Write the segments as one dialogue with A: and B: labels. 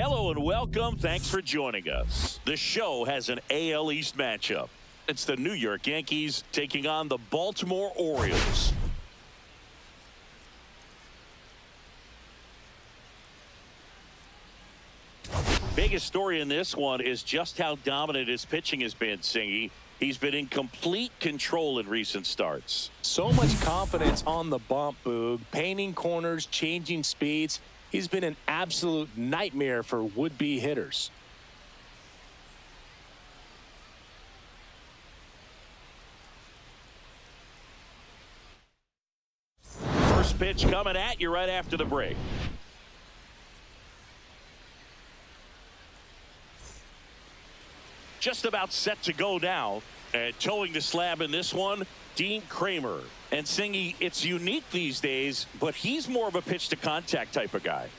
A: Hello and welcome. Thanks for joining us. The show has an AL East matchup. It's the New York Yankees taking on the Baltimore Orioles. Biggest story in this one is just how dominant his pitching has been, Singy. He's been in complete control in recent starts.
B: So much confidence on the bump, Boog. Painting corners, changing speeds. He's been an absolute nightmare for would-be hitters.
A: First pitch coming at you right after the break. Just about set to go now, and towing the slab in this one, Dean Kramer. And Singy, it's unique these days, but he's more of a pitch to contact type of guy.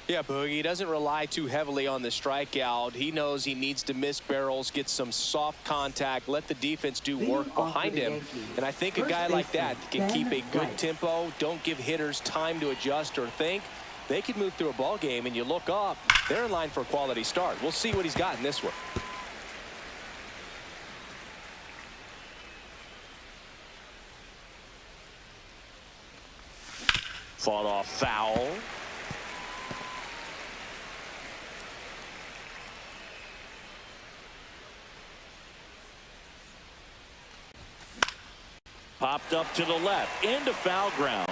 B: Yeah, Boog, he doesn't rely too heavily on the strikeout. He knows he needs to miss barrels, get some soft contact, let the defense do work behind him. And I think a guy like that can keep a good tempo, don't give hitters time to adjust or think. They can move through a ball game, and you look up, they're in line for a quality start. We'll see what he's got in this one.
A: Fought off foul. Popped up to the left into foul ground.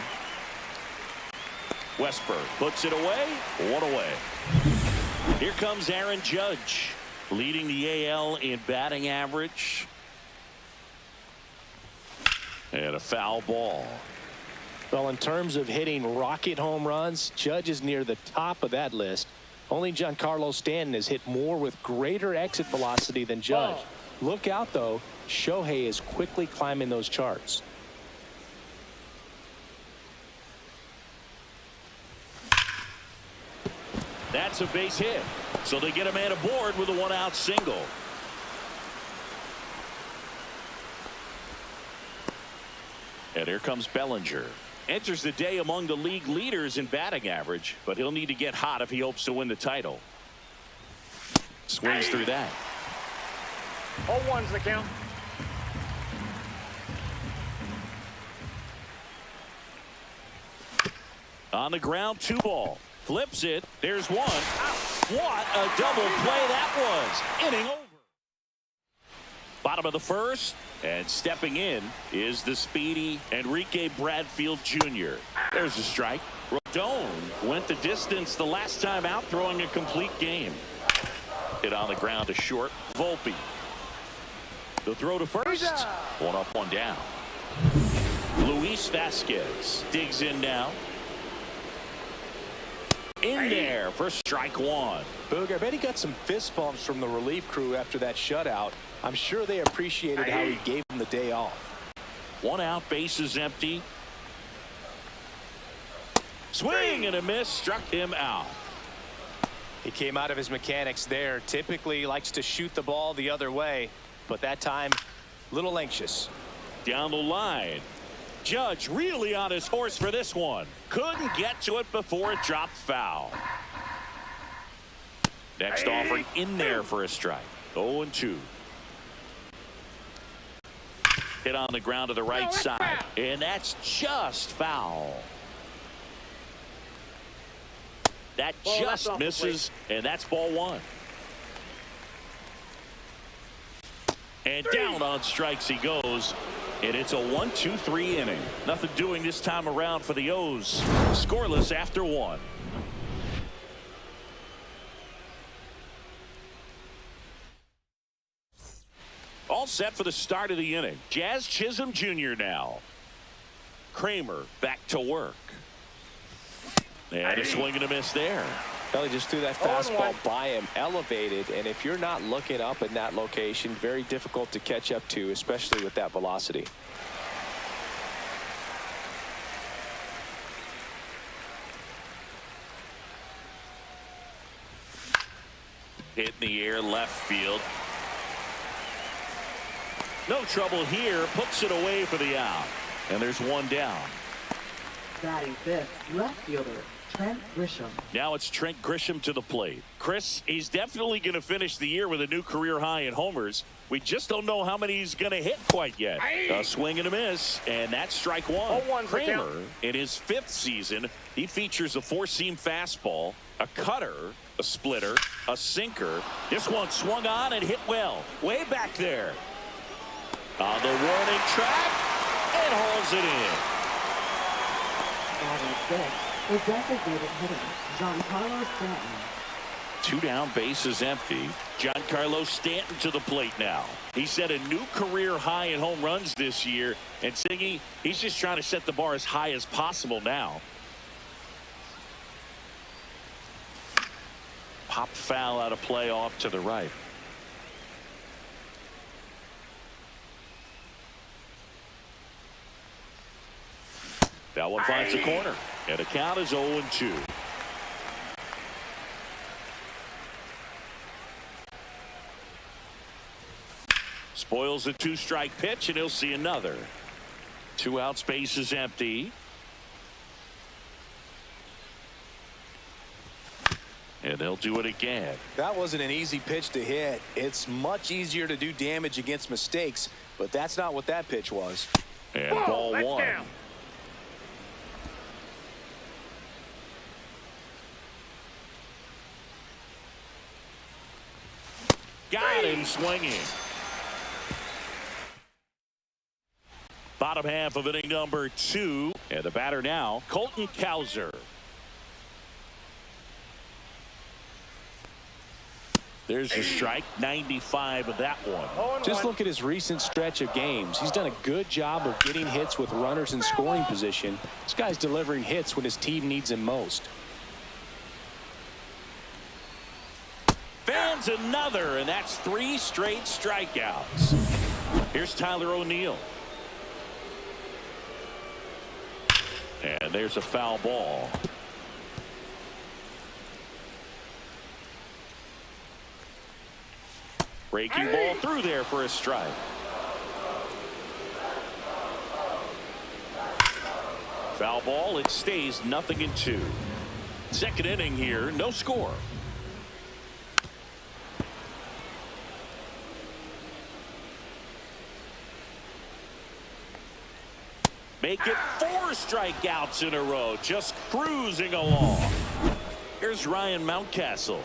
A: Westberg puts it away. One away. Here comes Aaron Judge, leading the AL in batting average. And a foul ball.
B: Well, in terms of hitting rocket home runs, Judge is near the top of that list. Only Giancarlo Stanton has hit more with greater exit velocity than Judge. Look out, though. Shohei is quickly climbing those charts.
A: That's a base hit. So they get a man aboard with a one-out single. And here comes Bellinger. Enters the day among the league leaders in batting average, but he'll need to get hot if he hopes to win the title. Swings through that.
C: 0-1's the count.
A: On the ground, 2 ball. Flips it. There's one. What a double play that was. Inning over. Bottom of the first. And stepping in is the speedy Enrique Bradfield Jr. There's a strike. Rodon went the distance the last time out, throwing a complete game. Hit on the ground to short. Volpe. The throw to first. One up, one down. Luis Vazquez digs in now. In there for strike one.
B: Boog, I bet he got some fist bumps from the relief crew after that shutout. I'm sure they appreciated how he gave him the day off.
A: One out, bases empty. Swing and a miss, struck him out.
B: He came out of his mechanics there. Typically he likes to shoot the ball the other way, but that time a little anxious.
A: Down the line. Judge really on his horse for this one. Couldn't get to it before it dropped foul. Next offering in there for a strike. 0-2. Hit on the ground to the right side. And that's just foul. That just misses, and that's ball one. And down on strikes he goes. And it's a 1-2-3 inning. Nothing doing this time around for the O's. Scoreless after one. All set for the start of the inning. Jazz Chisholm Jr. now. Kramer back to work. And a swing and a miss there.
B: Well, he just threw that fastball by him, elevated, and if you're not looking up in that location, very difficult to catch up to, especially with that velocity.
A: Hit in the air, left field. No trouble here, puts it away for the out. And there's one down.
D: Batting fifth, left fielder Trent Grisham.
A: Now it's Trent Grisham to the plate. Chris, he's definitely going to finish the year with a new career high in homers. We just don't know how many he's going to hit quite yet. A swing and a miss, and that's strike one. Kramer, in his 5th season, he features a 4-seam fastball, a cutter, a splitter, a sinker. This one swung on and hit well. Way back there. On the warning track, and hauls it in.
D: Batting 6. The designated hitter, Giancarlo Stanton.
A: 2 down, bases empty. Giancarlo Stanton to the plate now. He set a new career high in home runs this year, and Siggy, he's just trying to set the bar as high as possible now. Pop foul out of play off to the right. That one finds the corner, and the count is 0-2. Spoils the 2-strike pitch, and he'll see another. 2 outs, base is empty. And they'll do it again.
B: That wasn't an easy pitch to hit. It's much easier to do damage against mistakes, but that's not what that pitch was.
A: And ball 1.
C: Down.
A: Got him swinging. Bottom half of inning number 2. And the batter now, Colton Cowser. There's a strike, 95 of that one.
B: Just look at his recent stretch of games. He's done a good job of getting hits with runners in scoring position. This guy's delivering hits when his team needs him most.
A: Fans another, and that's 3 straight strikeouts. Here's Tyler O'Neill. And there's a foul ball. Breaking ball through there for a strike. Foul ball, it stays 0-2. Second inning here, no score. Make it 4 strikeouts in a row, just cruising along. Here's Ryan Mountcastle.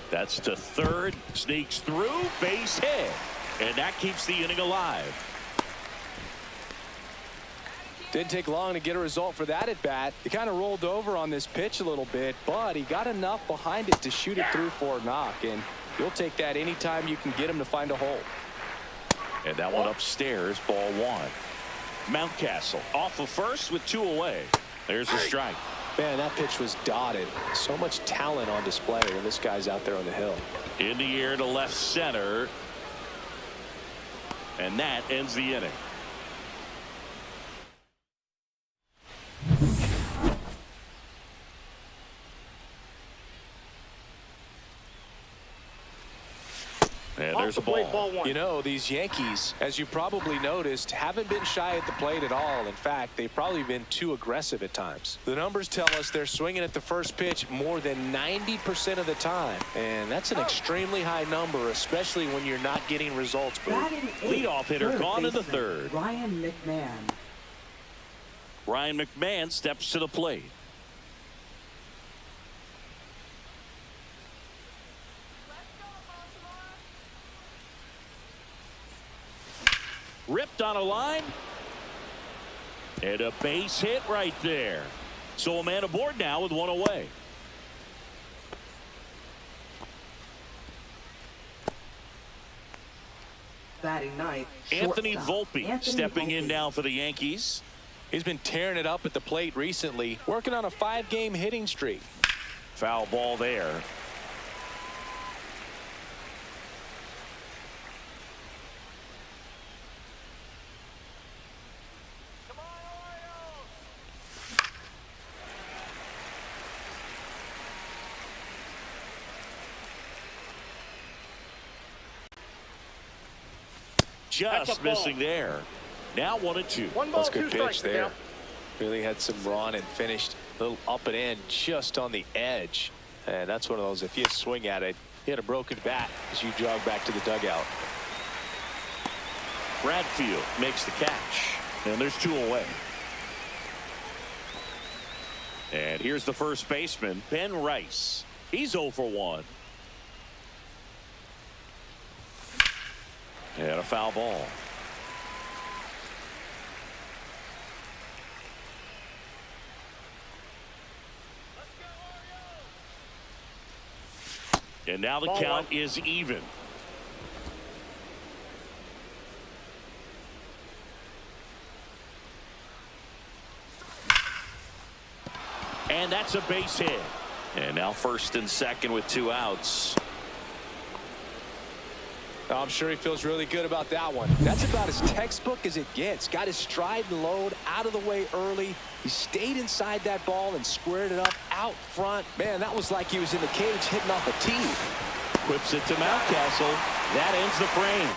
A: That's to third, sneaks through, base hit, and that keeps the inning alive.
B: Didn't take long to get a result for that at bat. He kind of rolled over on this pitch a little bit, but he got enough behind it to shoot it through for a knock, and you'll take that anytime you can get him to find a hole.
A: And that one upstairs, ball 1. Mountcastle off of first with 2 away. There's a strike.
B: Man, that pitch was dotted. So much talent on display when this guy's out there on the hill.
A: In the air to left center. And that ends the inning. And there's a ball.
B: You know, these Yankees, as you probably noticed, haven't been shy at the plate at all. In fact, they've probably been too aggressive at times. The numbers tell us they're swinging at the first pitch more than 90% of the time. And that's an extremely high number, especially when you're not getting results.
A: Leadoff hitter gone in the 3rd.
D: Ryan McMahon.
A: Ryan McMahon steps to the plate. Ripped on a line. And a base hit right there. So a man aboard now with 1 away.
D: Batting 9th,
A: Anthony
D: shortstop.
A: Volpe stepping in now for the Yankees.
B: He's been tearing it up at the plate recently, working on a 5-game hitting streak.
A: Foul ball there. Just missing there. Now 1-2.
C: One ball,
B: That's a good
C: 2 strikes
B: pitch there. Really had some run and finished a little up and in just on the edge. And that's one of those, if you swing at it, you hit a broken bat as you jog back to the dugout.
A: Bradfield makes the catch, and there's 2 away. And here's the first baseman, Ben Rice. He's 0 for 1. And a foul ball. And now the count is even. And that's a base hit. And now first and second with 2 outs.
B: I'm sure he feels really good about that one. That's about as textbook as it gets. Got his stride and load out of the way early. He stayed inside that ball and squared it up out front. Man, that was like he was in the cage hitting off a tee.
A: Whips it to Mountcastle. That ends the frame.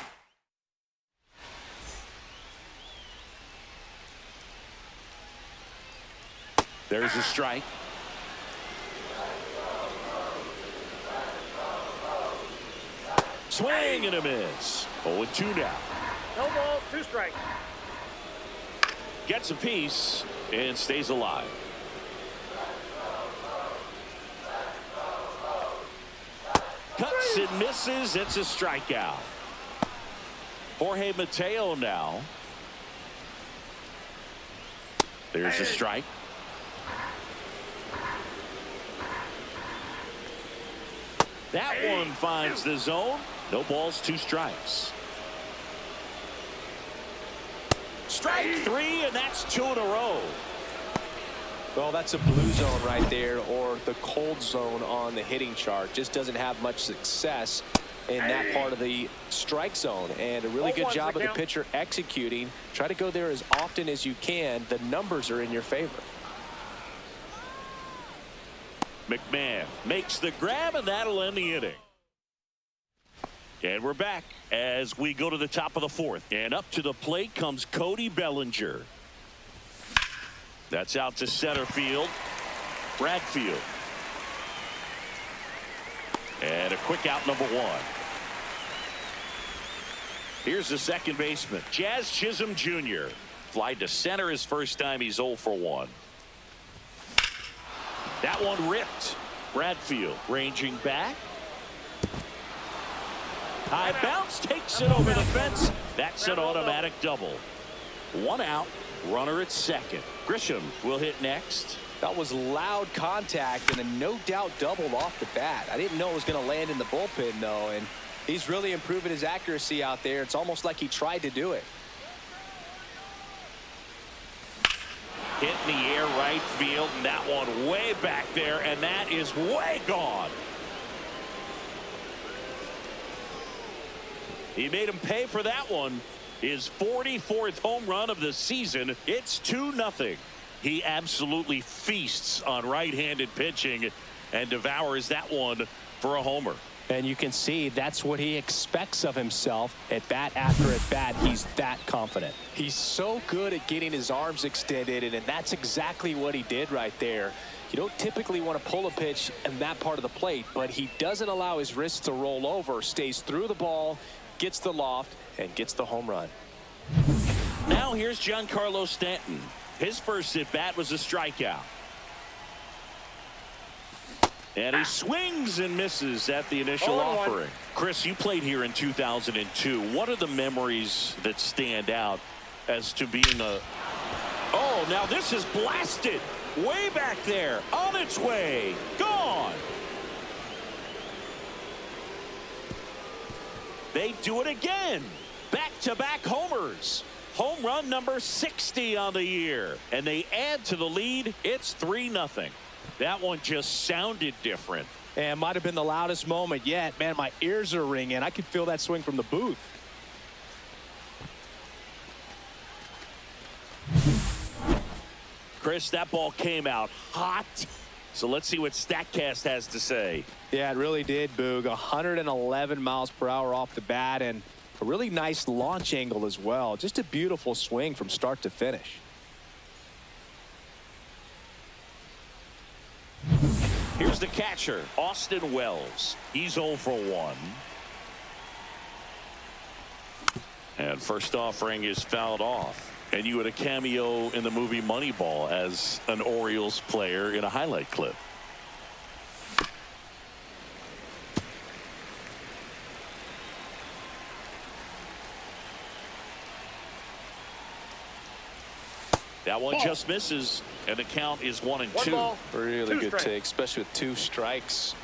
A: There's a strike. Swing and a miss. 0-2 now.
C: No balls, 2 strikes.
A: Gets a piece and stays alive. Cuts and misses. It's a strikeout. Jorge Mateo now. There's a strike. That one finds the zone. No balls, 2 strikes. Strike 3, and that's 2 in a row.
B: Well, that's a blue zone right there, or the cold zone on the hitting chart. Just doesn't have much success in that part of the strike zone. And a really good job of the pitcher executing. Try to go there as often as you can. The numbers are in your favor.
A: McMahon makes the grab, and that'll end the inning. And we're back as we go to the top of the 4th. And up to the plate comes Cody Bellinger. That's out to center field. Bradfield. And a quick out, number 1. Here's the second baseman, Chisholm Jr. Fly to center his first time. He's 0 for 1. That one ripped. Bradfield ranging back. High bounce, takes it over the fence. That's an automatic double. 1 out, runner at second. Grisham will hit next.
B: That was loud contact and a no doubt double off the bat. I didn't know it was going to land in the bullpen though, and he's really improving his accuracy out there. It's almost like he tried to do it.
A: Hit in the air right field, and that one way back there, and that is way gone. He made him pay for that one. His 44th home run of the season. It's 2-0. He absolutely feasts on right-handed pitching and devours that one for a homer.
B: And you can see that's what he expects of himself at bat after at bat. He's that confident. He's so good at getting his arms extended, and that's exactly what he did right there. You don't typically want to pull a pitch in that part of the plate, but he doesn't allow his wrists to roll over, stays through the ball, gets the loft, and gets the home run.
A: Now here's Giancarlo Stanton. His first at bat was a strikeout. And he swings and misses at the initial offering. Chris, you played here in 2002. What are the memories that stand out as to being a... Oh, now this is blasted. Way back there. On its way. Gone. They do it again. Back-to-back homers. Home run number 60 on the year. And they add to the lead. It's 3-0. That one just sounded different.
B: And might have been the loudest moment yet. Man, my ears are ringing. I could feel that swing from the booth.
A: Chris, that ball came out hot. So let's see what StatCast has to say.
B: Yeah, it really did, Boog. 111 miles per hour off the bat, and a really nice launch angle as well. Just a beautiful swing from start to finish.
A: Here's the catcher, Austin Wells. He's 0 for 1. And first offering is fouled off. And you had a cameo in the movie Moneyball as an Orioles player in a highlight clip. That one just misses, and the count is 1-2.
C: Ball,
B: Really good
C: strikes.
B: take, especially with 2 strikes.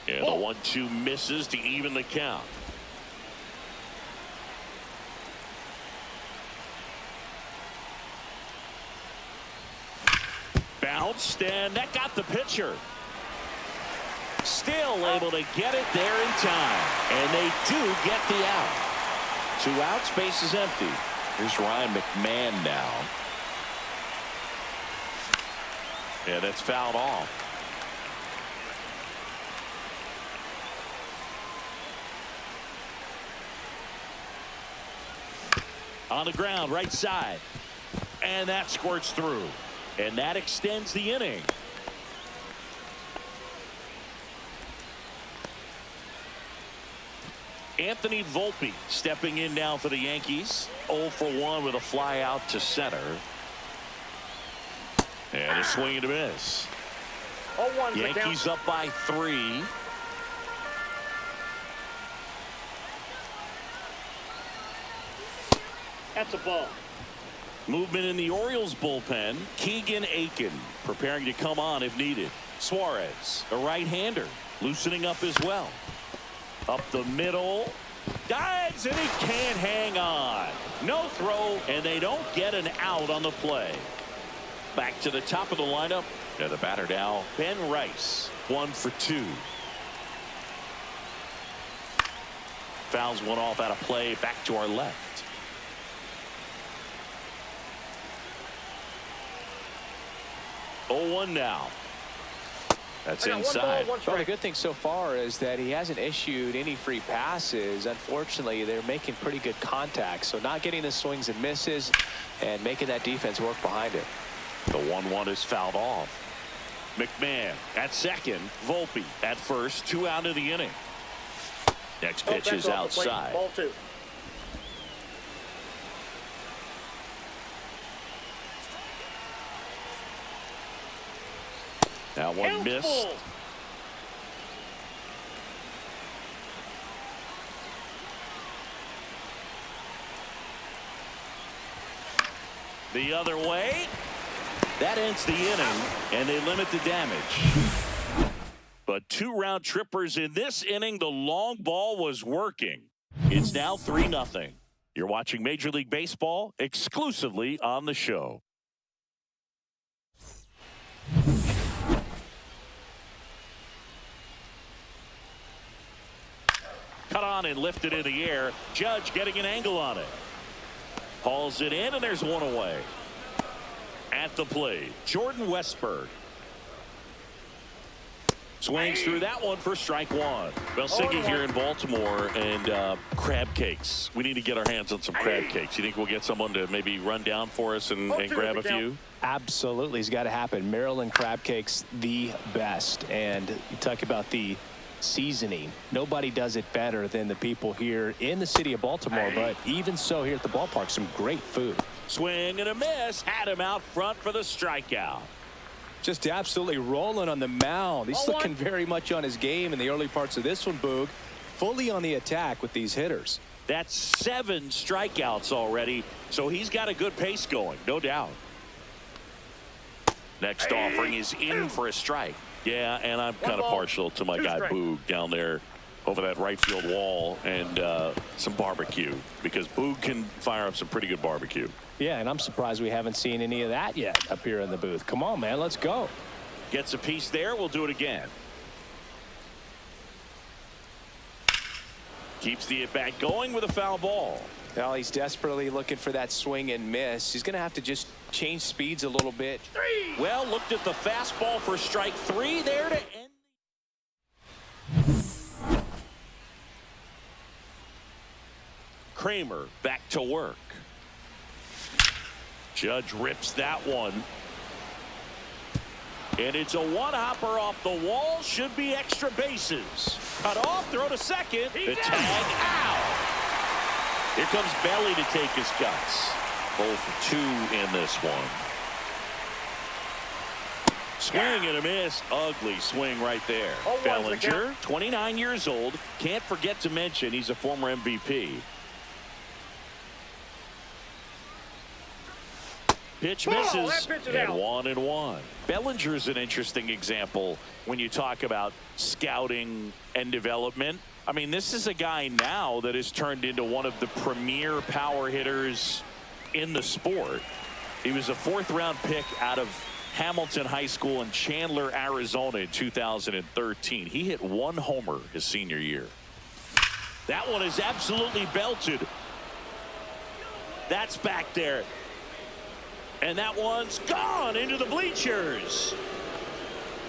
A: And the 1-2 misses to even the count. Bounced, and that got the pitcher. Still able to get it there in time. And they do get the out. 2 outs, base is empty. Here's Ryan McMahon now. Yeah, that's fouled off. On the ground, right side. And that squirts through. And that extends the inning. Anthony Volpe stepping in now for the Yankees. 0 for 1 with a fly out to center. And a swing and a miss.
C: 0-1
A: Yankees up by 3.
C: That's a ball.
A: Movement in the Orioles bullpen. Keegan Aiken preparing to come on if needed. Suarez, a right-hander, loosening up as well. Up the middle. Dives, and he can't hang on. No throw, and they don't get an out on the play. Back to the top of the lineup. And the batter now, Ben Rice. 1 for 2. Fouls one off out of play. Back to our left. 0-1 now. That's inside.
B: Well, the good thing so far is that he hasn't issued any free passes. Unfortunately, they're making pretty good contact. So not getting the swings and misses and making that defense work behind it.
A: The 1-1 is fouled off. McMahon at second. Volpe at first. 2 out of the inning. Next pitch is outside.
C: Ball 2.
A: Now one missed. The other way. That ends the inning, and they limit the damage. But 2 round trippers in this inning. The long ball was working. It's now 3-0. You're watching Major League Baseball exclusively on the show. Cut on and lifted in the air. Judge getting an angle on it. Hauls it in, and there's 1 away. At the plate, Jordan Westberg. Swings through that one for strike 1. Well, Siggy here in Baltimore, and crab cakes. We need to get our hands on some crab cakes. You think we'll get someone to maybe run down for us and grab a few?
B: Absolutely. It's got to happen. Maryland crab cakes, the best. And you talk about the seasoning. Nobody does it better than the people here in the city of Baltimore, but even so here at the ballpark, some great food.
A: Swing and a miss. Had him out front for the strikeout.
B: Just absolutely rolling on the mound. He's looking very much on his game in the early parts of this one, Boog. Fully on the attack with these hitters.
A: That's 7 strikeouts already, so he's got a good pace going, no doubt. Next offering is in for a strike. Yeah, and I'm kind of partial to my guy Boog down there over that right field wall, and some barbecue, because Boog can fire up some pretty good barbecue.
B: Yeah, and I'm surprised we haven't seen any of that yet up here in the booth. Come on, man, let's go.
A: Gets a piece there. We'll do it again. Keeps the at-bat going with a foul ball.
B: Well, he's desperately looking for that swing and miss. He's going to have to just change speeds a little bit.
A: Well, looked at the fastball for strike 3 there to end. Kramer back to work. Judge rips that one. And it's a one-hopper off the wall. Should be extra bases. Cut off, throw to second. The tag out. Here comes Belly to take his guts. 0 for 2 in this one. Swing and a miss. Ugly swing right there. Bellinger, 29 years old. Can't forget to mention he's a former MVP. Pitch misses, and 1-1. Bellinger's an interesting example when you talk about scouting and development. I mean, this is a guy now that has turned into one of the premier power hitters in the sport. He was a 4th-round pick out of Hamilton High School in Chandler, Arizona in 2013. He hit 1 homer his senior year. That one is absolutely belted. That's back there. And that one's gone into the bleachers.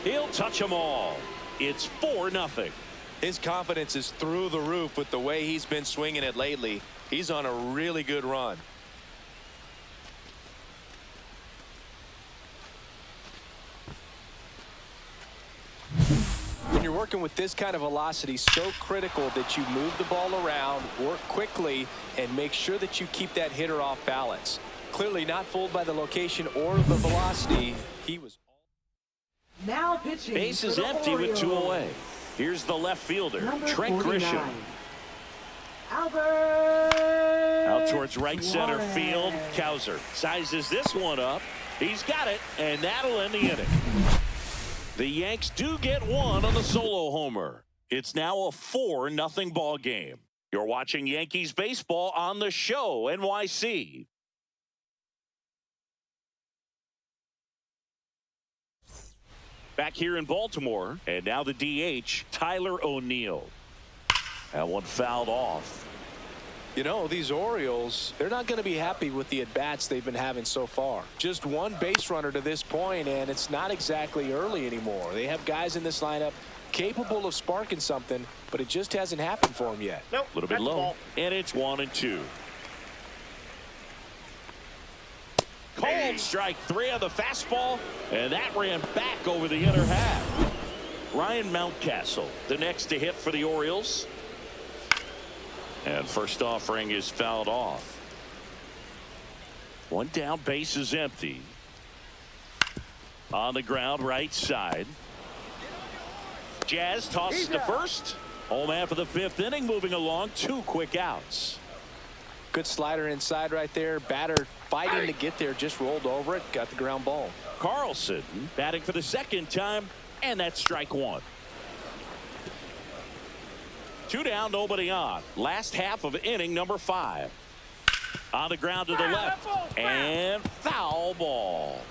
A: He'll touch them all. It's 4-0.
B: His confidence is through the roof with the way he's been swinging it lately. He's on a really good run. When you're working with this kind of velocity, so critical that you move the ball around, work quickly, and make sure that you keep that hitter off balance. Clearly not fooled by the location or the velocity. He was.
D: Now pitching.
A: Base is empty with 2 away. Here's the left fielder, Trent Grisham. Out towards right center field. Cowser sizes this one up. He's got it, and that'll end the inning. The Yanks do get one on the solo homer. It's now a 4-0 ball game. You're watching Yankees baseball on the show, NYC. Back here in Baltimore, and now the DH, Tyler O'Neill. That one fouled off.
B: You know, these Orioles, they're not going to be happy with the at-bats they've been having so far. Just 1 base runner to this point, and it's not exactly early anymore. They have guys in this lineup capable of sparking something, but it just hasn't happened for them yet.
C: Nope,
A: A little bit low, and it's 1-2. Cold strike 3 on the fastball, and that ran back over the inner half. Ryan Mountcastle, the next to hit for the Orioles. And first offering is fouled off. 1 down, base is empty. On the ground, right side. Jazz tosses to first. Home half of the 5th inning, moving along, 2 quick outs.
B: Good slider inside right there. Batter fighting to get there, just rolled over it, got the ground ball.
A: Carlson batting for the 2nd time, and that's strike 1. 2 down, nobody on. Last half of inning number 5. On the ground to the left, and foul ball.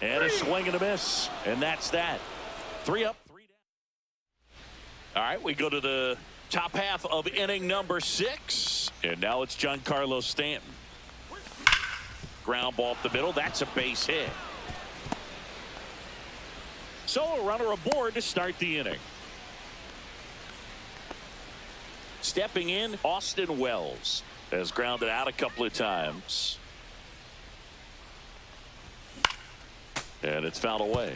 A: And a swing and a miss, and that's that. 3 up, 3 down. All right, we go to the top half of inning number 6, and now it's Giancarlo Stanton. Ground ball up the middle. That's a base hit. So a runner aboard to start the inning. Stepping in, Austin Wells has grounded out a couple of times. And it's fouled away.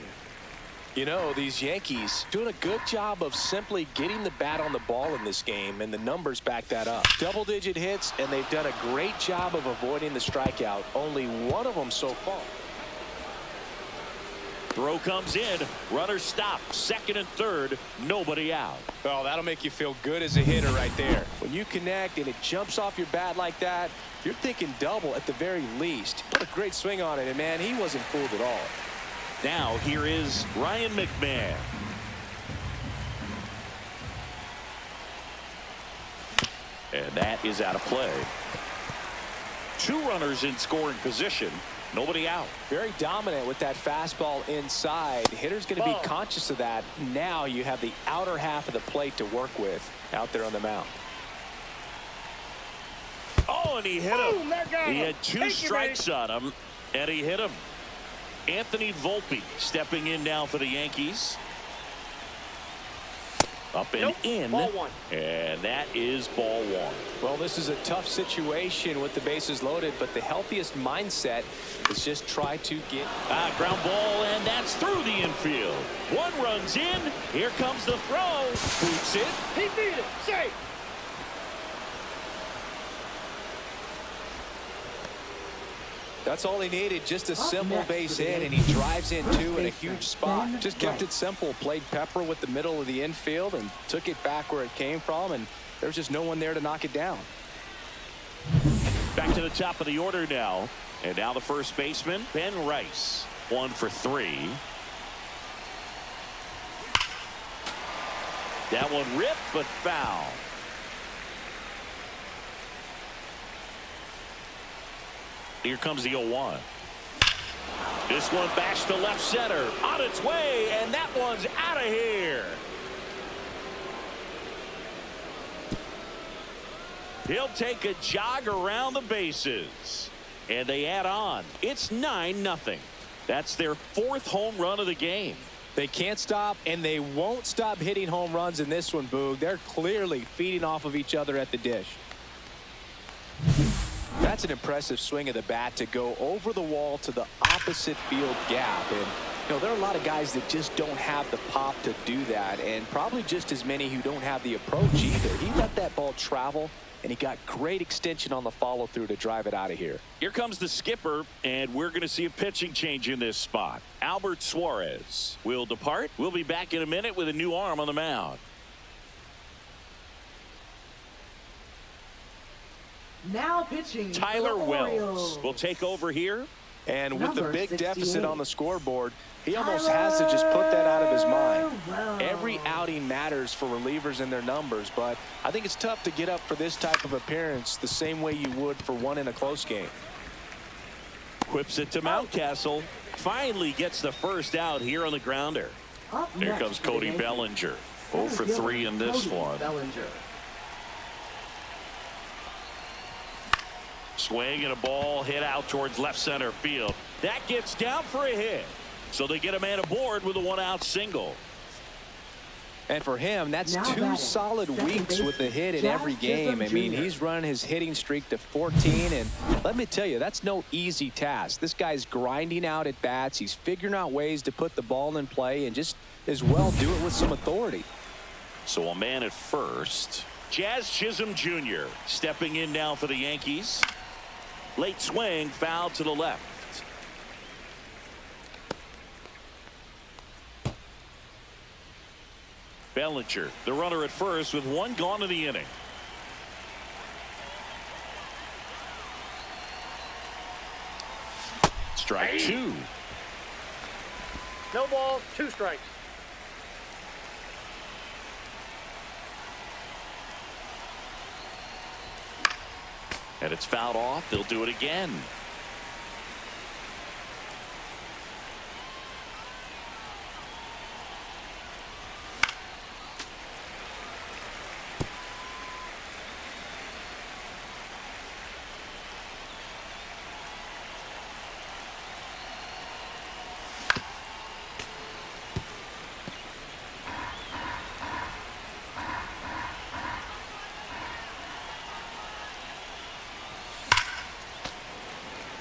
B: You know, these Yankees doing a good job of simply getting the bat on the ball in this game, and the numbers back that up. Double-digit hits, and they've done a great job of avoiding the strikeout. Only 1 of them so far.
A: Throw comes in. Runner stop. 2nd and 3rd. Nobody out.
B: Oh, that'll make you feel good as a hitter right there. When you connect and it jumps off your bat like that, you're thinking double at the very least. What a great swing on it, and man, he wasn't fooled at all.
A: Now here is Ryan McMahon. And that is out of play. 2 runners in scoring position. Nobody out.
B: Very dominant with that fastball inside. Hitter's going to be conscious of that. Now you have the outer half of the plate to work with out there on the mound.
A: Oh, and he hit him. He had 2 strikes on him, and he hit him. Anthony Volpe stepping in now for the Yankees. Up and
C: Nope.
A: in.
C: Ball one.
A: And that is ball one.
B: Well, this is a tough situation with the bases loaded, but the healthiest mindset is just try to get.
A: Ground ball, and that's through the infield. One runs in. Here comes the throw. Boots it.
C: He beat it. Safe.
B: That's all he needed, just a simple
D: next
B: base
D: for the
B: hit, and
D: Yankees,
B: he drives in
D: first
B: two in a
D: baseman,
B: huge spot.
D: Ben
B: Just kept
D: Rice.
B: it simple, played pepper with the middle of the infield and took it back where it came from, and there's just no one there to knock it down.
A: Back to the top of the order now. And now the first baseman, Ben Rice. 1 for 3. That one ripped, but foul. Here comes the 0-1. This one bashed to left center. On its way, and that one's out of here. He'll take a jog around the bases. And they add on. It's 9-0. That's their 4th home run of the game.
B: They can't stop, and they won't stop hitting home runs in this one, Boog. They're clearly feeding off of each other at the dish. That's an impressive swing of the bat to go over the wall to the opposite field gap. And, you know, there are a lot of guys that just don't have the pop to do that, and probably just as many who don't have the approach either. He let that ball travel, and he got great extension on the follow-through to drive it out of here.
A: Here comes the skipper, and we're going to see a pitching change in this spot. Albert Suarez will depart. We'll be back in a minute with a new arm on the mound.
D: Now pitching.
A: Tyler
D: the
A: Wells
D: Orioles.
A: will take over here.
B: And with the
D: Number
B: big
D: 68.
B: deficit on the scoreboard, he almost has to just put that out of his mind.
D: Wells.
B: Every outing matters for relievers and their numbers, but I think it's tough to get up for this type of appearance the same way you would for one in a close game.
A: Whips it to Mountcastle. Finally gets the first out here on the grounder.
D: Up
A: Here
D: next
A: comes
D: for the
A: Cody
D: Yankees,
A: 0 for 3 in this
D: Cody
A: one.
D: Bellinger.
A: Swing and a ball hit out towards left center field. That gets down for a hit. So they get a man aboard with a 1-out single.
B: And for him, that's
D: Now
B: 2
D: batting,
B: solid
D: second
B: weeks with a hit in every
D: Chisholm
B: game. I mean,
D: Jr.
B: he's running his hitting streak to 14, and let me tell you, that's no easy task. This guy's grinding out at bats. He's figuring out ways to put the ball in play and just as well do it with some authority.
A: So a man at first. Jazz Chisholm Jr. stepping in now for the Yankees. Late swing, foul to the left. Bellinger, the runner at first with 1 gone in the inning. Strike 2.
C: No balls, 2 strikes.
A: And it's fouled off. They'll do it again.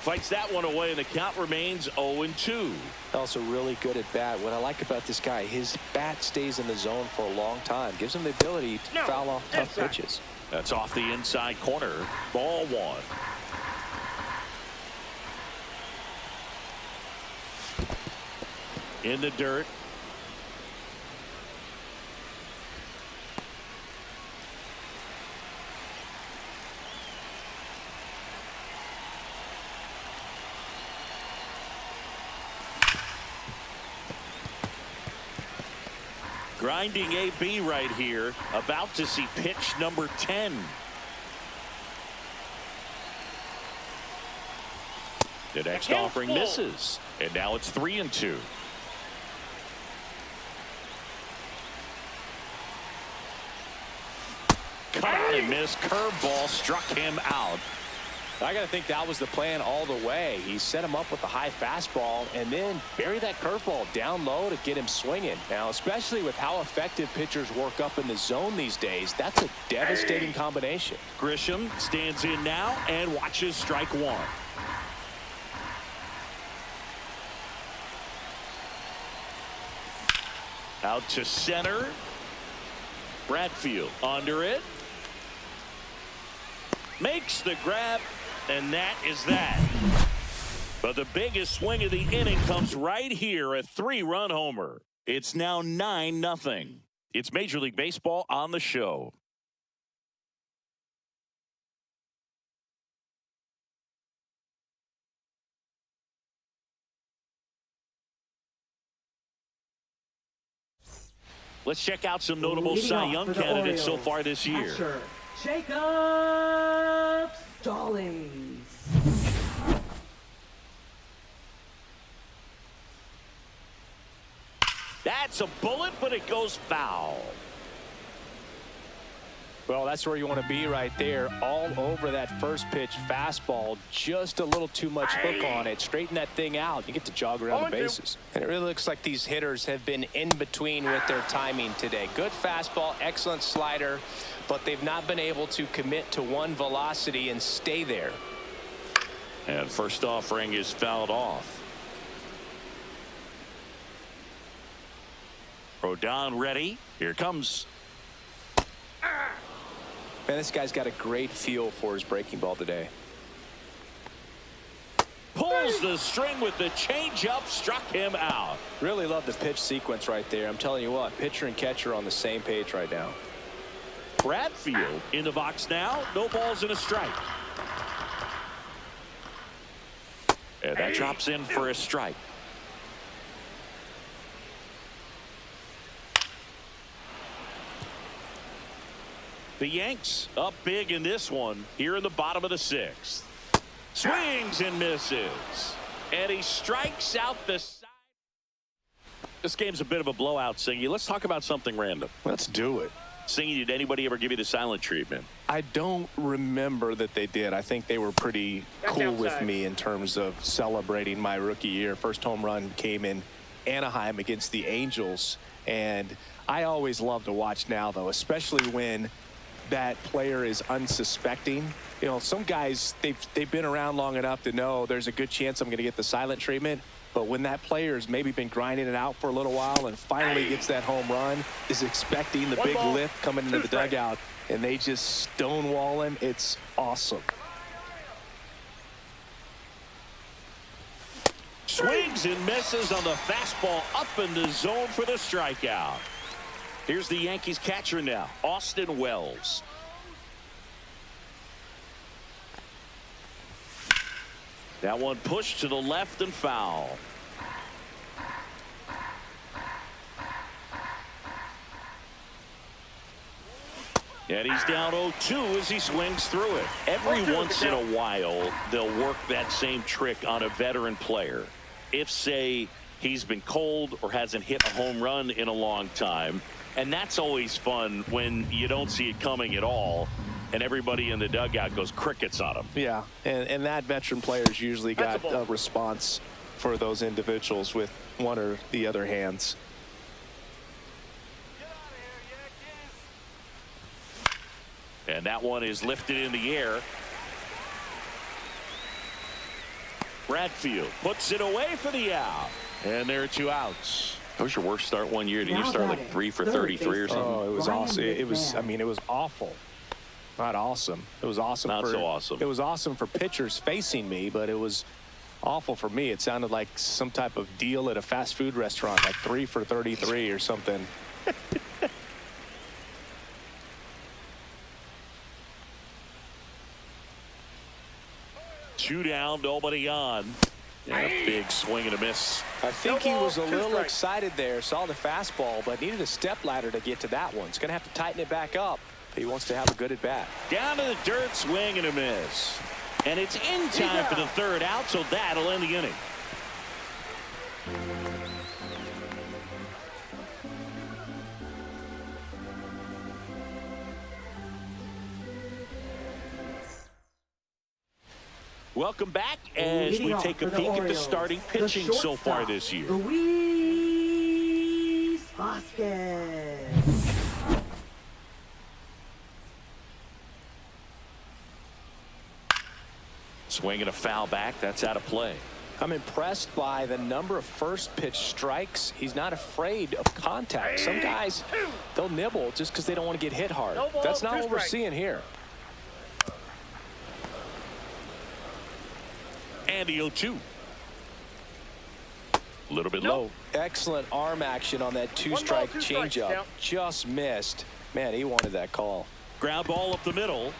A: Fights that one away, and the count remains 0-2.
B: Also really good at bat. What I like about this guy, his bat stays in the zone for a long time. Gives him the ability to foul off tough
C: inside.
B: pitches.
A: That's off the inside corner. Ball 1. In the dirt. Grinding AB right here. About to see pitch number 10. The next offering misses. And now it's 3-2. Cut out and missed. Curveball struck him out.
B: I got to think that was the plan all the way. He set him up with the high fastball and then bury that curveball down low to get him swinging. Now, especially with how effective pitchers work up in the zone these days, that's a devastating combination.
A: Grisham stands in now and watches strike one. Out to center. Bradfield under it. Makes the grab, and that is that. But the biggest swing of the inning comes right here, a 3-run homer. It's now 9-0. It's Major League Baseball on the show. Let's check out some notable Cy Young candidates so far this year.
D: Catcher, Jacob Stallings.
A: That's a bullet, but it goes foul.
B: Well, that's where you want to be right there. All over that first pitch fastball. Just a little too much hook on it. Straighten that thing out. You get to jog around the bases. And it really looks like these hitters have been in between with their timing today. Good fastball, excellent slider, but they've not been able to commit to one velocity and stay there.
A: And first offering is fouled off. Rodon ready. Here comes.
B: Man, this guy's got a great feel for his breaking ball today.
A: Pulls the string with the changeup, struck him out.
B: Really love the pitch sequence right there. I'm telling you what, pitcher and catcher on the same page right now.
A: Bradfield in the box now. No balls and a strike. And that drops in for a strike. The Yanks up big in this one here in the bottom of the 6th. Swings and misses. And he strikes out the side. This game's a bit of a blowout, Singy. Let's talk about something random.
B: Let's do it.
A: Singy, did anybody ever give you the silent treatment?
B: I don't remember that they did. I think they were pretty cool with me in terms of celebrating my rookie year. First home run came in Anaheim against the Angels. And I always love to watch now, though, especially when that player is unsuspecting. You know, some guys, they've been around long enough to know there's a good chance I'm going to get the silent treatment. But when that player's maybe been grinding it out for a little while and finally gets that home run, is expecting the big lift coming into the dugout, and they just stonewall him, it's awesome.
A: Swings and misses on the fastball up in the zone for the strikeout. Here's the Yankees catcher now, Austin Wells. That one pushed to the left and foul. And he's down 0-2 as he swings through it. Every once in a while, they'll work that same trick on a veteran player. If, say, he's been cold or hasn't hit a home run in a long time. And that's always fun when you don't see it coming at all, and everybody in the dugout goes crickets on him.
B: Yeah, and that veteran player's usually got a response for those individuals with one or the other hands.
A: And that one is lifted in the air. Bradfield puts it away for the out. And there are 2 outs. That was your worst start one year. Did you start like 3 for 33 or something?
B: Oh, it was awesome. It was, I mean, it was awful. Not awesome. It was awesome.
A: Not so awesome.
B: It was awesome for pitchers facing me, but it was awful for me. It sounded like some type of deal at a fast food restaurant, like 3 for 33 or something.
A: 2 down, nobody on. And a big swing and a miss.
B: I think he was a little excited there, saw the fastball, but needed a step ladder to get to that one. He's going to have to tighten it back up if he wants to have a good at bat.
A: Down to the dirt, swing and a miss. And it's in time for the 3rd out, so that'll end the inning. Welcome back as we
D: Leading
A: take a
D: off for
A: peek
D: the
A: at the
D: Orioles,
A: starting
D: the
A: pitching so far
D: shortstop,
A: this year.
D: Luis Vazquez.
A: Swinging a foul back. That's out of play.
B: I'm impressed by the number of first pitch strikes. He's not afraid of contact. Some guys, they'll nibble just because they don't want to get hit hard.
C: No ball,
B: That's not
C: two
B: what we're
C: strikes.
B: seeing here.
A: And the 0-2. A little bit
C: Nope.
A: low.
B: Excellent arm action on that
C: One
B: two-strike
C: ball, two strikes,
B: changeup.
C: count.
B: Just missed. Man, he wanted that call.
A: Ground ball up the middle.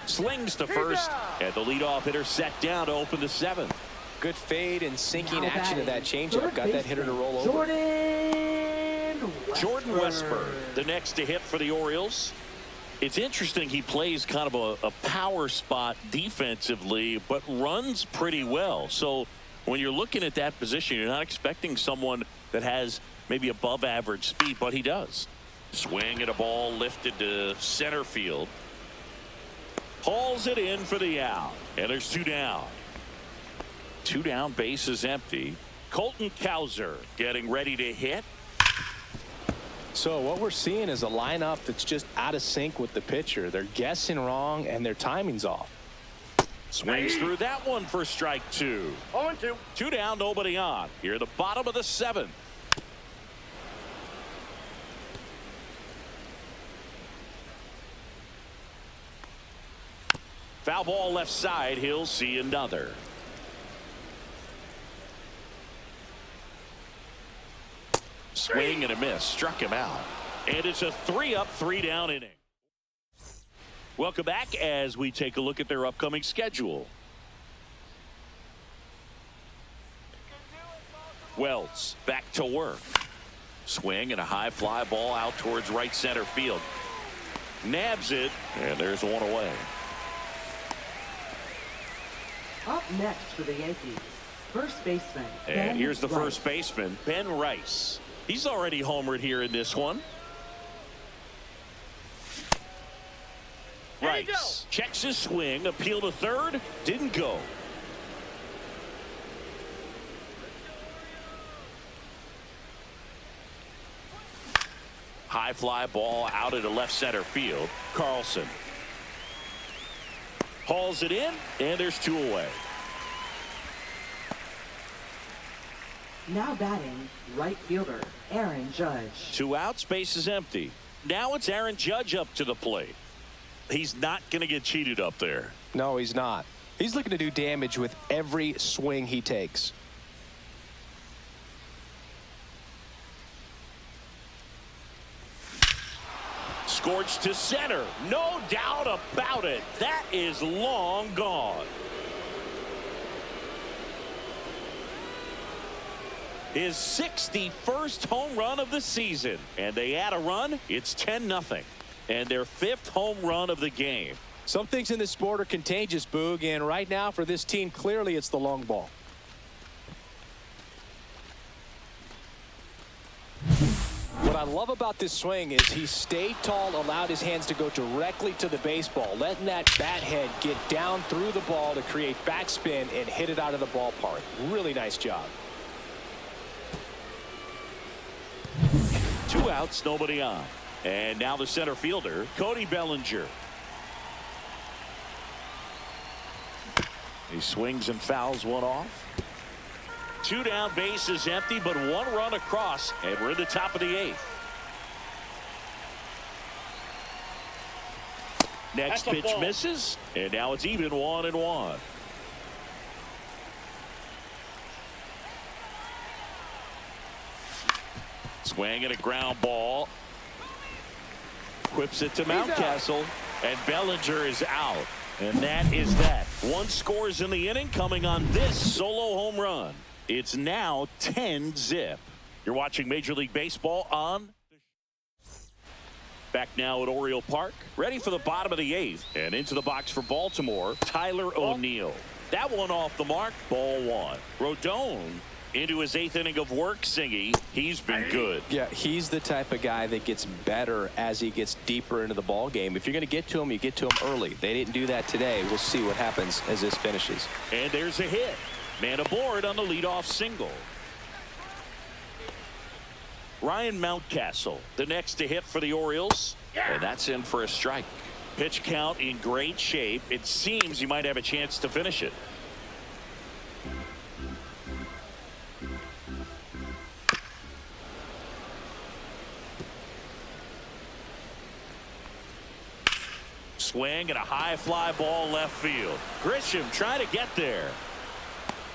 A: Slings to first. And the leadoff hitter set down to open the 7th.
B: Good fade and sinking
D: Now
B: action of that
D: batting,
B: changeup.
D: third
B: Got that hitter to
D: baseman,
B: roll over.
A: Jordan Westburg, the next to hit for the Orioles. It's interesting, he plays kind of a power spot defensively, but runs pretty well. So when you're looking at that position, you're not expecting someone that has maybe above average speed, but he does. Swing at a ball lifted to center field. Hauls it in for the out. And there's 2 down. 2 down, base is empty. Colton Cowser getting ready to hit.
B: So what we're seeing is a lineup that's just out of sync with the pitcher. They're guessing wrong and their timing's off.
A: Swings through that one for strike 2.
C: 0-2.
A: 2 down, nobody on. Here, the bottom of the 7th. Foul ball left side. He'll see another. Swing and a miss. Struck him out. And it's a 3-up, 3-down inning. Welcome back as we take a look at their upcoming schedule. Wells back to work. Swing and a high fly ball out towards right center field. Nabs it, and there's one away.
D: Up next for the Yankees, first baseman.
A: And
D: Ben
A: here's the
D: Rice.
A: first baseman, Ben Rice. He's already homered here in this one.
C: There you
A: Rice checks his swing, appeal to third, didn't go. High fly ball out into left center field. Carlson hauls it in, and there's 2 away.
D: Now batting, right fielder, Aaron Judge.
A: 2 outs, base is empty. Now it's Aaron Judge up to the plate. He's not going to get cheated up there.
B: No, he's not. He's looking to do damage with every swing he takes.
A: Scorched to center. No doubt about it. That is long gone. His 61st home run of the season. And they add a run. It's 10-0. And their 5th home run of the game.
B: Some things in this sport are contagious, Boog, and right now for this team, clearly it's the long ball. What I love about this swing is he stayed tall, allowed his hands to go directly to the baseball, letting that bat head get down through the ball to create backspin and hit it out of the ballpark. Really nice job.
A: 2 outs, nobody on. And now the center fielder, Cody Bellinger. He swings and fouls one off. 2 down, base is empty, but 1 run across, and we're in the top of the 8th. Next
C: That's a
A: pitch
C: ball.
A: misses, and now it's even 1-1. Swing and a ground ball. Whips it to Mountcastle, and Bellinger is out. And that is that. 1 scores in the inning coming on this solo home run. It's now 10-zip. You're watching Major League Baseball on. Back now at Oriole Park. Ready for the bottom of the 8th. And into the box for Baltimore, Tyler O'Neill. That one off the mark. Ball 1. Rodon into his 8th inning of work, Singy. He's been good.
B: Yeah, he's the type of guy that gets better as he gets deeper into the ball game. If you're going to get to him, you get to him early. They didn't do that today. We'll see what happens as this finishes.
A: And there's a hit. Man aboard on the leadoff single. Ryan Mountcastle, the next to hit for the Orioles. And that's in for a strike. Pitch count in great shape. It seems you might have a chance to finish it. Swing and a high fly ball left field. Grisham trying to get there.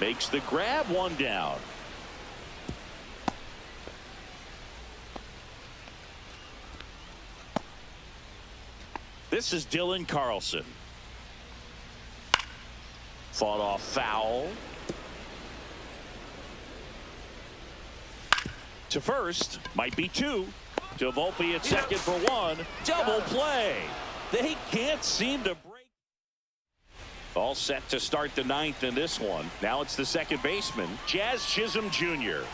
A: Makes the grab, one down. This is Dylan Carlson. Fought off foul. To first, might be 2. To Volpe at second for 1. Double play. They can't seem to break. All set to start the 9th in this one. Now it's the second baseman, Jazz Chisholm Jr.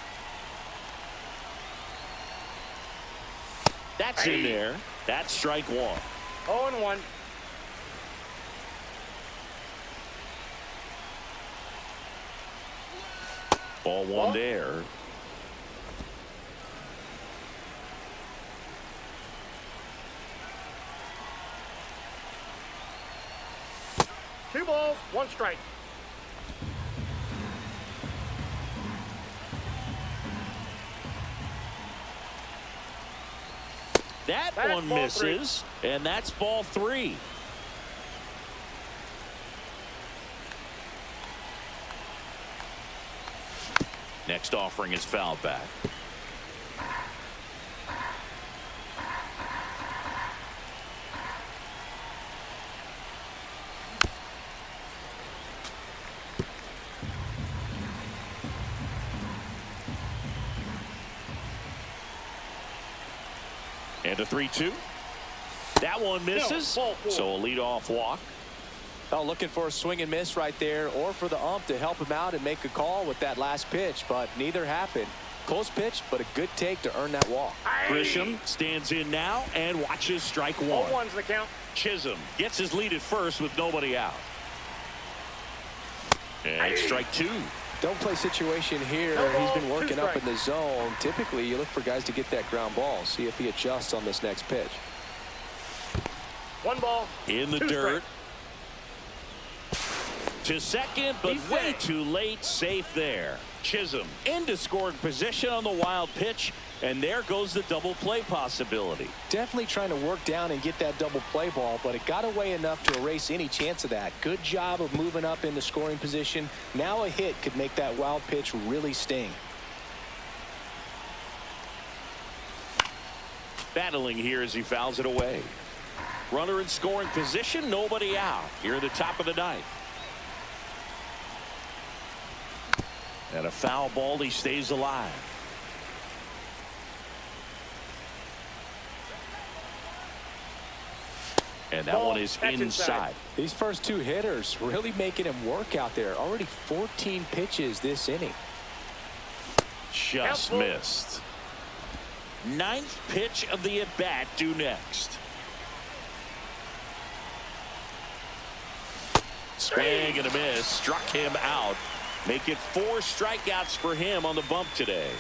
A: That's in there. That's strike 1.
C: 0-1.
A: Ball 1 there.
C: Two balls, 1 strike.
A: That one misses, and that's ball 3. Next offering is fouled back. And a 3-2. That one misses. So a leadoff walk.
B: Well, looking for a swing and miss right there, or for the ump to help him out and make a call with that last pitch, but neither happened. Close pitch, but a good take to earn that walk.
A: Grisham stands in now and watches strike 1.
C: 0-1's the count.
A: Chisholm gets his lead at first with nobody out. And strike 2.
B: Don't play situation here. He's been working up in the zone. Typically, you look for guys to get that ground ball. See if he adjusts on this next pitch.
C: 1 ball.
A: In the
C: 2
A: dirt.
C: strikes.
A: To second, but
C: He's
A: way
C: safe.
A: too late. Safe there. Chisholm into scoring position on the wild pitch. And there goes the double play possibility.
B: Definitely trying to work down and get that double play ball, but it got away enough to erase any chance of that. Good job of moving up into scoring position. Now a hit could make that wild pitch really sting.
A: Battling here as he fouls it away. Runner in scoring position, nobody out. Here at the top of the 9th. And a foul ball, he stays alive. And that one is inside.
B: These first 2 hitters really making him work out there. Already 14 pitches this inning.
A: Just missed. 9th pitch of the at-bat due next. Swing and a miss. Struck him out. Make it 4 strikeouts for him on the bump today.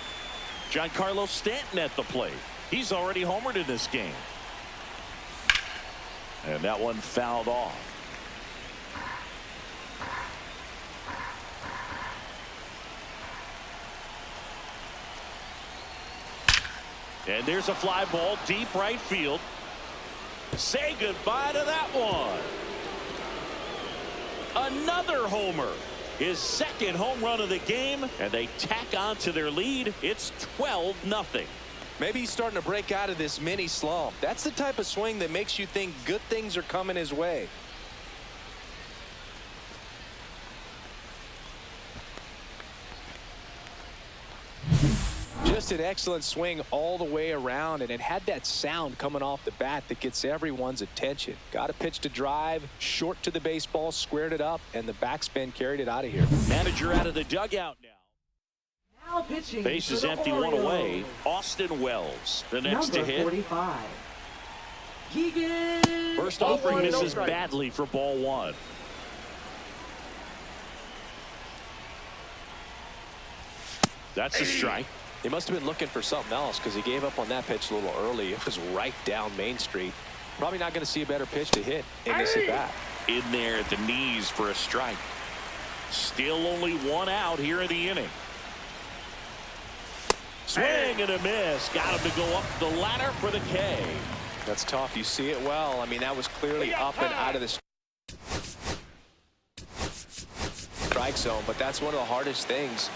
A: Giancarlo Stanton at the plate. He's already homered in this game. And that one fouled off. And there's a fly ball deep right field. Say goodbye to that one. Another homer. His 2nd home run of the game, and they tack on to their lead. It's 12-0.
B: Maybe he's starting to break out of this mini slump. That's the type of swing that makes you think good things are coming his way. Just an excellent swing all the way around, and it had that sound coming off the bat that gets everyone's attention. Got a pitch to drive, short to the baseball, squared it up, and the backspin carried it out of here.
A: Manager out of the dugout now.
D: Now pitching
A: Base is
D: for the
A: empty, one
D: Orioles.
A: away. Austin Wells, the next to
D: Number
A: hit.
D: 45. Keegan.
A: First
C: Ball
A: offering
C: one, no
A: misses
C: strike.
A: badly for ball one. That's a strike.
B: He must have been looking for something else because he gave up on that pitch a little early. It was right down Main Street. Probably not going to see a better pitch to hit in this at bat.
A: In there at the knees for a strike. Still only one out here in the inning. Swing and a miss. Got him to go up the ladder for the K.
B: That's tough. You see it well. I mean, that was clearly up and out of the strike zone, but that's one of the hardest things.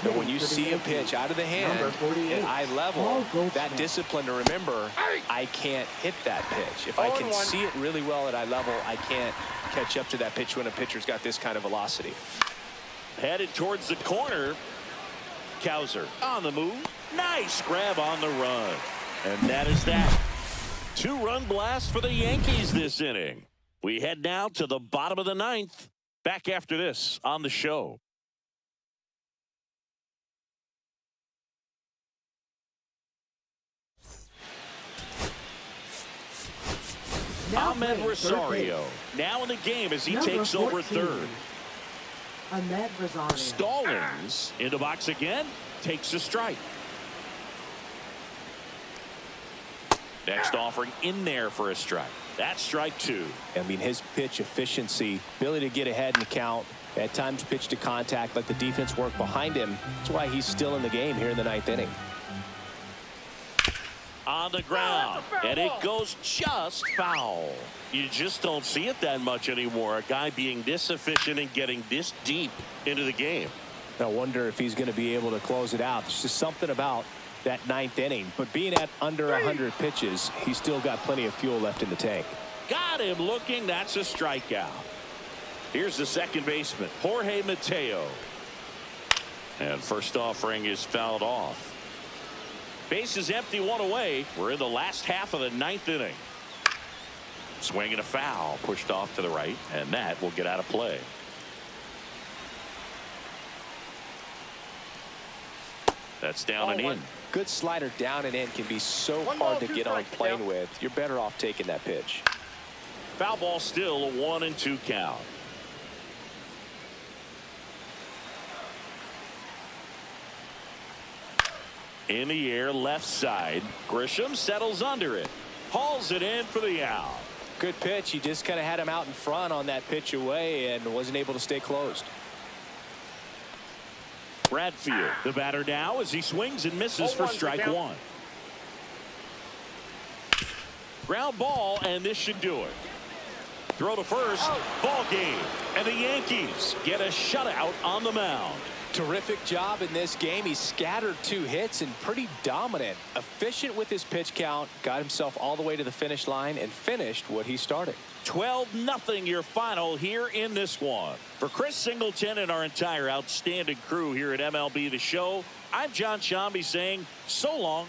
B: And when you see a pitch out of the hand at eye level, that discipline to remember, I can't hit that pitch. If I can see it really well at eye level, I can't catch up to that pitch when a pitcher's got this kind of velocity.
A: Headed towards the corner. Cowser on the move. Nice grab on the run. And that is that. 2-run blast for the Yankees this inning. We head now to the bottom of the ninth. Back after this on the show. Amed Rosario now in the game as he takes over third.
D: Amed Rosario.
A: Stallings in the box again, takes a strike. Next offering in there for a strike. That's strike two.
B: I mean, his pitch efficiency, ability to get ahead in the count, at times pitch to contact, let the defense work behind him. That's why he's still in the game here in the ninth inning.
A: On the ground, and it goes just foul. You just don't see it that much anymore. A guy being this efficient and getting this deep into the game.
B: I wonder if he's going to be able to close it out. There's just something about that ninth inning. But being at under 100 pitches, he's still got plenty of fuel left in the tank.
A: Got him looking. That's a strikeout. Here's the second baseman, Jorge Mateo. And first offering is fouled off. Base is empty, one away. We're in the last half of the ninth inning. Swing and a foul, pushed off to the right, and that will get out of play. That's down and in.
B: Good slider down and in can be so hard to get on plane with. You're better off taking that pitch.
A: Foul ball, still a 1-2 count. In the air, left side. Grisham settles under it. Hauls it in for the out.
B: Good pitch. He just kind of had him out in front on that pitch away and wasn't able to stay closed.
A: Bradfield, the batter now, as he swings and misses for strike one. Ground ball, and this should do it. Throw to first, ball game, and the Yankees get a shutout on the mound.
B: Terrific job in this game. He scattered 2 hits and pretty dominant. Efficient with his pitch count. Got himself all the way to the finish line and finished what he started.
A: 12-0 your final here in this one. For Chris Singleton and our entire outstanding crew here at MLB The Show, I'm John Shambi saying so long.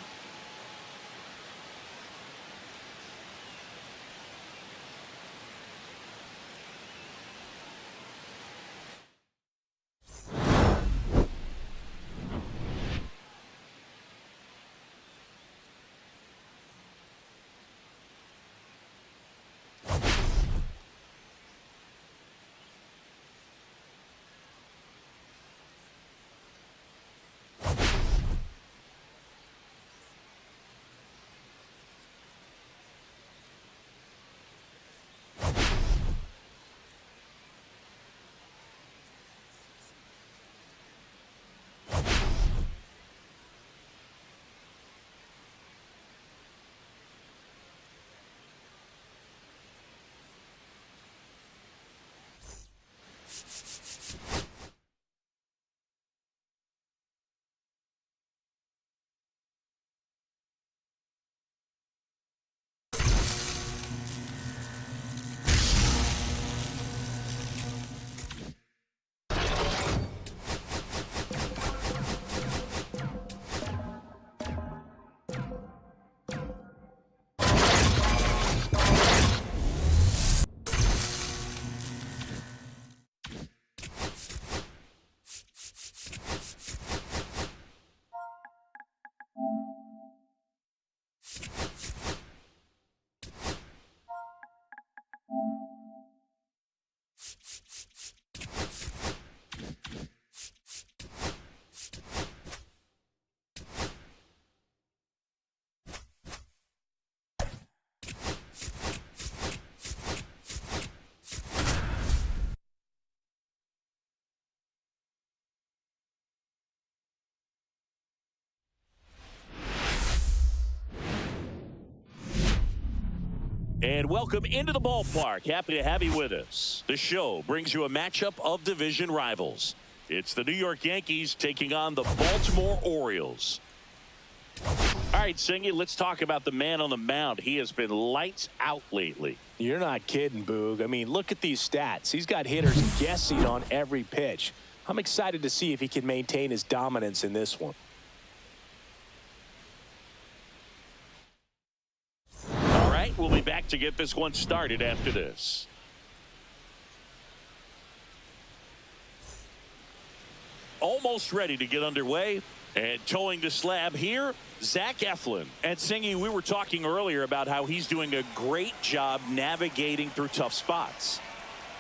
A: And welcome into the ballpark. Happy to have you with us. The show brings you a matchup of division rivals. It's the New York Yankees taking on the Baltimore Orioles. All right, Singy, let's talk about the man on the mound. He has been lights out lately.
B: You're not kidding, Boog. I mean, look at these stats. He's got hitters guessing on every pitch. I'm excited to see if he can maintain his dominance in this one.
A: All right, we'll be back to get this one started after this. Almost ready to get underway. And towing the slab here, Zach Eflin. And Singy, we were talking earlier about how he's doing a great job navigating through tough spots.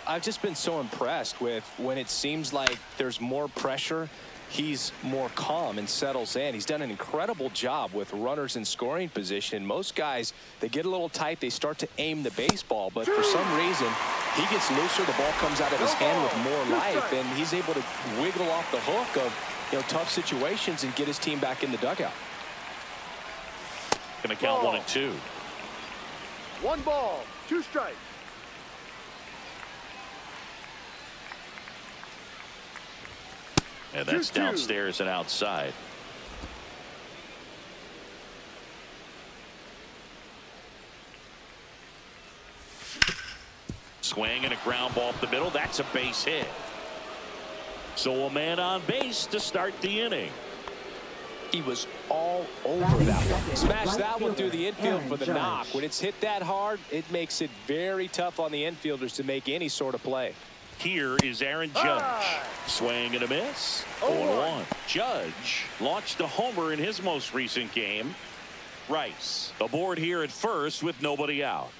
B: I've just been so impressed with when it seems like there's more pressure, he's more calm and settles in. He's done an incredible job with runners in scoring position. Most guys, they get a little tight, they start to aim the baseball, but for some reason, he gets looser, the ball comes out of his hand with more life, and he's able to wiggle off the hook of tough situations and get his team back in the dugout.
A: Going to count 1-2.
C: 1 ball, 2 strikes.
A: And that's downstairs and outside. Swing and a ground ball up the middle. That's a base hit. So a man on base to start the inning.
B: He was all over that one. Smashed that one through the infield for the knock. When it's hit that hard, it makes it very tough on the infielders to make any sort of play.
A: Here is Aaron Judge. Swing and a miss. 0-1. Judge launched a homer in his most recent game. Rice aboard here at first with nobody out.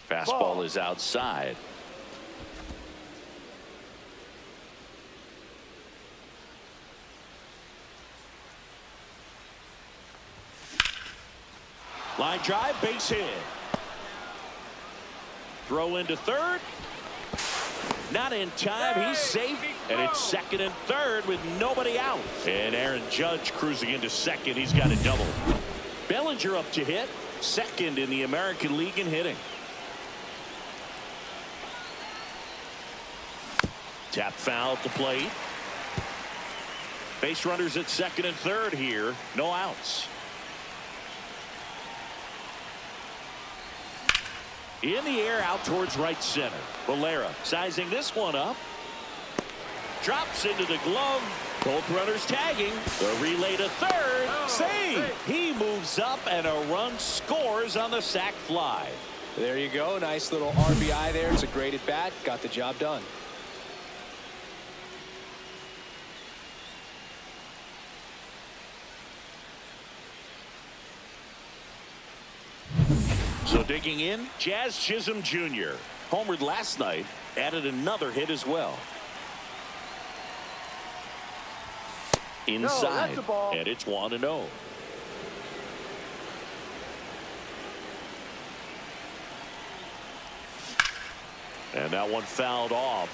A: Fastball is outside. Line drive, base hit. Throw into third. Not in time. He's safe. And it's second and third with nobody out. And Aaron Judge cruising into second. He's got a double. Bellinger up to hit. Second in the American League in hitting. Tap foul at the plate. Base runners at second and third here. No outs. In the air out towards right center. Valera sizing this one up. Drops into the glove. Both runners tagging. The relay to third. Save. He moves up and a run scores on the sac fly.
B: There you go. Nice little RBI there. It's a great at bat. Got the job done.
A: So digging in, Jazz Chisholm Jr. homered last night, added another hit as well. Inside, and it's 1-0. And that one fouled off.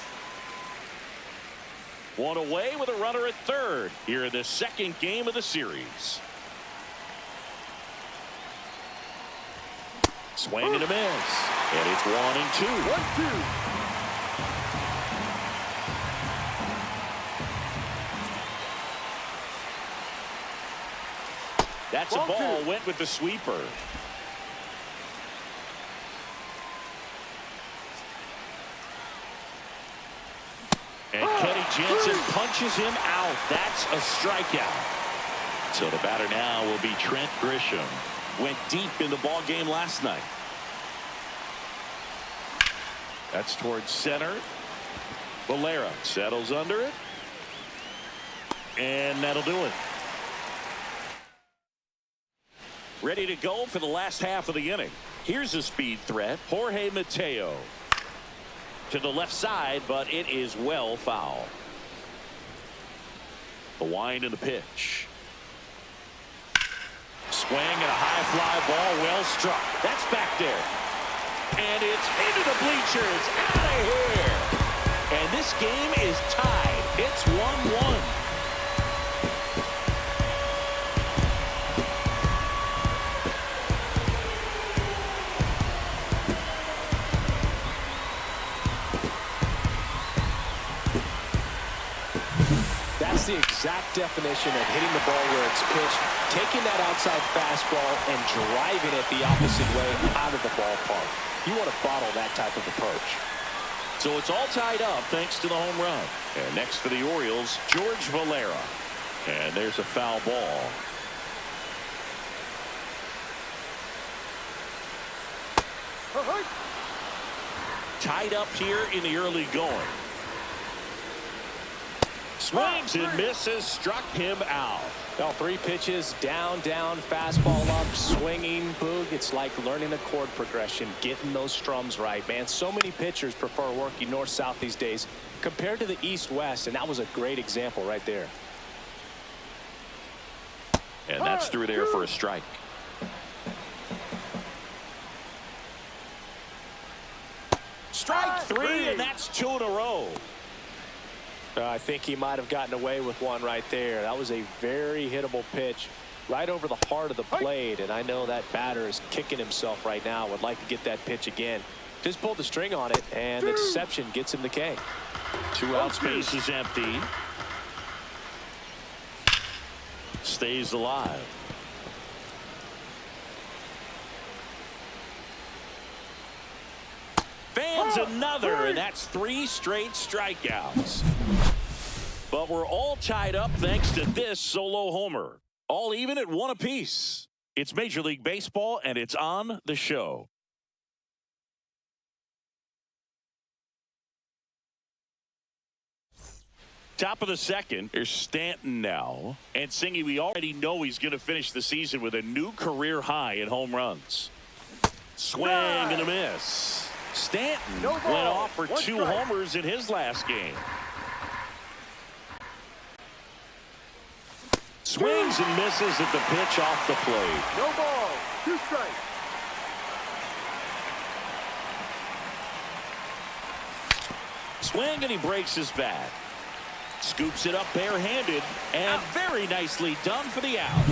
A: One away with a runner at third here in the second game of the series. Swing and a miss. And it's 1-2.
C: 1-2.
A: That's a ball. Went with the sweeper. And Kenny Jensen punches him out. That's a strikeout. So the batter now will be Trent Grisham. Went deep in the ball game last night. That's towards center. Valera settles under it. And that'll do it. Ready to go for the last half of the inning. Here's a speed threat. Jorge Mateo. To the left side, but it is well foul. The wind and the pitch. Swing and a high fly ball, well struck. That's back there. And it's into the bleachers. Out of here. And this game is tied. It's 1-1.
B: exact definition of hitting the ball where it's pitched, taking that outside fastball and driving it the opposite way out of the ballpark. You want to bottle that type of approach.
A: So it's all tied up thanks to the home run. And next for the Orioles, George Valera. And there's a foul ball. Tied up here in the early going. Swings and misses, struck him out.
B: Well, 3 pitches, down, fastball up, swinging, boog. It's like learning a chord progression, getting those strums right, man. So many pitchers prefer working north-south these days compared to the east-west, and that was a great example right there.
A: And that's through there for a strike. Strike 3, and that's 2 in a row.
B: I think he might have gotten away with one right there. That was a very hittable pitch right over the heart of the plate, and I know that batter is kicking himself right now. Would like to get that pitch again. Just pulled the string on it, and the deception gets him the K.
A: 2 out, space is empty. Stays alive. Fans another, and that's 3 straight strikeouts. But we're all tied up thanks to this solo homer. All even at 1 apiece. It's Major League Baseball, and it's on the show. Top of the second, here's Stanton now. And Singy, we already know he's going to finish the season with a new career high in home runs. Swing and a miss. Stanton went off for 2 homers in his last game. Swings and misses at the pitch off the plate.
C: No ball. 2 strikes.
A: Swing and he breaks his bat. Scoops it up barehanded and very nicely done for the out.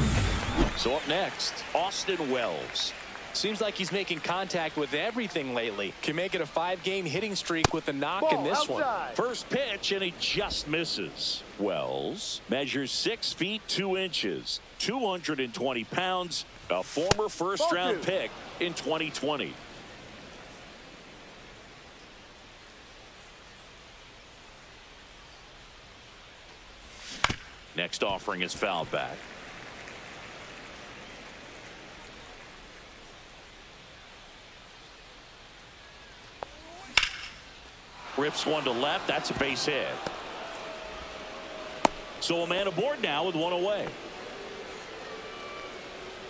A: So up next, Austin Wells.
B: Seems like he's making contact with everything lately. Can make it a 5-game hitting streak with the knock in this one.
A: First pitch, and he just misses. Wells measures 6 feet 2 inches, 220 pounds, a former first-round pick in 2020. Next offering is fouled back. Rips one to left. That's a base hit. So a man aboard now with 1 away.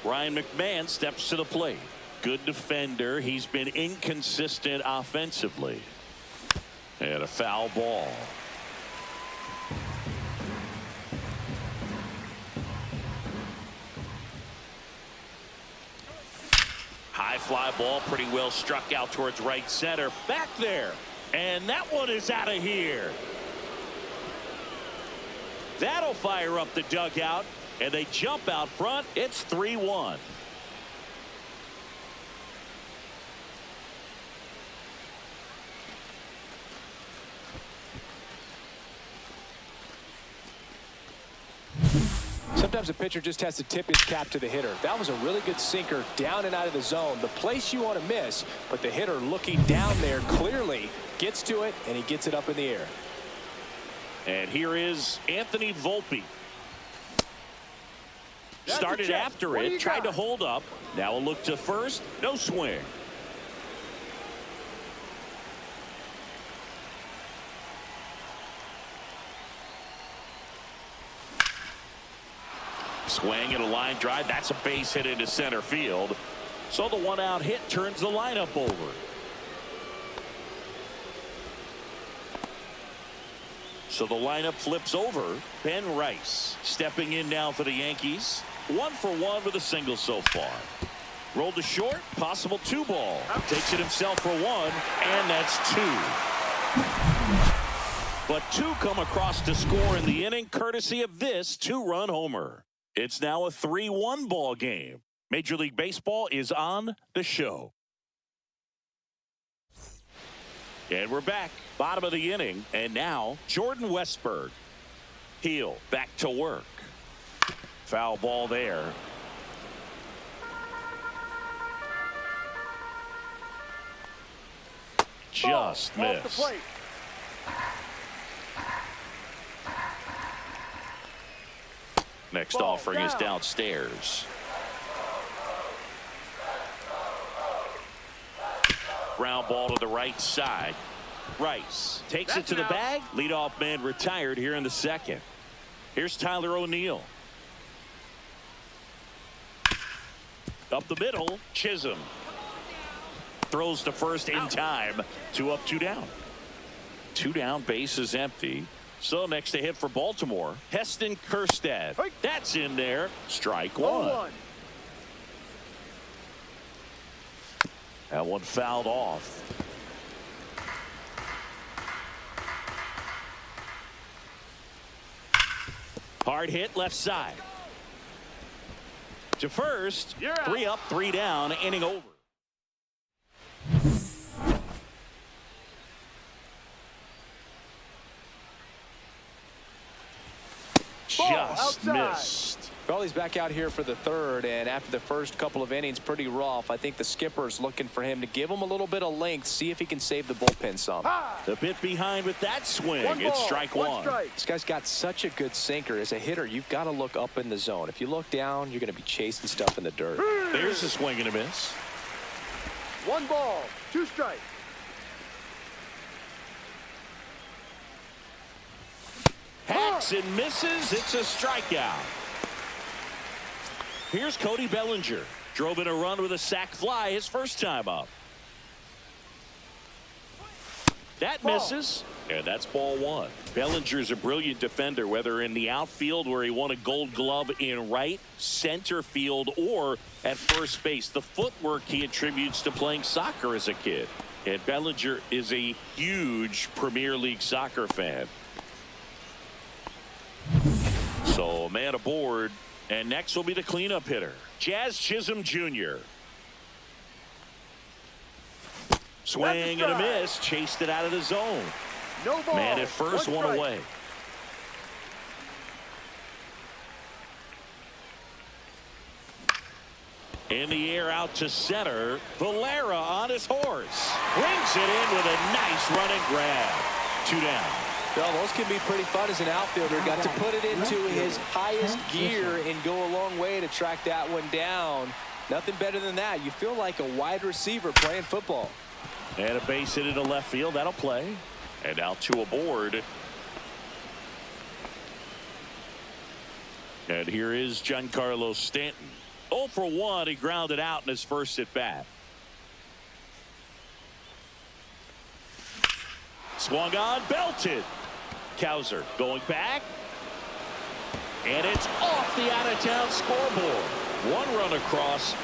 A: Ryan McMahon steps to the plate. Good defender. He's been inconsistent offensively. And a foul ball. High fly ball, pretty well struck out towards right center. Back there. And that one is out of here. That'll fire up the dugout, and they jump out front. It's 3-1.
B: Sometimes a pitcher just has to tip his cap to the hitter. That was a really good sinker down and out of the zone. The place you want to miss, but the hitter looking down there clearly gets to it, and he gets it up in the air.
A: And here is Anthony Volpe. Started after it, tried to hold up. Now a look to first, no swing. Swing and a line drive. That's a base hit into center field. So the 1-out hit turns the lineup over. So the lineup flips over. Ben Rice stepping in now for the Yankees. 1 for 1 with a single so far. Rolled to short, possible 2-ball. Takes it himself for 1, and that's 2. But 2 come across to score in the inning, courtesy of this 2-run homer. It's now a 3-1 ball game. Major League Baseball is on the show. And we're back. Bottom of the inning. And now Jordan Westburg. Heel back to work. Foul ball there. Just missed.
C: Off the plate.
A: Next
C: Ball
A: offering is
C: down.
A: downstairs. Ground ball to the right side. Rice takes it to the bag. Leadoff man retired here in the second. Here's Tyler O'Neill. Up the middle, Chisholm. Throws to first in time. 2 up, 2 down. 2 down, base is empty. So next to hit for Baltimore, Heston Kjerstad. That's in there. Strike one. That one fouled off. Hard hit left side. To first. 3 up, 3 down, inning over. Just missed.
B: Well, he's back out here for the third, and after the first couple of innings, pretty rough. I think the skipper's looking for him to give him a little bit of length, see if he can save the bullpen some.
A: A bit behind with that swing. It's strike one.
B: This guy's got such a good sinker. As a hitter, you've got to look up in the zone. If you look down, you're going to be chasing stuff in the dirt.
A: There's a swing and a miss.
C: 1 ball, 2 strikes.
A: Hacks and misses. It's a strikeout. Here's Cody Bellinger. Drove in a run with a sac fly his first time up. That misses. And that's ball 1. Bellinger's a brilliant defender, whether in the outfield where he won a gold glove in right, center field, or at first base. The footwork he attributes to playing soccer as a kid. And Bellinger is a huge Premier League soccer fan. So a man aboard. And next will be the cleanup hitter, Jazz Chisholm Jr. Swing and a miss. Chased it out of the zone.
C: No ball.
A: Man at first, 1 away. In the air out to center. Valera on his horse. Brings it in with a nice running grab. 2 down.
B: Well, those can be pretty fun as an outfielder. Got to put it into his highest gear and go a long way to track that one down. Nothing better than that. You feel like a wide receiver playing football.
A: And a base hit into left field. That'll play. And now 2 aboard. And here is Giancarlo Stanton. 0 for 1. He grounded out in his first at bat. Swung on, belted. Cowser going back. And it's off the out-of-town scoreboard. 1 run across.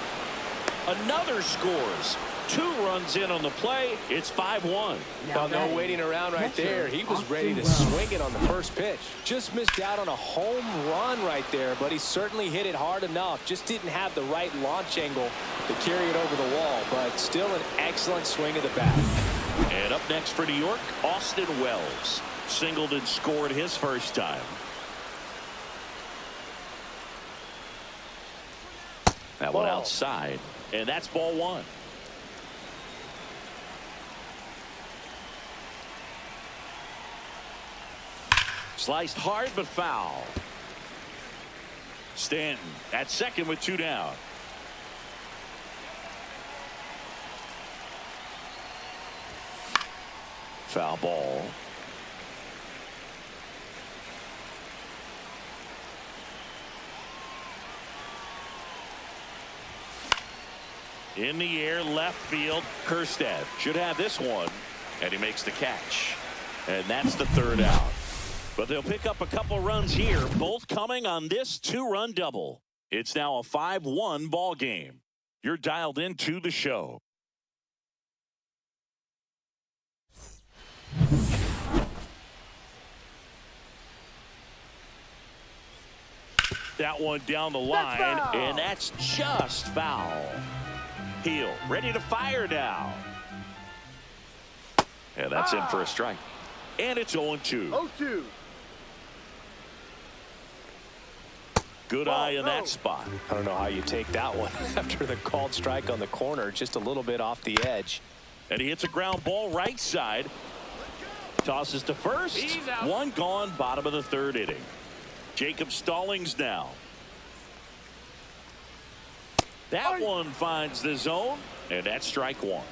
A: Another scores. 2 runs in on the play. It's 5-1.
B: Well, no waiting around right there. He was ready to swing it on the first pitch. Just missed out on a home run right there, but he certainly hit it hard enough. Just didn't have the right launch angle to carry it over the wall, but still an excellent swing of the bat.
A: And up next for New York, Austin Wells. Singled and scored his first time. That one outside, and that's ball 1. Sliced hard but foul. Stanton at second with 2 down. Foul ball. In the air, left field. Kjerstad should have this one, and he makes the catch. And that's the 3rd out. But they'll pick up a couple runs here, both coming on this 2-run double. It's now a 5-1 ball game. You're dialed into the show. That one down the line, and that's just foul. Heel ready to fire now. And that's in for a strike. And it's 0-2.
C: 0-2.
A: Good eye in that spot.
B: I don't know how you take that one after the called strike on the corner, just a little bit off the edge.
A: And he hits a ground ball right side. Tosses to first. One gone, bottom of the third inning. Jacob Stallings now. That one finds the zone, and that's strike one.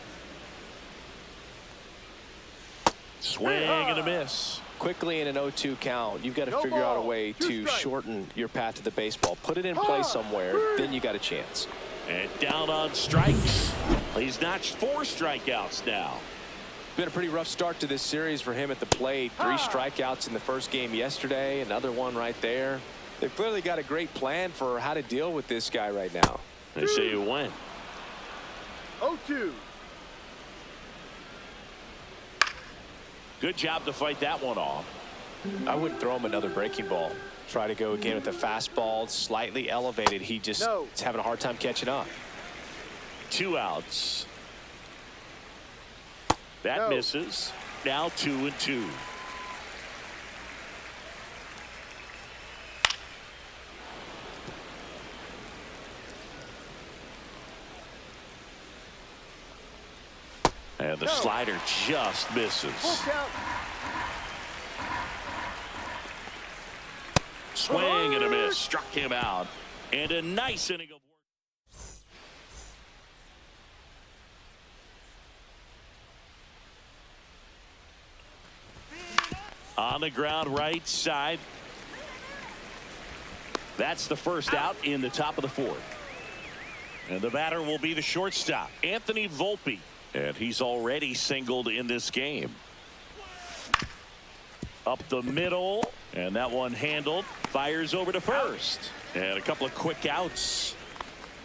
A: Swing and a miss.
B: Quickly in an 0-2 count, you've got to figure out a way to shorten your path to the baseball. Put it in play somewhere, then you got a chance.
A: And down on strikes. He's notched 4 strikeouts now.
B: Been a pretty rough start to this series for him at the plate. 3 strikeouts in the first game yesterday, another one right there. They've clearly got a great plan for how to deal with this guy right now.
A: They say you win.
C: 0-2.
A: Good job to fight that one off.
B: I wouldn't throw him another breaking ball. Try to go again with the fastball, slightly elevated. He just is having a hard time catching up.
A: 2 outs. That misses. Now 2-2. And the slider just misses. Swing and a miss. Struck him out. And a nice inning of work. On the ground right side. That's the first out in the top of the 4th. And the batter will be the shortstop, Anthony Volpe. And he's already singled in this game. Up the middle. And that one handled. Fires over to first. And a couple of quick outs.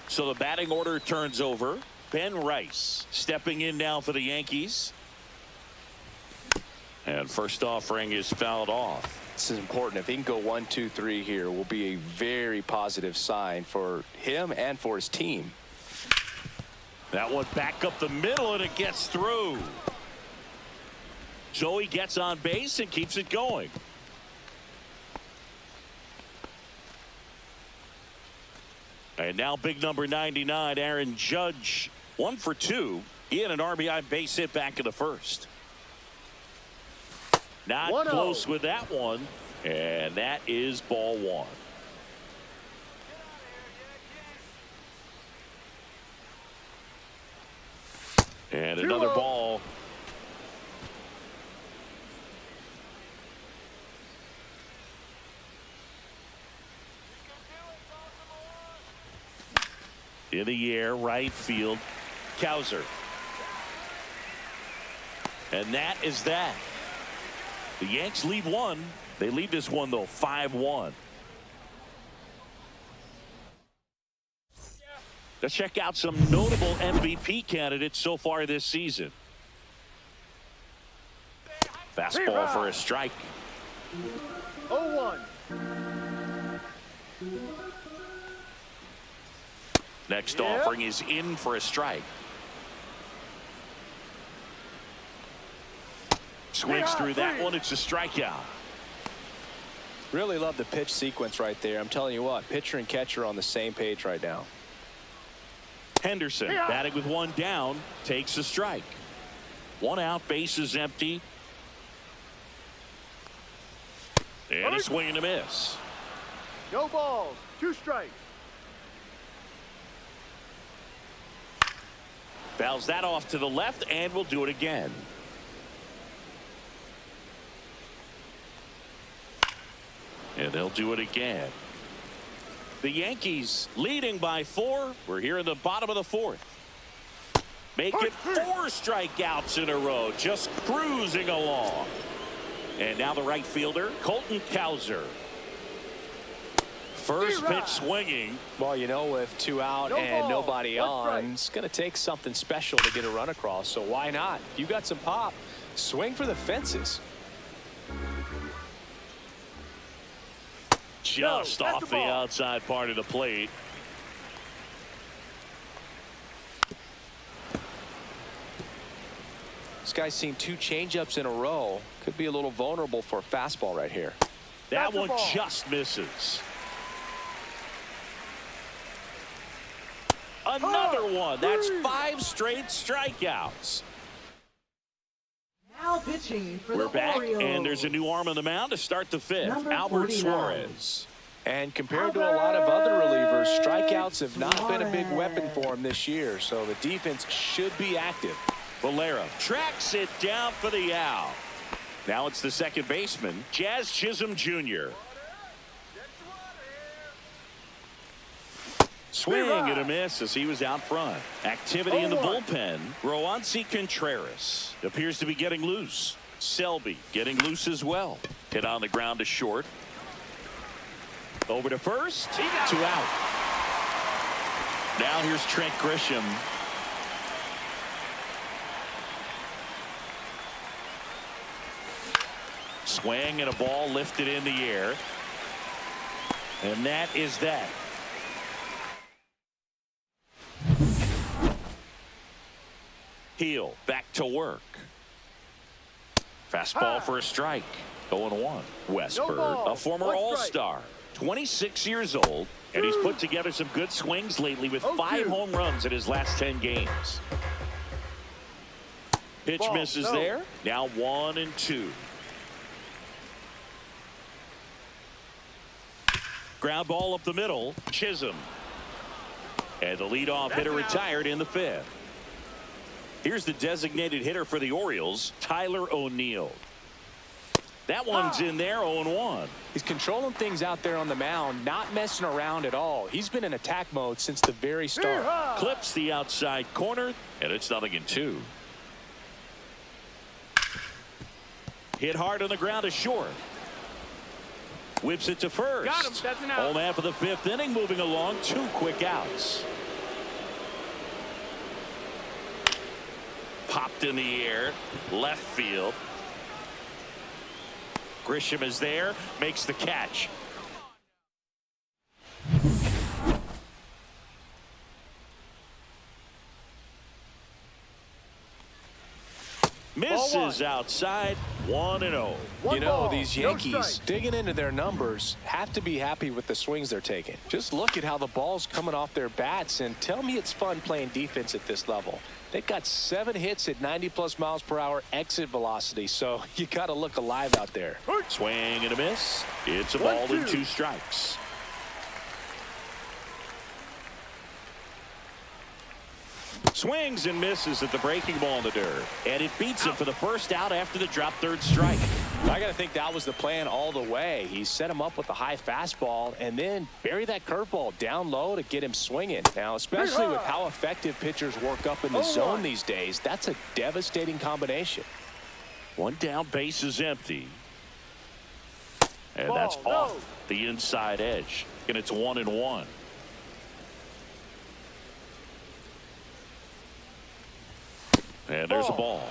A: So the batting order turns over. Ben Rice stepping in now for the Yankees. And first offering is fouled off.
B: This is important. If he can go 1-2-3 here, will be a very positive sign for him and for his team.
A: That one back up the middle, and it gets through. So he gets on base and keeps it going. And now big number 99, Aaron Judge, 1 for 2. He had an RBI base hit back in the first. Not close with that one, and that is ball 1. And another ball. In the air, right field, Cowser. And that is that. The Yanks lead 1. They lead this one, though, 5-1. Let's check out some notable MVP candidates so far this season. Fastball for a strike.
C: 0-1.
A: Next offering is in for a strike. Swings through that one. It's a strikeout.
B: Really love the pitch sequence right there. I'm telling you what, pitcher and catcher on the same page right now.
A: Henderson batting with 1 down, takes a strike. 1 out, bases empty. And a swing and a miss.
C: No balls, 2 strikes.
A: Fouls that off to the left, and will do it again. And they'll do it again. The Yankees leading by 4. We're here in the bottom of the 4th. Make it 4 strikeouts in a row, just cruising along. And now the right fielder, Colton Cowser. First pitch swinging.
B: Well, you know, with 2 out and nobody on, it's going to take something special to get a run across. So why not? You got some pop. Swing for the fences.
A: Just off the outside part of the plate.
B: This guy's seen 2 changeups in a row. Could be a little vulnerable for a fastball right here.
A: That one just misses. Another one. That's 5 straight strikeouts.
D: Now pitching for
A: We're
D: the
A: back,
D: Orioles.
A: and there's a new arm on the mound to start the 5th.
D: Number
A: Albert
D: 49.
A: Suarez.
B: And compared to a lot of other relievers, strikeouts have not been a big weapon for him this year, so the defense should be active.
A: Valera tracks it down for the out. Now it's the second baseman, Jazz Chisholm Jr. Swing and a miss as he was out front. Activity in the bullpen. Roansy Contreras appears to be getting loose. Selby getting loose as well. Hit on the ground to short. Over to first. 2 out. Now here's Trent Grisham. Swing and a ball lifted in the air. And that is that. Heel back to work. Fastball for a strike. 0-1. Westberg, a former All-Star, 26 years old, and he's put together some good swings lately with 5 home runs in his last 10 games. Pitch misses there. Now 1-2. Ground ball up the middle. Chisholm. And the leadoff hitter retired in the 5th. Here's the designated hitter for the Orioles, Tyler O'Neill. That one's in there, 0-1.
B: He's controlling things out there on the mound, not messing around at all. He's been in attack mode since the very start.
A: Clips the outside corner, and it's 0-2. Hit hard on the ground to short. Whips it to first.
C: Got him. That's an out.
A: Home half of the 5th inning, moving along. 2 quick outs. Popped in the air, left field. Grisham is there, makes the catch. Misses outside, 1-0.
B: You know, these Yankees digging into their numbers have to be happy with the swings they're taking. Just look at how the ball's coming off their bats and tell me it's fun playing defense at this level. They've got 7 hits at 90+ miles per hour exit velocity, so you got to look alive out there.
A: Swing and a miss. It's a ball and 2 strikes. Swings and misses at the breaking ball in the dirt. And it beats him for the first out after the drop 3rd strike.
B: I got to think that was the plan all the way. He set him up with a high fastball and then bury that curveball down low to get him swinging. Now, especially with how effective pitchers work up in the zone these days, that's a devastating combination.
A: 1 down, base is empty. And that's off the inside edge. And it's 1-1. And there's a ball.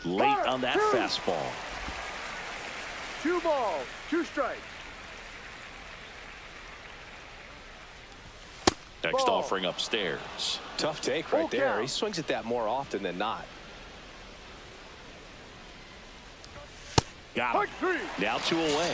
A: Late on that fastball.
C: 2 balls, 2 strikes.
A: Next offering upstairs.
B: Tough take right there. He swings at that more often than not.
A: Got him. Now 2 away.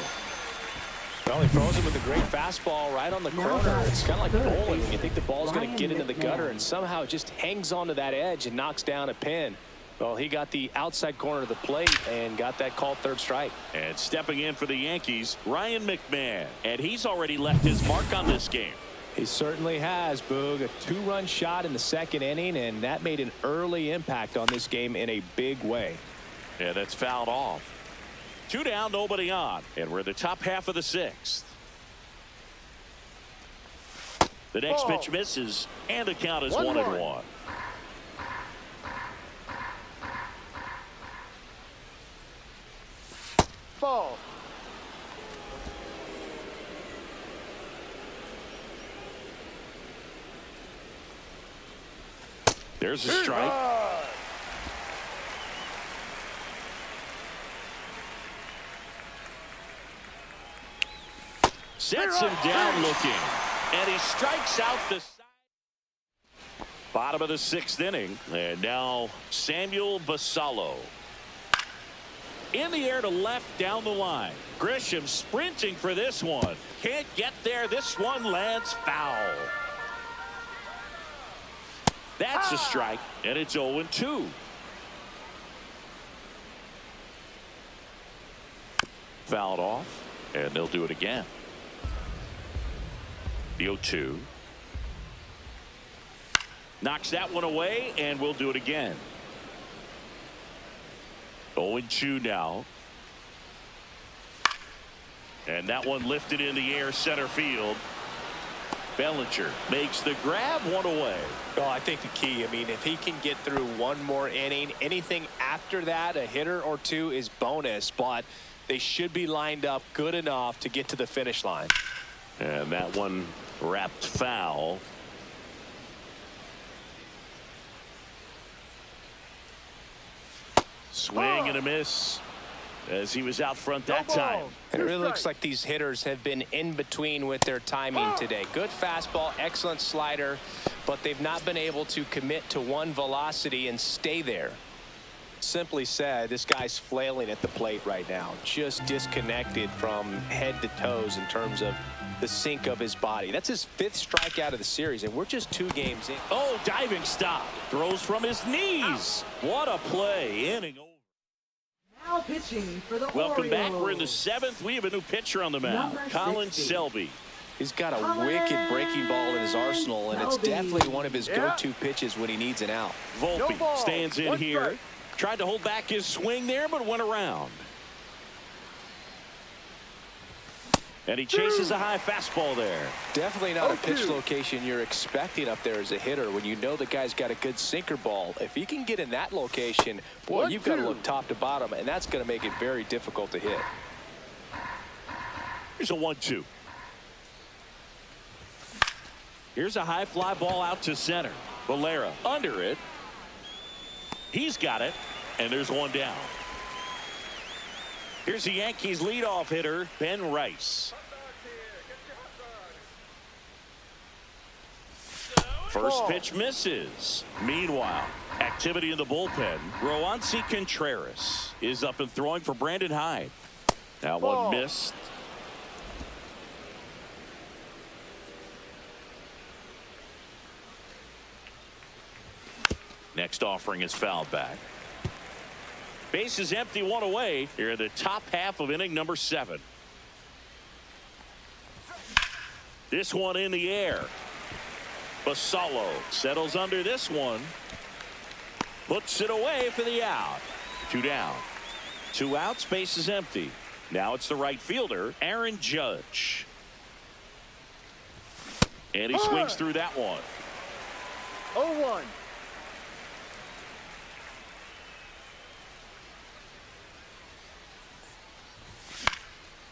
B: Well, he throws it with a great fastball right on the corner. It's kind of like bowling when you think the ball's going to get into the gutter and somehow it just hangs onto that edge and knocks down a pin. Well, he got the outside corner of the plate and got that called 3rd strike.
A: And stepping in for the Yankees, Ryan McMahon. And he's already left his mark on this game.
B: He certainly has, Boog. A 2-run shot in the 2nd inning, and that made an early impact on this game in a big way.
A: Yeah, that's fouled off. 2 down, nobody on. And we're in the top half of the 6th. The next pitch misses, and the count is 1-1.
C: Ball.
A: There's a strike. Sets him down looking. And he strikes out the side. Bottom of the 6th inning. And now Samuel Basallo. In the air to left down the line. Grisham sprinting for this one. Can't get there. This one lands foul. That's a strike, and it's 0-2. Fouled off, and they'll do it again. The 0-2. Knocks that one away, and we'll do it again. 0-2 now. And that one lifted in the air center field. Bellinger makes the grab, one away.
B: Oh, I think the key, I mean, if he can get through one more inning, anything after that, a hitter or two is bonus, but they should be lined up good enough to get to the finish line.
A: And that one wrapped foul. Swing and a miss as he was out front that time.
B: And it really looks like these hitters have been in between with their timing today. Good fastball, excellent slider, but they've not been able to commit to one velocity and stay there. Simply said, this guy's flailing at the plate right now, just disconnected from head to toes in terms of the sink of his body. That's his 5th strikeout of the series, and we're just 2 games in.
A: Oh, diving stop. Throws from his knees. What a play. Inning over.
D: Now pitching for the
A: Welcome
D: Orioles.
A: back. We're in the 7th. We have a new pitcher on the mound.
D: Number
A: Colin
D: 60.
A: Selby.
B: He's got a wicked breaking ball in his arsenal, and it's
D: Selby.
B: definitely one of his go-to pitches when he needs an out.
A: Volpe stands in
C: 1
A: here.
C: strike.
A: Tried to hold back his swing there, but went around. And he chases a high fastball there.
B: Definitely not a pitch
C: 0-2.
B: location you're expecting up there as a hitter when you know the guy's got a good sinker ball. If he can get in that location, boy, you've got to
C: 1-2.
B: look top to bottom, and that's going to make it very difficult to hit.
A: Here's a 1-2. Here's a high fly ball out to center. Valera under it. He's got it, and there's one down. Here's the Yankees leadoff hitter, Ben Rice. First pitch misses. Meanwhile, activity in the bullpen. Roansy Contreras is up and throwing for Brandon Hyde. Now
C: Ball.
A: one missed. Next offering is fouled back. Base is empty, one away here in the top half of inning number 7. This one in the air. Basallo settles under this one. Puts it away for the out. 2 down. 2 outs, base is empty. Now it's the right fielder, Aaron Judge. And he swings through that one.
C: 0-1.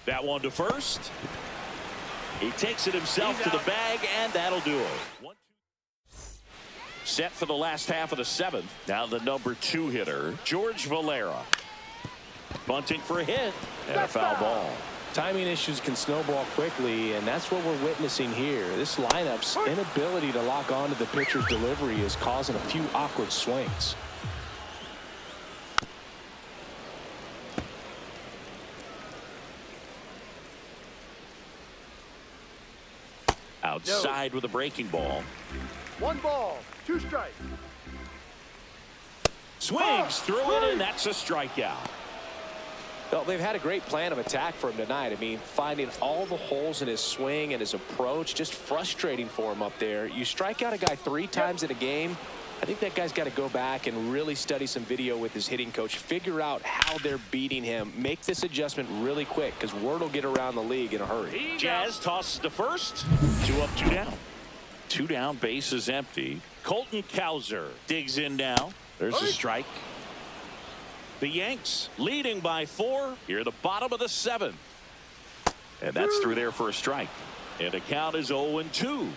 A: That one to first. He takes it himself to the bag, and that'll do it. 1-2. Set for the last half of the 7th. Now the number 2 hitter, George Valera. Bunting for a hit and a foul ball.
B: Timing issues can snowball quickly, and that's what we're witnessing here. This lineup's inability to lock onto the pitcher's delivery is causing a few awkward swings.
A: Outside with a breaking ball.
C: 1 ball, 2 strikes.
A: Swings through it, and that's a strikeout.
B: Well, they've had a great plan of attack for him tonight. I mean, finding all the holes in his swing and his approach, just frustrating for him up there. You strike out a guy 3 times in a game, I think that guy's got to go back and really study some video with his hitting coach, figure out how they're beating him, make this adjustment really quick, because word will get around the league in a hurry.
A: Jazz tosses to first. 2 up, 2 down. 2 down, base is empty. Colton Cowser digs in now. There's a strike. The Yanks leading by 4 here at the bottom of the 7th. And that's through there for a strike. And the count is 0-2.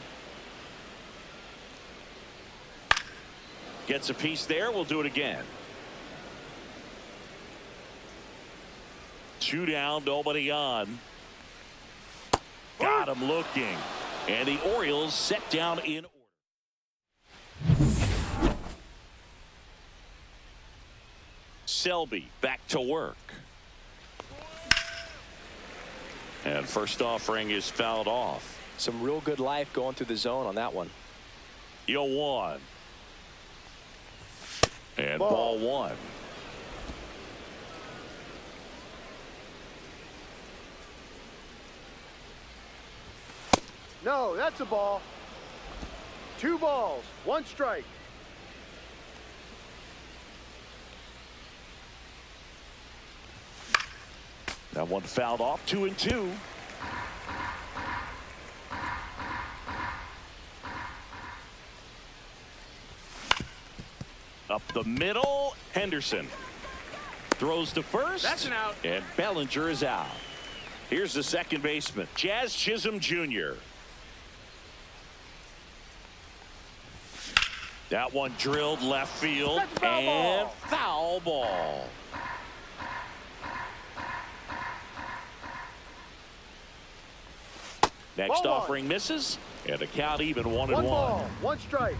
A: Gets a piece there. We'll do it again. 2 down, nobody on. Got him looking. And the Orioles set down in order. Selby back to work. And first offering is fouled off.
B: Some real good life going through the zone on that one.
A: 0-1. And ball one.
C: No, that's a ball. 2 balls, 1 strike.
A: That one fouled off. 2-2. Up the middle, Henderson throws to first.
C: That's an out.
A: And Bellinger is out. Here's the second baseman, Chisholm Jr. That one drilled left field and foul ball. Next offering misses, and the count even 1-1.
C: 1 ball, 1 strike.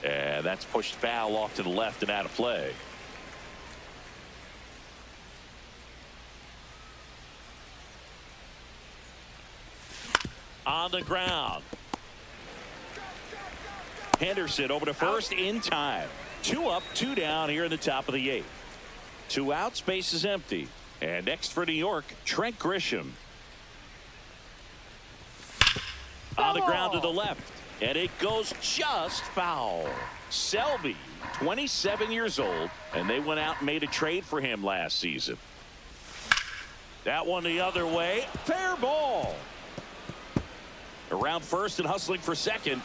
A: And that's pushed foul off to the left and out of play. On the ground. Henderson over to first in time. 2 up, 2 down here in the top of the 8th. 2 outs, base is empty. And next for New York, Trent Grisham. On the ground to the left. And it goes just foul. Selby, 27 years old, and they went out and made a trade for him last season. That one the other way. Fair ball. Around first and hustling for second.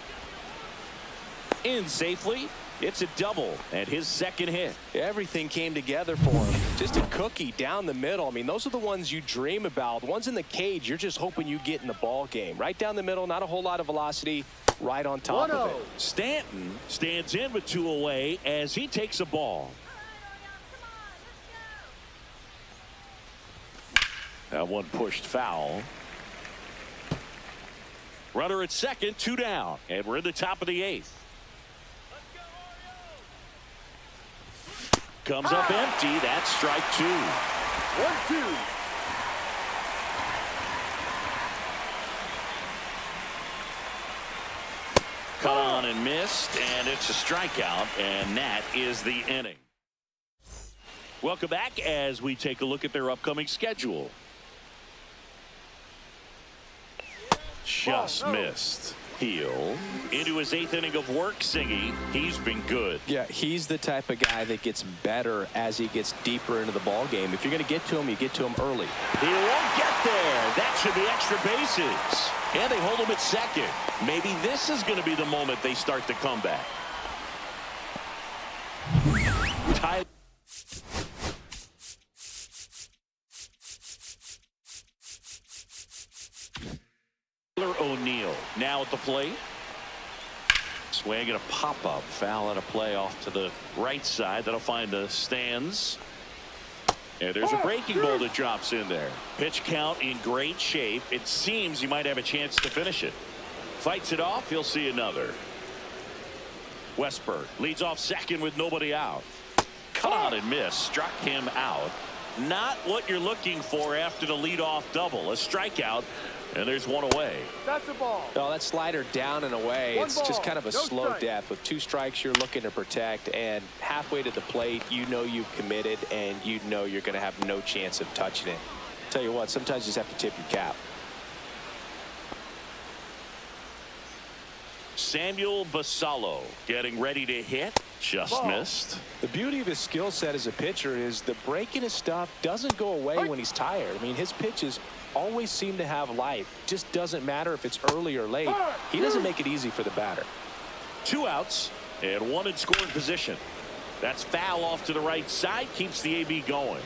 A: In safely. It's a double and his second hit.
B: Everything came together for him. Just a cookie down the middle. I mean, those are the ones you dream about. The ones in the cage, you're just hoping you get in the ball game. Right down the middle, not a whole lot of velocity. Right on top of it.
A: Stanton stands in with 2 away as he takes a ball. That one pushed foul. Runner at second, 2 down, and we're in the top of the 8th. Comes up empty. That's strike 2.
C: 1-2.
A: Cut on and missed, and it's a strikeout, and that is the inning. Welcome back as we take a look at their upcoming schedule. Just missed. Heel into his 8th inning of work. Singy, he's been good.
B: Yeah, he's the type of guy that gets better as he gets deeper into the ball game. If you're going to get to him, you get to him early.
A: He won't get there. That should be extra bases. And they hold him at second. Maybe this is going to be the moment they start the comeback. Tyler O'Neill now at the plate. Swing and a pop-up. Foul and a play off to the right side. That'll find the stands. And there's a breaking ball that drops in there. Pitch count in great shape. It seems he might have a chance to finish it. Fights it off. He'll see another. Westberg leads off second with nobody out. Cut on and miss. Struck him out. Not what you're looking for after the leadoff double. A strikeout. And there's 1 away.
C: That's a ball.
B: Oh, that slider down and away. It's just kind of a slow death. With 2 strikes, you're looking to protect. And halfway to the plate, you know you've committed, and you know you're going to have no chance of touching it. Tell you what, sometimes you just have to tip your cap.
A: Samuel Basallo getting ready to hit. Just missed.
B: The beauty of his skill set as a pitcher is the break in his stuff doesn't go away when he's tired. I mean, his pitches always seem to have life. Just doesn't matter if it's early or late. He doesn't make it easy for the batter.
A: 2 outs and 1 in scoring position. That's foul off to the right side. Keeps the AB going.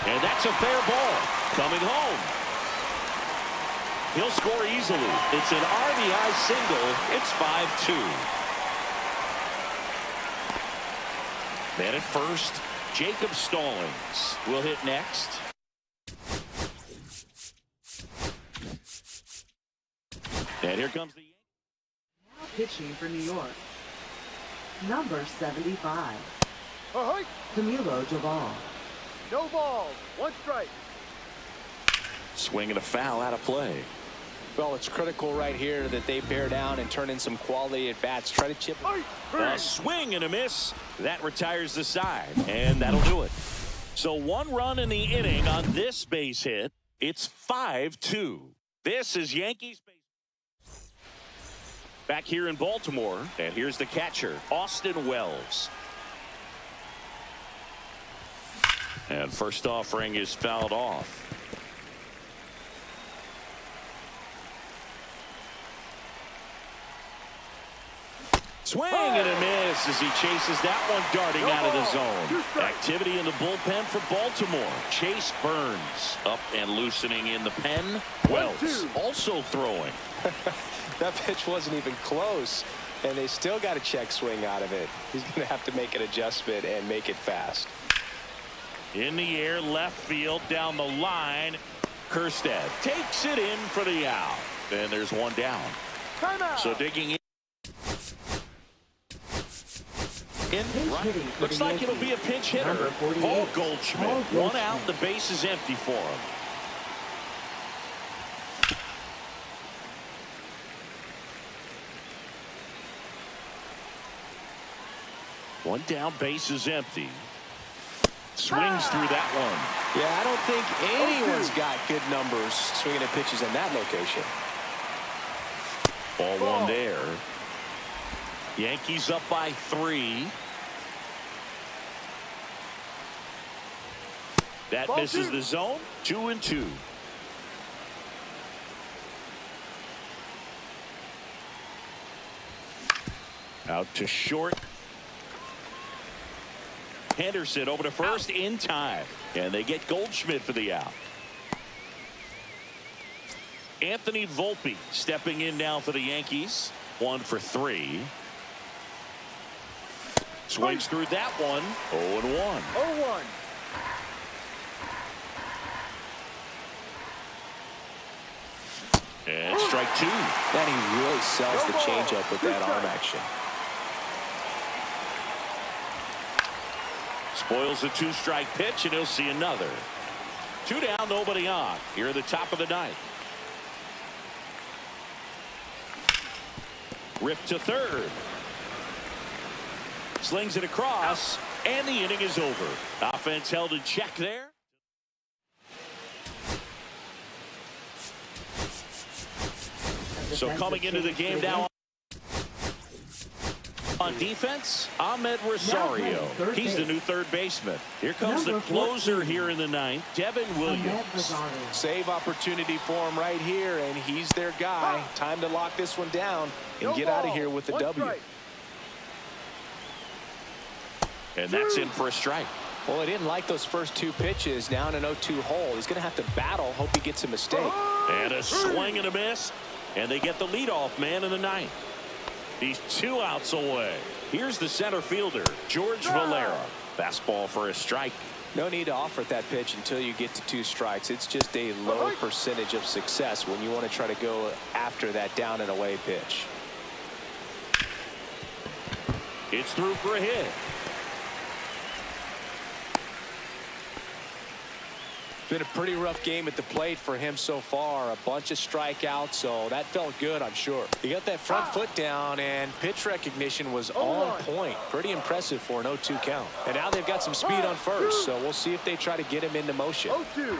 A: And that's a fair ball. Coming home. He'll score easily. It's an RBI single. It's 5-2. Man at first, Jacob Stallings will hit next. And here comes the
D: pitching for New York. Number 75,
C: Ahoy!
D: Camilo Doval.
C: No balls. One strike.
A: Swing and a foul out of play.
B: Well, it's critical right here that they bear down and turn in some quality at bats. Try to chip.
A: A swing and a miss. That retires the side, and that'll do it. So 1 run in the inning on this base hit. It's 5-2. This is Yankees baseball. Back here in Baltimore, and here's the catcher, Austin Wells. And first offering is fouled off. Swing and a miss as he chases that one darting out of the zone. Activity in the bullpen for Baltimore. Chase Burns up and loosening in the pen. Wells also throwing.
B: That pitch wasn't even close, and they still got a check swing out of it. He's going to have to make an adjustment and make it fast.
A: In the air, left field, down the line. Kerstead takes it in for the out. And there's one down.
C: Timeout.
A: So digging in. Right. Looks like it'll be a pinch hitter. Paul Goldschmidt. One out. The base is empty for him. One down, base is empty. Swings through that one.
B: Yeah, I don't think anyone's got good numbers swinging at pitches in that location.
A: Ball one there. Yankees up by 3. That
C: Ball
A: misses
C: 2.
A: the zone. 2-2. Out to short. Henderson over to first in time. And they get Goldschmidt for the out. Anthony Volpe stepping in now for the Yankees. 1 for 3. Swings through that one. 0-1.
C: 0-1.
A: And strike 2.
B: And he really sells the changeup with that arm action.
A: Spoils a 2-strike pitch, and he'll see another. 2 down, nobody on. Here at the top of the 9th. Rip to third. Slings it across, and the inning is over. Offense held in check there. So coming into the game now on defense, Amed Rosario. He's the new third baseman. Here comes the closer here in the 9th, Devin Williams.
B: Save opportunity for him right here, and he's their guy. Time to lock this one down and get out of here with the W.
A: And that's in for a strike.
B: Well, he didn't like those first 2 pitches. Now in an 0-2 hole. He's going to have to battle. Hope he gets a mistake.
A: And a swing and a miss. And they get the leadoff man in the 9th. He's 2 outs away. Here's the center fielder, George Valera. Fastball for a strike.
B: No need to offer at that pitch until you get to 2 strikes. It's just a low percentage of success when you want to try to go after that down and away pitch.
A: It's through for a hit.
B: Been a pretty rough game at the plate for him so far. A bunch of strikeouts, so that felt good, I'm sure. He got that front foot down, and pitch recognition was on point. Pretty impressive for an 0-2 count. And now they've got some speed on first, so we'll see if they try to get him into motion.
C: 0-2.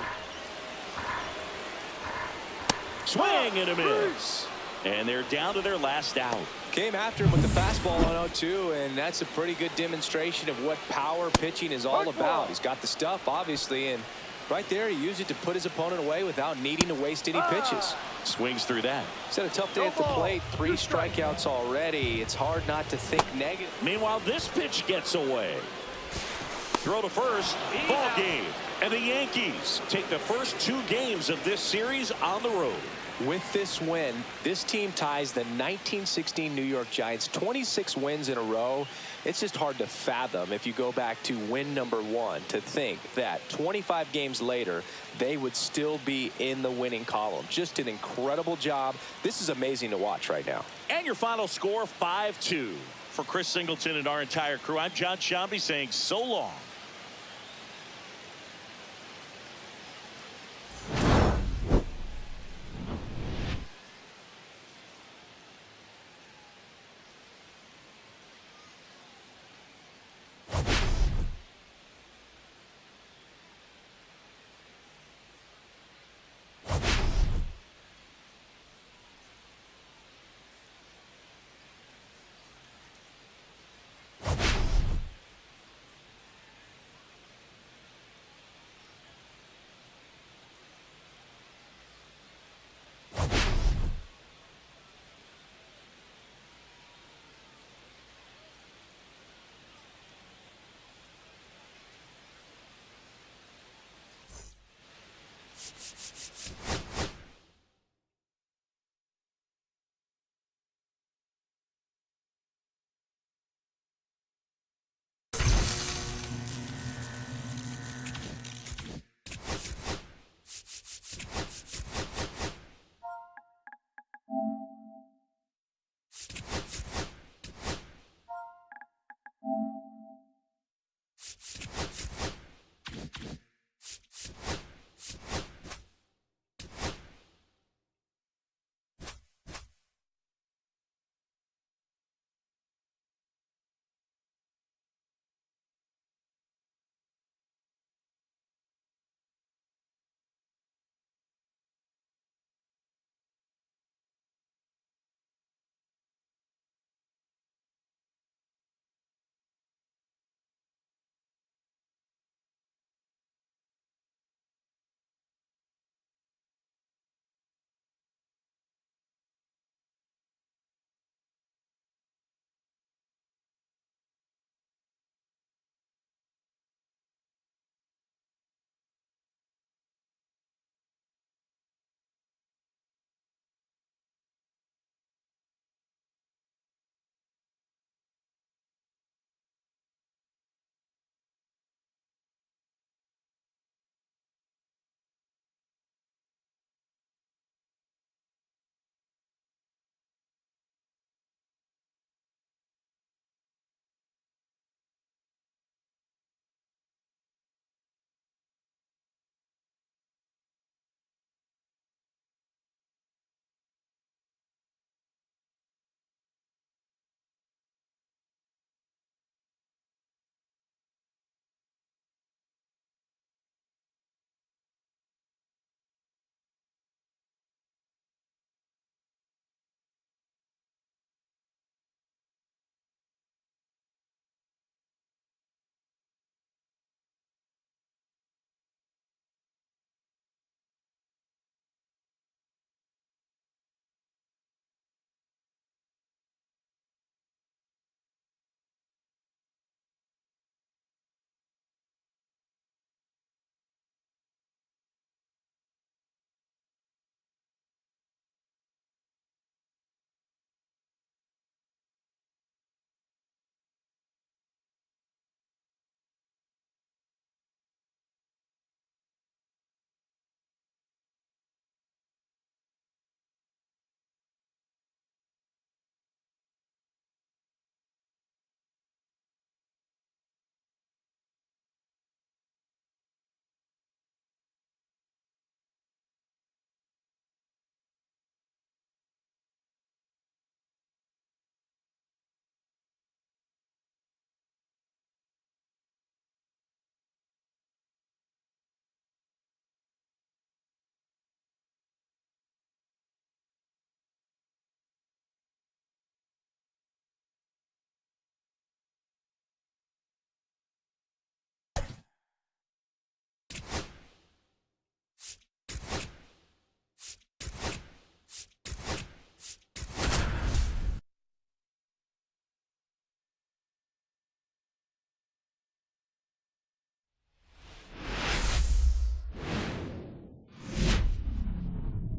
A: Swing and a miss. And they're down to their last out.
B: Came after him with the fastball on 0-2, and that's a pretty good demonstration of what power pitching is all about. He's got the stuff, obviously, and right there, he used it to put his opponent away without needing to waste any pitches.
A: Swings through that.
B: He's had a tough day at the plate. 3 strikeouts already. It's hard not to think negative.
A: Meanwhile, this pitch gets away. Throw to first. Ball game. And the Yankees take the first 2 games of this series on the road.
B: With this win, this team ties the 1916 New York Giants 26 wins in a row. It's just hard to fathom if you go back to win number 1 to think that 25 games later they would still be in the winning column. Just an incredible job. This is amazing to watch right now.
A: And your final score, 5-2. For Chris Singleton and our entire crew, I'm John Shambi saying so long.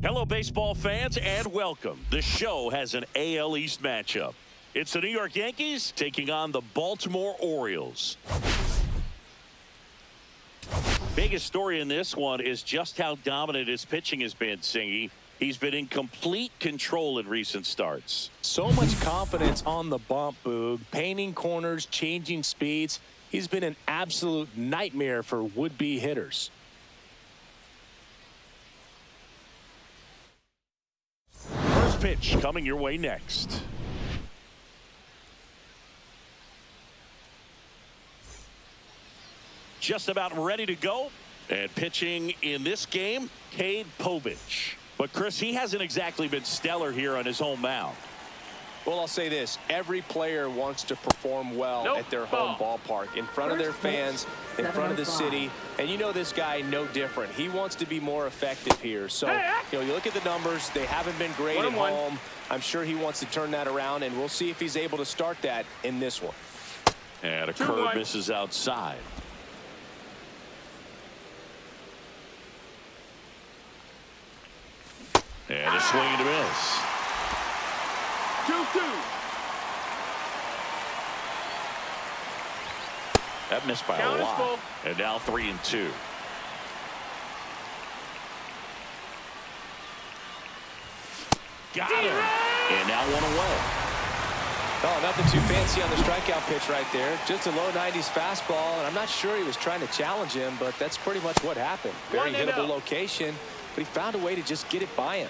A: Hello, baseball fans, and welcome. The show has an AL East matchup. It's the New York Yankees taking on the Baltimore Orioles. Biggest story in this one is just how dominant his pitching has been, Singy. He's been in complete control in recent starts.
B: So much confidence on the bump, Boog. Painting corners, changing speeds. He's been an absolute nightmare for would-be hitters.
A: First pitch coming your way next. Just about ready to go. And pitching in this game, Cade Povich. But Chris, he hasn't exactly been stellar here on his home mound.
B: Well, I'll say this. Every player wants to perform well at their home ballpark, in front of their fans, in front of the city. And you know this guy no different. He wants to be more effective here. So, you know, you look at the numbers. They haven't been great at home. I'm sure he wants to turn that around, and we'll see if he's able to start that in this one.
A: And a curve misses outside. And a swing and a miss.
C: 2-2.
A: That missed by a lot. And now 3-2. Got him. And now one away.
B: Oh, nothing too fancy on the strikeout pitch right there. Just a low 90s fastball, and I'm not sure he was trying to challenge him, but that's pretty much what happened. Very hittable location, but he found a way to just get it by him.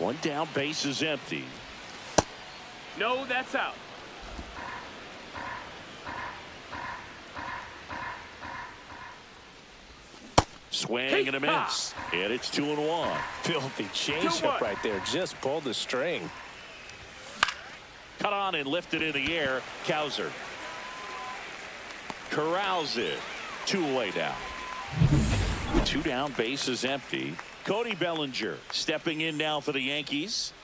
A: One down, base is empty.
C: No, that's out.
A: Swing and a miss. And it's 2-1.
B: Filthy changeup right there. Just pulled the string.
A: Cut on and lifted in the air. Cowser corrals it. 2 away now. 2 down, base is empty. Cody Bellinger stepping in now for the Yankees.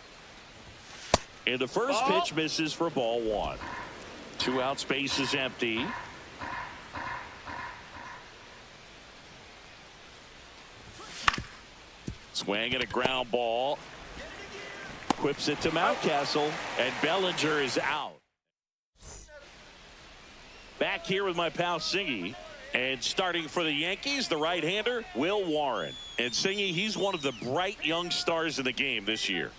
A: And the first pitch misses for ball 1. 2 outs, base is empty. Swing and a ground ball. Whips it to Mountcastle, and Bellinger is out. Back here with my pal Singy, and starting for the Yankees, the right-hander, Will Warren. And Singy, he's one of the bright young stars in the game this year.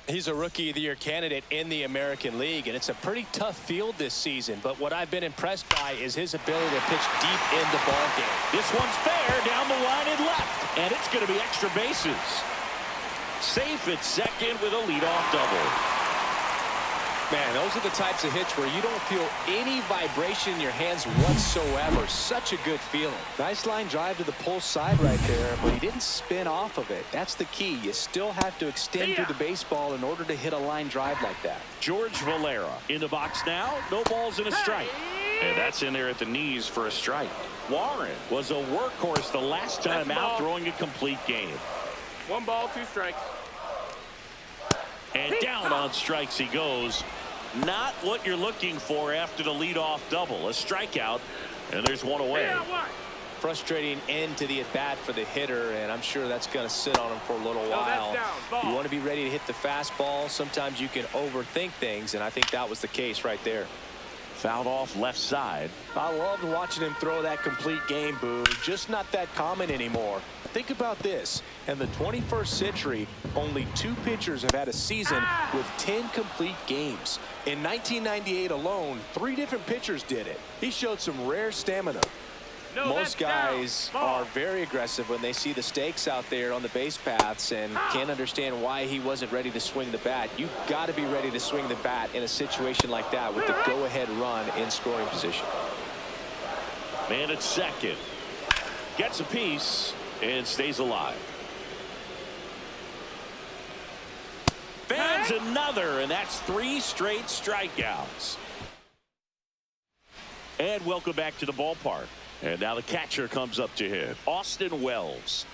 B: He's a Rookie of the Year candidate in the American League, and it's a pretty tough field this season. But what I've been impressed by is his ability to pitch deep in the ballgame.
A: This one's fair down the line and left, and it's going to be extra bases. Safe at second with a leadoff double.
B: Man, those are the types of hits where you don't feel any vibration in your hands whatsoever. Such a good feeling. Nice line drive to the pull side right there, but he didn't spin off of it. That's the key. You still have to extend through the baseball in order to hit a line drive like that.
A: George Valera in the box now. No balls and a strike. And that's in there at the knees for a strike. Warren was a workhorse the last time out, throwing a complete game.
C: 1 ball, 2 strikes.
A: And down on strikes he goes. Not what you're looking for after the leadoff double. A strikeout, and there's 1 away.
B: Frustrating end to the at-bat for the hitter, and I'm sure that's going to sit on him for a little while. You want to be ready to hit the fastball. Sometimes you can overthink things, and I think that was the case right there.
A: Fouled off left side.
B: I loved watching him throw that complete game, Boo. Just not that common anymore. Think about this. In the 21st century, only 2 pitchers have had a season with 10 complete games. In 1998 alone, 3 different pitchers did it. He showed some rare stamina. Most guys are very aggressive when they see the stakes out there on the base paths and can't understand why he wasn't ready to swing the bat. You've got to be ready to swing the bat in a situation like that with the go-ahead run in scoring position.
A: Man at second. Gets a piece and stays alive. Fans another, and that's 3 straight strikeouts. And welcome back to the ballpark. And now the catcher comes up to hit. Austin Wells.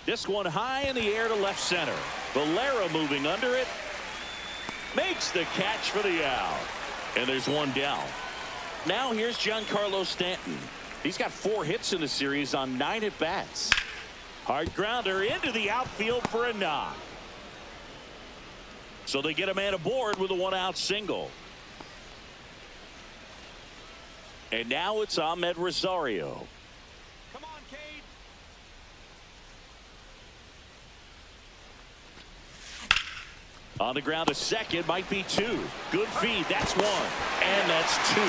A: This one high in the air to left center. Valera moving under it. Makes the catch for the out. And there's 1 down. Now here's Giancarlo Stanton. He's got 4 hits in the series on 9 at-bats. Hard grounder into the outfield for a knock. So they get a man aboard with a 1-out single. And now it's Amed Rosario.
B: Come on, Cade.
A: On the ground to second, might be two. Good feed, that's one. And that's two.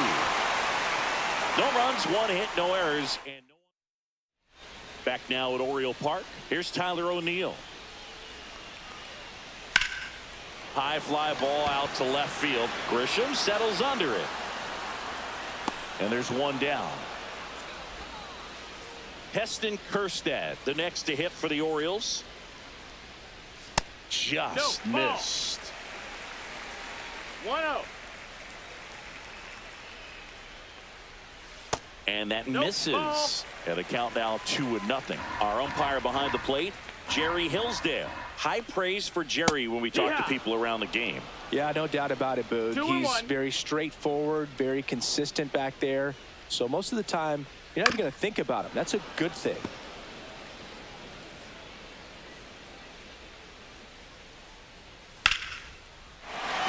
A: No runs, one hit, no errors. And no one. Back now at Oriole Park. Here's Tyler O'Neill. High fly ball out to left field. Grisham settles under it. And there's one down. Heston Kjerstad, the next to hit for the Orioles. Just missed.
C: 1-0.
A: And that misses. And the count now 2-0. Our umpire behind the plate, Jerry Hillsdale. High praise for Jerry when we talk to people around the game.
B: Yeah, no doubt about it, Boog. He's very straightforward, very consistent back there. So most of the time, you're not even going to think about him. That's a good thing.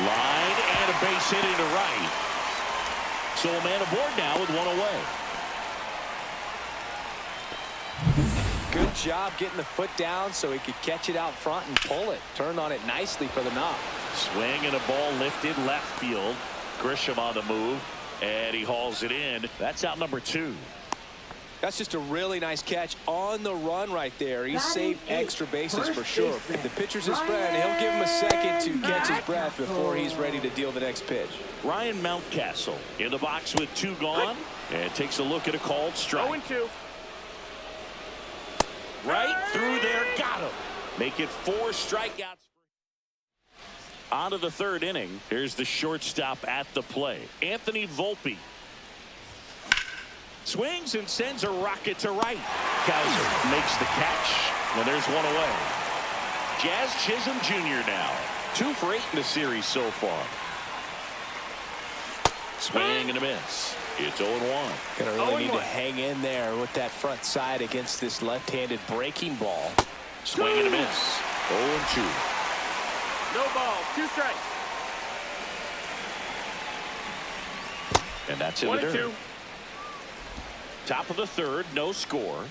A: Line and a base hit into right. So a man aboard now with one away.
B: Good job getting the foot down so he could catch it out front and pull it. Turned on it nicely for the knock.
A: Swing and a ball lifted left field. Grisham on the move. And he hauls it in. That's out number 2.
B: That's just a really nice catch on the run right there. He saved extra bases for sure. If the pitcher's his friend, he'll give him a second to catch his breath before he's ready to deal the next pitch.
A: Ryan Mountcastle in the box with 2 gone. And takes a look at a called strike.
C: 0-2.
A: Right through there. Got him. Make it 4 strikeouts. On to the 3rd inning. Here's the shortstop at the play. Anthony Volpe. Swings and sends a rocket to right. Cowser makes the catch. And there's one away. Jazz Chisholm Jr. now. 2 for 8 in the series so far. Swing and a miss. It's 0-1.
B: Gonna really need to hang in there with that front side against this left-handed breaking ball.
A: Swing and a miss. 0-2.
C: No ball. 2 strikes.
A: And that's in the dirt. Top of the 3rd, no score.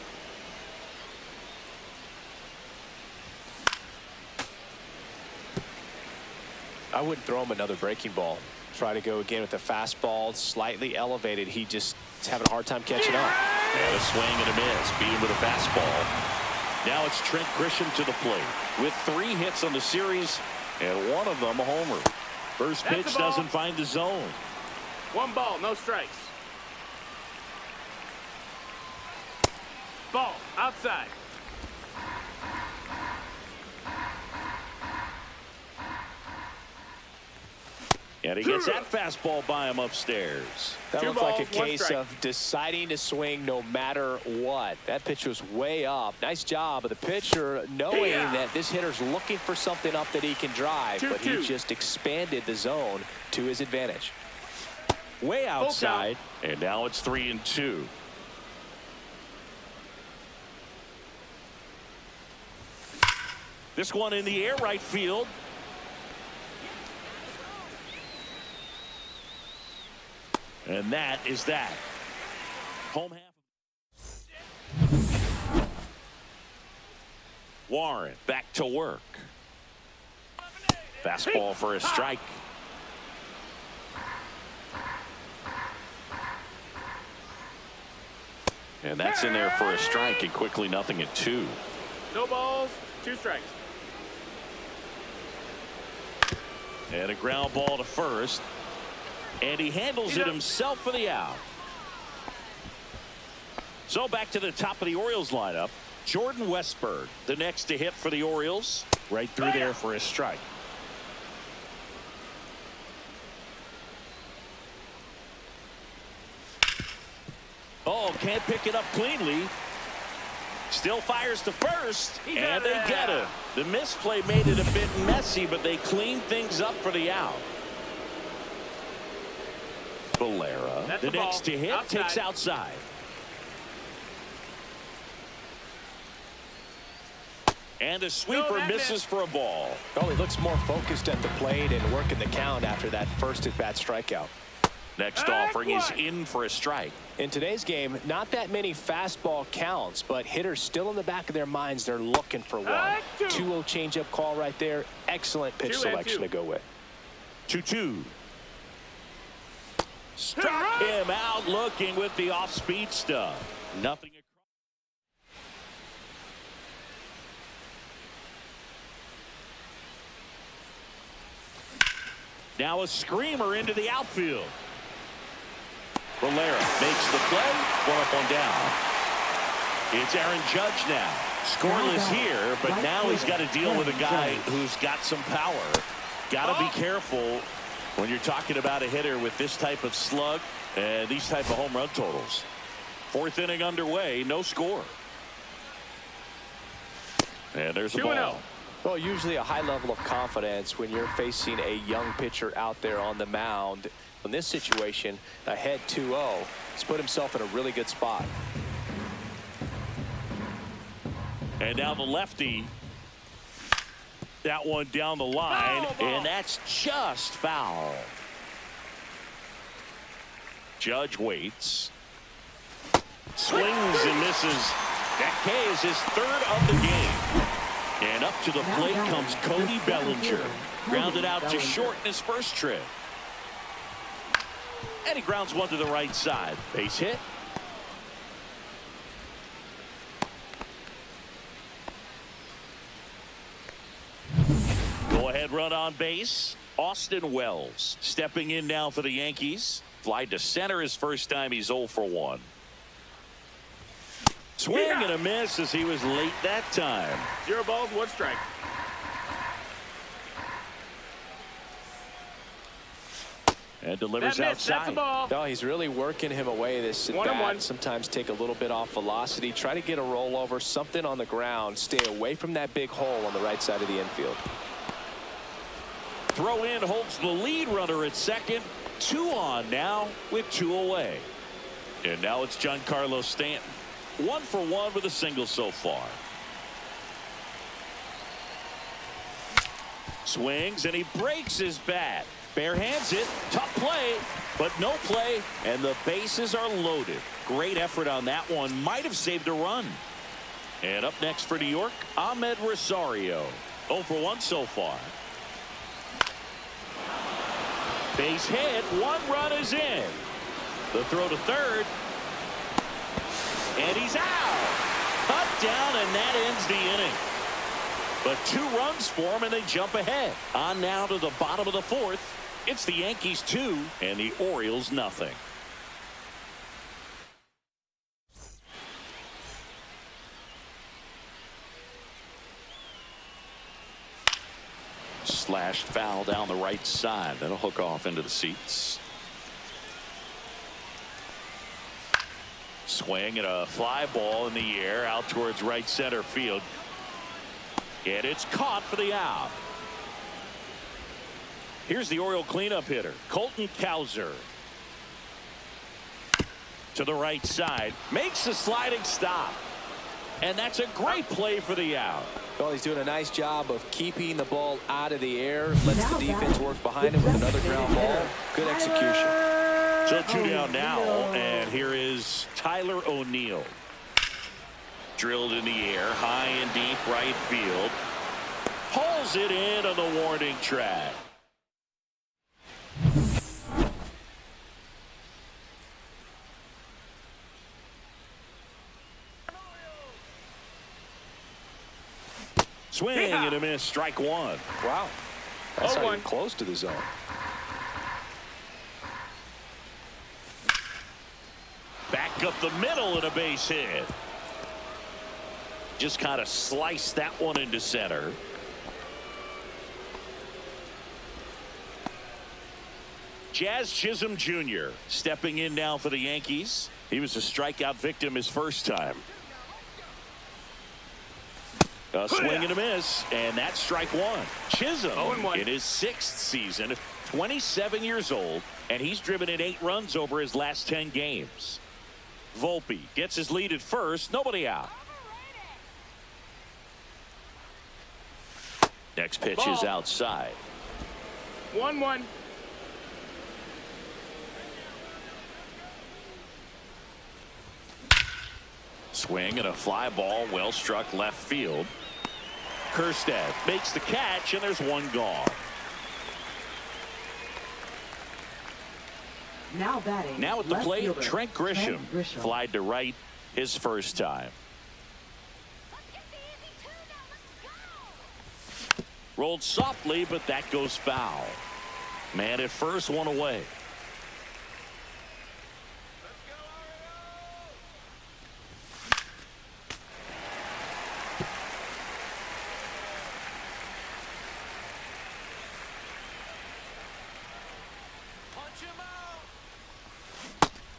B: I wouldn't throw him another breaking ball. Try to go again with the fastball, slightly elevated. He just is having a hard time catching up.
A: And a swing and a miss. Beat him with a fastball. Now it's Trent Grisham to the plate with 3 hits on the series and one of them a homer. First pitch doesn't find the zone.
C: 1 ball, no strikes. Ball outside.
A: And he gets that fastball by him upstairs.
B: That looked like a case of deciding to swing no matter what. That pitch was way up. Nice job of the pitcher knowing that this hitter's looking for something up that he can drive, but he just expanded the zone to his advantage.
A: Way outside, and now it's 3-2. This one in the air, right field. And that is that. Home half. Warren back to work. Fastball for a strike. And that's in there for a strike, and quickly nothing at 2.
C: No balls, 2 strikes.
A: And a ground ball to first. And he handles it himself for the out. So back to the top of the Orioles lineup. Jordan Westburg, the next to hit for the Orioles. Right through there for a strike. Oh, can't pick it up cleanly. Still fires to first. And they get it. The misplay made it a bit messy, but they cleaned things up for the out. Valera, the next to hit, takes outside. And the sweeper misses for a ball.
B: Oh, he looks more focused at the plate and working the count after that first at-bat strikeout.
A: Next offering is in for a strike.
B: In today's game, not that many fastball counts, but hitters still in the back of their minds, they're looking for one. 2-0 changeup call right there. Excellent pitch selection to go with.
A: 2-2. Struck him out looking with the off-speed stuff. Nothing. Now a screamer into the outfield. Valera makes the play. 1 up, 1 down. It's Aaron Judge now. Scoreless here, but now he's got to deal with a guy who's got some power. Got to be careful when you're talking about a hitter with this type of slug and these type of home run totals. 4th inning underway, no score. And there's a ball.
B: Well, usually a high level of confidence when you're facing a young pitcher out there on the mound. In this situation, ahead 2-0, he's put himself in a really good spot.
A: And now the lefty. That one down the line, and that's just foul. Judge waits. Swings and misses. That K is his 3rd of the game. And up to the plate comes Cody Bellinger. Grounded out to short in his first trip. And he grounds one to the right side. Base hit. Go ahead run on base. Austin Wells stepping in now for the Yankees. Fly to center his first time. He's 0 for 1. Swing and a miss as he was late that time.
C: 0 balls, 1 strike.
A: And delivers outside.
B: No, he's really working him away this at bat. Sometimes take a little bit off velocity. Try to get a rollover, something on the ground. Stay away from that big hole on the right side of the infield.
A: Throw in holds the lead runner at second. 2 on now with 2 away. And now it's Giancarlo Stanton. 1 for 1 with a single so far. Swings and he breaks his bat. Bare hands it. Tough play, but no play, and the bases are loaded. Great effort on that one. Might have saved a run. And up next for New York, Amed Rosario. 0 for 1 so far. Base hit. 1 run is in. The throw to third. And he's out. Cut down, and that ends the inning. But 2 runs for him, and they jump ahead. On now to the bottom of the 4th. It's the Yankees 2 and the Orioles nothing. Slashed foul down the right side. That'll hook off into the seats. Swing and a fly ball in the air out towards right center field. And it's caught for the out. Here's the Oriole cleanup hitter, Colton Cowser. To the right side, makes a sliding stop. And that's a great play for the out.
B: Well, he's doing a nice job of keeping the ball out of the air. Lets the defense work behind him with another ground ball. Good execution.
A: So 2 down now, and here is Tyler O'Neill. Drilled in the air, high and deep right field. Pulls it in on the warning track. Swing and a miss, strike 1.
B: Wow. That's not even close to the zone.
A: Back up the middle and a base hit. Just kind of sliced that one into center. Jazz Chisholm Jr. stepping in now for the Yankees. He was a strikeout victim his first time. A swing and a miss, and that's strike 1. Chisholm in his 6th season, 27 years old, and he's driven in 8 runs over his last 10 games. Volpe gets his lead at first, nobody out. Next pitch is outside.
C: 1-1.
A: Swing and a fly ball well struck left field. Kjerstad makes the catch, and there's one gone.
D: Now batting.
A: Now at the
D: left
A: plate,
D: fielder,
A: Trent Grisham.
D: Grisham.
A: Flied to right his first time. Rolled softly, but that goes foul. Man at first, one away.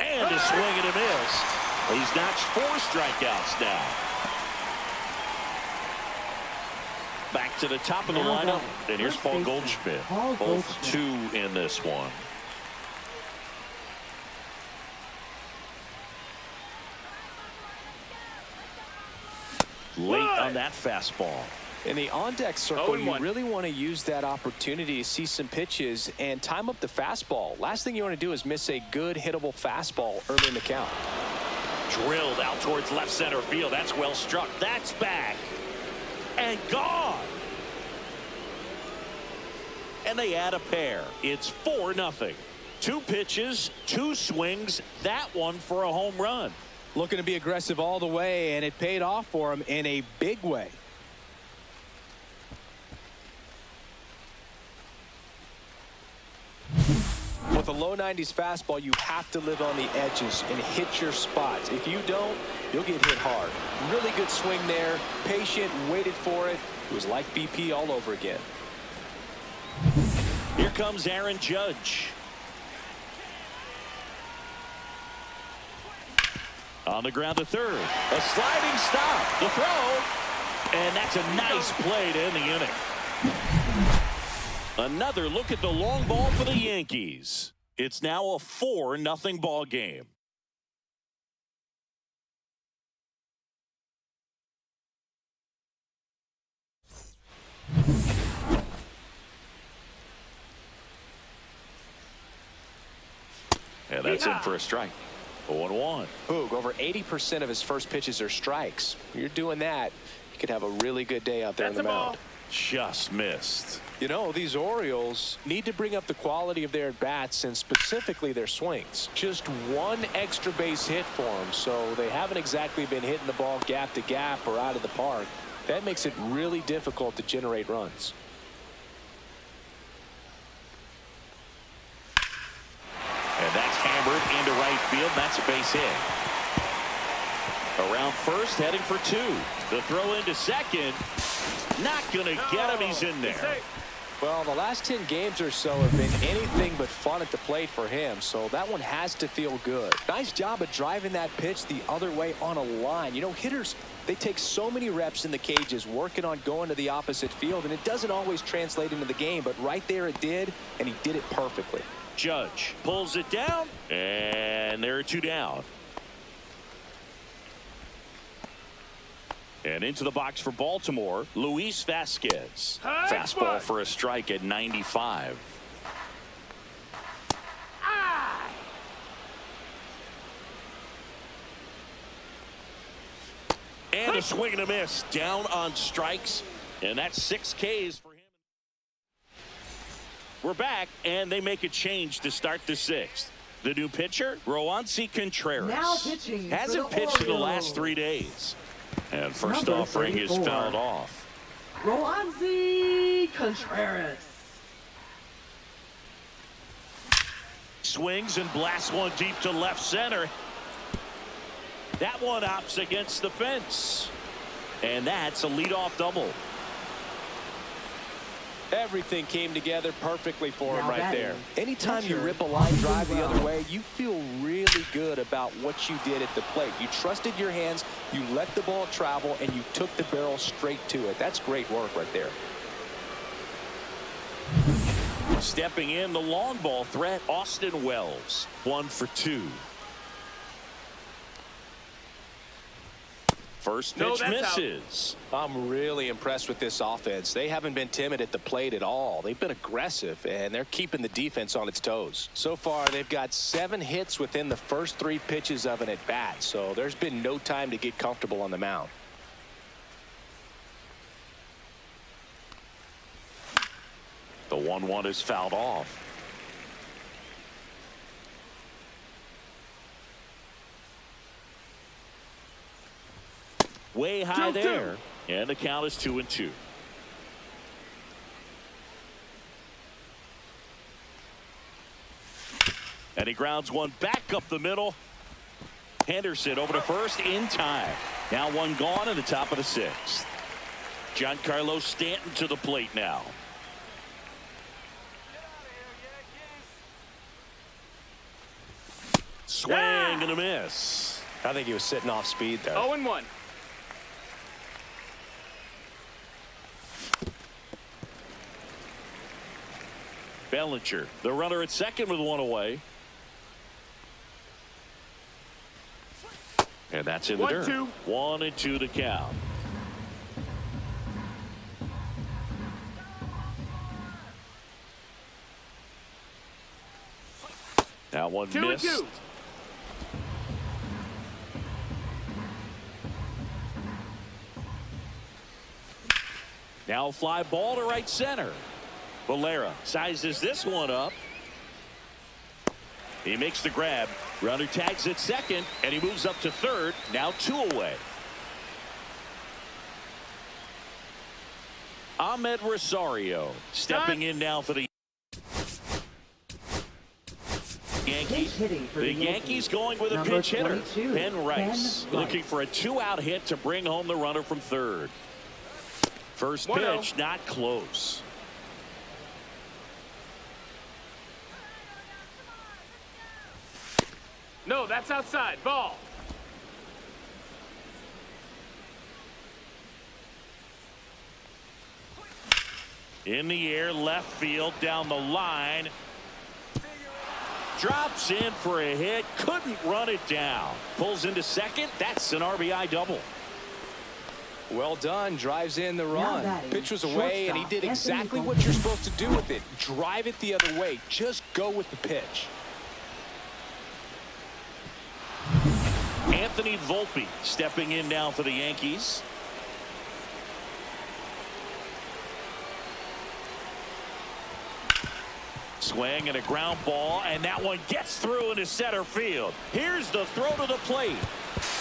A: And a swing and a miss. He's notched 4 strikeouts now. Back to the top of the lineup, and here's Paul Goldschmidt. Both 2 in this one. Late on that fastball.
B: In the on-deck circle, you really want to use that opportunity to see some pitches and time up the fastball. Last thing you want to do is miss a good hittable fastball early in the count.
A: Drilled out towards left center field. That's well struck. That's back. And gone. And they add a pair. It's 4-0. 2 pitches, 2 swings. That one for a home run.
B: Looking to be aggressive all the way, and it paid off for him in a big way. With a low 90s fastball, you have to live on the edges and hit your spots. If you don't, you'll get hit hard. Really good swing there. Patient, waited for it. It was like BP all over again.
A: Here comes Aaron Judge. On the ground to third. A sliding stop. The throw. And that's a nice play to end the inning. Another look at the long ball for the Yankees. It's now a 4-0 ball game. And that's in for a strike. 0-1.
B: Boog, over 80% of his first pitches are strikes. You're doing that, you could have a really good day out there on the mound.
A: Just missed.
B: You know, these Orioles need to bring up the quality of their at-bats and specifically their swings. Just 1 extra base hit for them, so they haven't exactly been hitting the ball gap to gap or out of the park. That makes it really difficult to generate runs.
A: And that's hammered into right field. That's a base hit. Around first, heading for 2. The throw into second. Not going to get him. He's in there.
B: Well, the last 10 games or so have been anything but fun at the plate for him, so that one has to feel good. Nice job of driving that pitch the other way on a line. You know, hitters, they take so many reps in the cages working on going to the opposite field, and it doesn't always translate into the game, but right there it did, and he did it perfectly.
A: Judge pulls it down, and there are 2 down. And into the box for Baltimore, Luis Vazquez. Fastball for a strike at 95. And a swing and a miss. Down on strikes. And that's 6 Ks for him. We're back, and they make a change to start the 6th. The new pitcher, Roansy Contreras.
D: Now pitching.
A: Hasn't pitched in the last 3 days. And first
D: Number
A: offering is
D: 34.
A: fouled off.
D: Roansy Contreras.
A: Swings and blasts one deep to left center. That one opts against the fence. And that's a leadoff double.
B: Everything came together perfectly for him
D: Now
B: right there.
D: batting.
B: Anytime you
D: Catcher,
B: rip a line drive the
D: Baltimore.
B: other way, you feel really good about what you did at the plate. You trusted your hands, you let the ball travel, and you took the barrel straight to it. That's great work right there.
A: Stepping in, the long ball threat, Austin Wells. 1 for 2. First pitch misses.
B: I'm really impressed with this offense. They haven't been timid at the plate at all. They've been aggressive, and they're keeping the defense on its toes. So far, they've got 7 hits within the first 3 pitches of an at-bat, so there's been no time to get comfortable on the mound.
A: The 1-1 is fouled off. Way high there. And the count is 2-2. And he grounds one back up the middle. Henderson over to first in time. Now one gone in the top of the 6th. Giancarlo Stanton to the plate now. Swing and a miss.
B: I think he was sitting off speed there.
C: 0-1.
A: Bellinger, the runner at second with 1 away. And that's in the dirt. 1-2 to count. Now one missed.
C: 2-2.
A: Now a fly ball to right center. Valera sizes this one up. He makes the grab. Runner tags at second, and he moves up to third. Now 2 away. Amed Rosario stepping in now for the Yankees. The Yankees going with a pinch hitter. Ben Rice looking for a 2-out hit to bring home the runner from third. First pitch not close.
C: No, that's outside. Ball.
A: In the air, left field, down the line. Drops in for a hit. Couldn't run it down. Pulls into second. That's an RBI double.
B: Well done. Drives in the run. Pitch was away, and he did exactly what you're supposed to do with it. Drive it the other way. Just go with the pitch.
A: Anthony Volpe stepping in now for the Yankees. Swing and a ground ball, and that one gets through into center field. Here's the throw to the plate.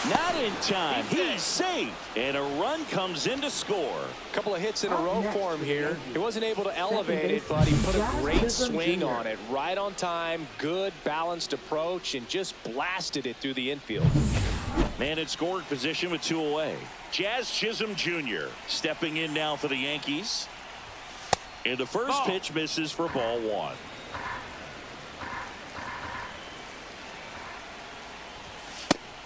A: Not in time. He's safe, and a run comes in to score.
B: A couple of hits in a row for him here. He wasn't able to elevate it, but he put a great swing on it. Right on time, good balanced approach, and just blasted it through the infield.
A: Man in scoring position with 2 away. Chisholm Jr. stepping in now for the Yankees. And the first pitch misses for ball 1.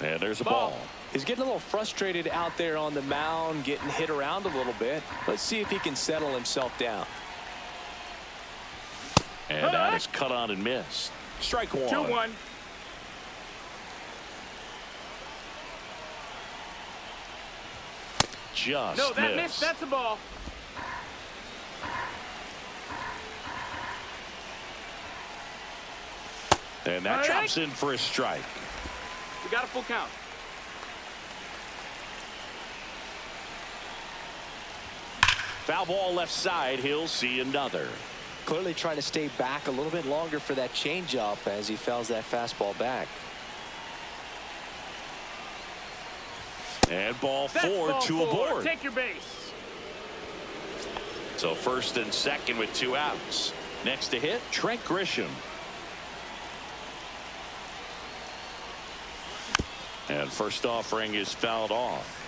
A: And there's a ball.
B: He's getting a little frustrated out there on the mound, getting hit around a little bit. Let's see if he can settle himself down.
A: And that is cut on and missed. Strike 1.
C: 2-1.
A: Just
C: no, that
A: missed.
C: missed. That's a ball.
A: And that drops in for a strike.
C: We got a full count.
A: Foul ball left side. He'll see another.
B: Clearly trying to stay back a little bit longer for that changeup as he fouls that fastball back.
A: And ball 4, 2 aboard.
C: Take your base.
A: So first and second with 2 outs. Next to hit, Trent Grisham. And first offering is fouled off.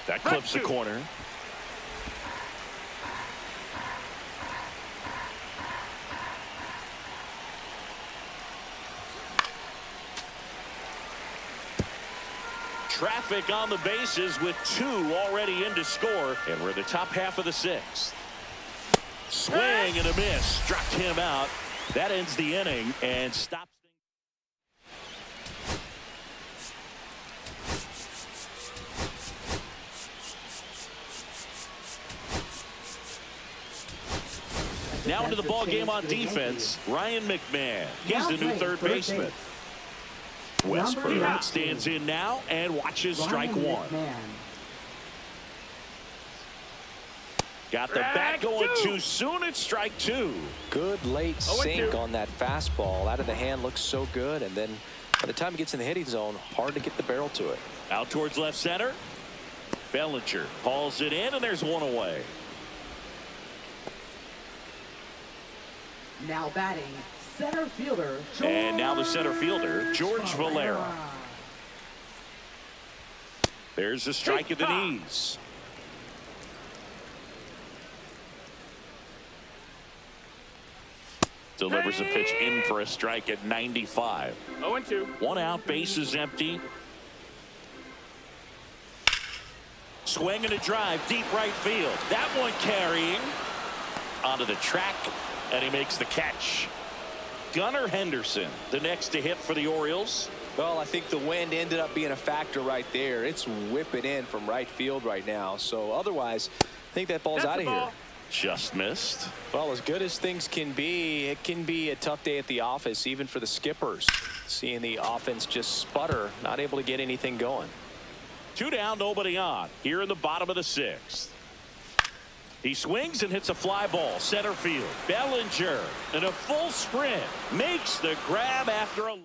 A: That clips the corner. Traffic on the bases with 2 already in to score. And we're in the top half of the 6th. Swing and a miss. Struck him out. That ends the inning and stops. Now into the ball game on defense, Ryan McMahon. He's the new third baseman. Westbrook stands in now and watches strike one. Got the bat going too soon. It's strike two.
B: Good late sink on that fastball. Out of the hand looks so good. And then by the time it gets in the hitting zone, hard to get the barrel to it.
A: Out towards left center. Bellinger hauls it in, and there's one away.
D: Now batting, center fielder.
A: And now the center fielder, George Valera. There's a strike at the knees. Delivers a pitch in for a strike at 95.
C: 0-2.
A: One out, bases empty. Swing and a drive, deep right field. That one carrying onto the track, and he makes the catch. Gunnar Henderson, the next to hit for the Orioles.
B: Well, I think the wind ended up being a factor right there. It's whipping in from right field right now. So otherwise, I think that ball's out of here.
A: Just missed.
B: Well, as good as things can be, it can be a tough day at the office, even for the skippers. Seeing the offense just sputter, not able to get anything going.
A: 2 down, nobody on. Here in the bottom of the 6th. He swings and hits a fly ball, center field. Bellinger in a full sprint makes the grab after a long.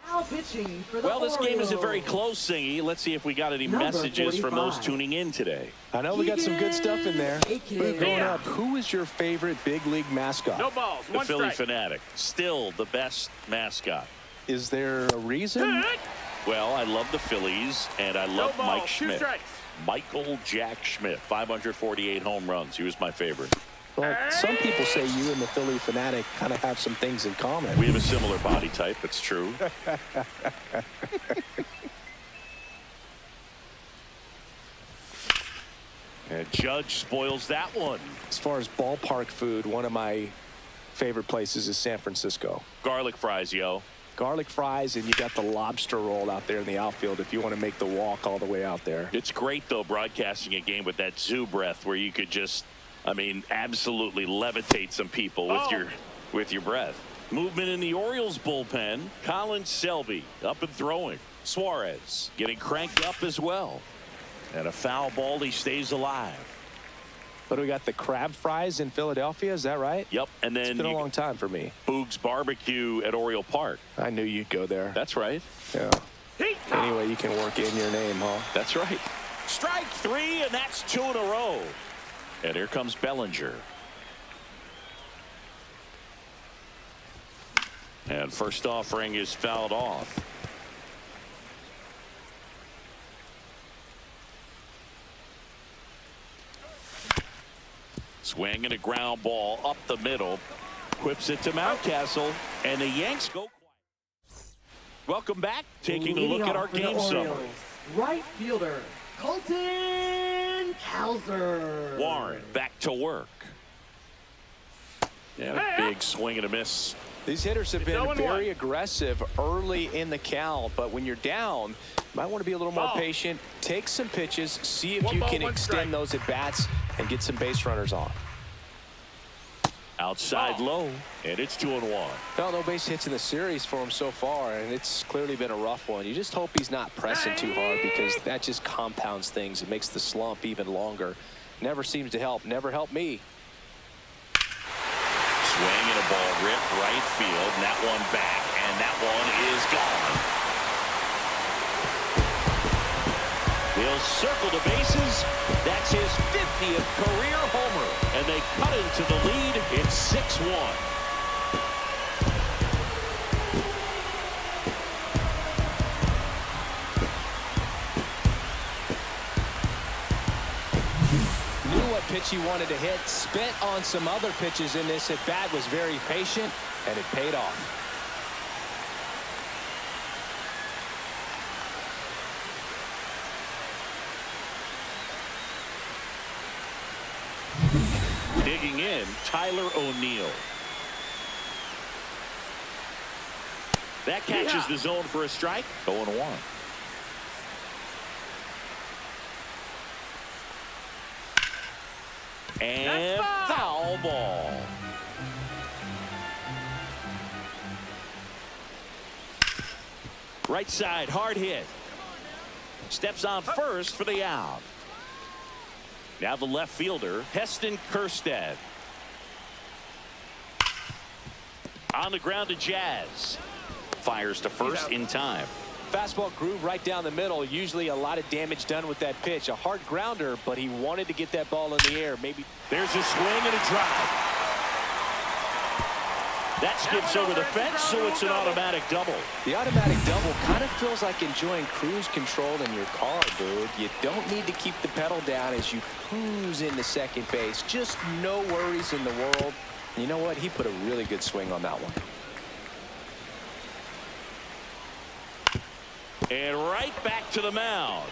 D: Now pitching for the
A: Well, this game isn't very
D: Orioles.
A: close, Singy. Let's see if we got any
D: Number
A: messages from those
D: 45.
A: tuning in today.
B: I know we got some good stuff in there.
D: AKA.
B: Growing up, who is your favorite big league mascot?
C: No balls.
A: The
C: One
A: Philly
C: strike.
A: Fanatic, still the best mascot.
B: Is there a reason?
A: Well, I love the Phillies, and I love
C: No balls.
A: Mike
C: 2
A: Schmidt.
C: strikes.
A: Michael Jack Schmidt, 548 home runs. He was my favorite.
B: Well, some people say you and the Philly Fanatic kind of have some things in common.
A: We have a similar body type. It's true. And Judge spoils that one.
B: As far as ballpark food, one of my favorite places is San Francisco.
A: Garlic fries, yo.
B: Garlic fries, and you got the lobster roll out there in the outfield if you want to make the walk all the way out there.
A: It's great, though, broadcasting a game with that zoo breath where you could just, I mean, absolutely levitate some people with your breath. Movement in the Orioles bullpen. Colin Selby up and throwing. Suarez getting cranked up as well. And a foul ball. He stays alive.
B: But we got the crab fries in Philadelphia, is that right?
A: Yep. And then
B: It's been a long time for me.
A: Boog's Barbecue at Oriole Park.
B: I knew you'd go there.
A: That's right.
B: Yeah. Anyway, you can work in your name, huh?
A: That's right. Strike 3, and that's 2 in a row. And here comes Bellinger. And first offering is fouled off. Swing and a ground ball up the middle. Whips it to Mountcastle, and the Yanks go quiet. Welcome back. Taking a look at our game summary.
D: Right fielder, Colton Cowser.
A: Warren back to work. And a big swing and a miss.
B: These hitters have been
C: 0-1.
B: very aggressive early in the count, but when you're down, you might want to be a little more patient. Take some pitches, see if you can extend those at bats and get some base runners on.
A: Outside low, and it's 2-1.
B: Well, no base hits in the series for him so far, and it's clearly been a rough one. You just hope he's not pressing too hard because that just compounds things. It makes the slump even longer. Never seems to help. Never helped me.
A: Swing and a ball ripped right field, and that one back, and that one is gone. He'll circle the bases. That's his 50th career homer, and they cut into the lead. It's 6-1.
B: Knew what pitch he wanted to hit, spent on some other pitches in this at bat, was very patient, and it paid off.
A: Digging in, Tyler O'Neill. That catches the zone for a strike. 0-1. And foul ball. Right side, hard hit. Steps on first for the out. Now the left fielder, Heston Kjerstad. On the ground to Jazz. Fires to first in time.
B: Fastball groove right down the middle. Usually a lot of damage done with that pitch. A hard grounder, but he wanted to get that ball in the air. Maybe
A: there's a swing and a drive. That skips over the fence, so it's an automatic double.
B: The automatic double kind of feels like enjoying cruise control in your car, dude. You don't need to keep the pedal down as you cruise into second base. Just no worries in the world. You know what? He put a really good swing on that one.
A: And right back to the mound.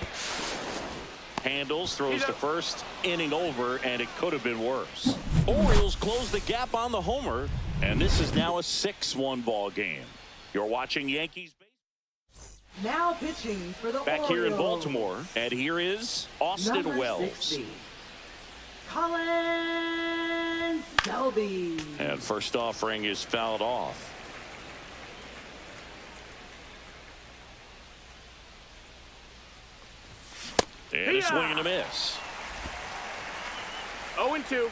A: Handles, throws to first, inning over, and it could have been worse. Orioles close the gap on the homer, and this is now a 6-1 ball game. You're watching Yankees baseball.
D: Now pitching for the
A: Back
D: Orioles.
A: here in Baltimore, and here is Austin
D: Number
A: Wells.
D: 60, Colin Selby.
A: And first offering is fouled off. And a swing and a miss.
C: 0-2.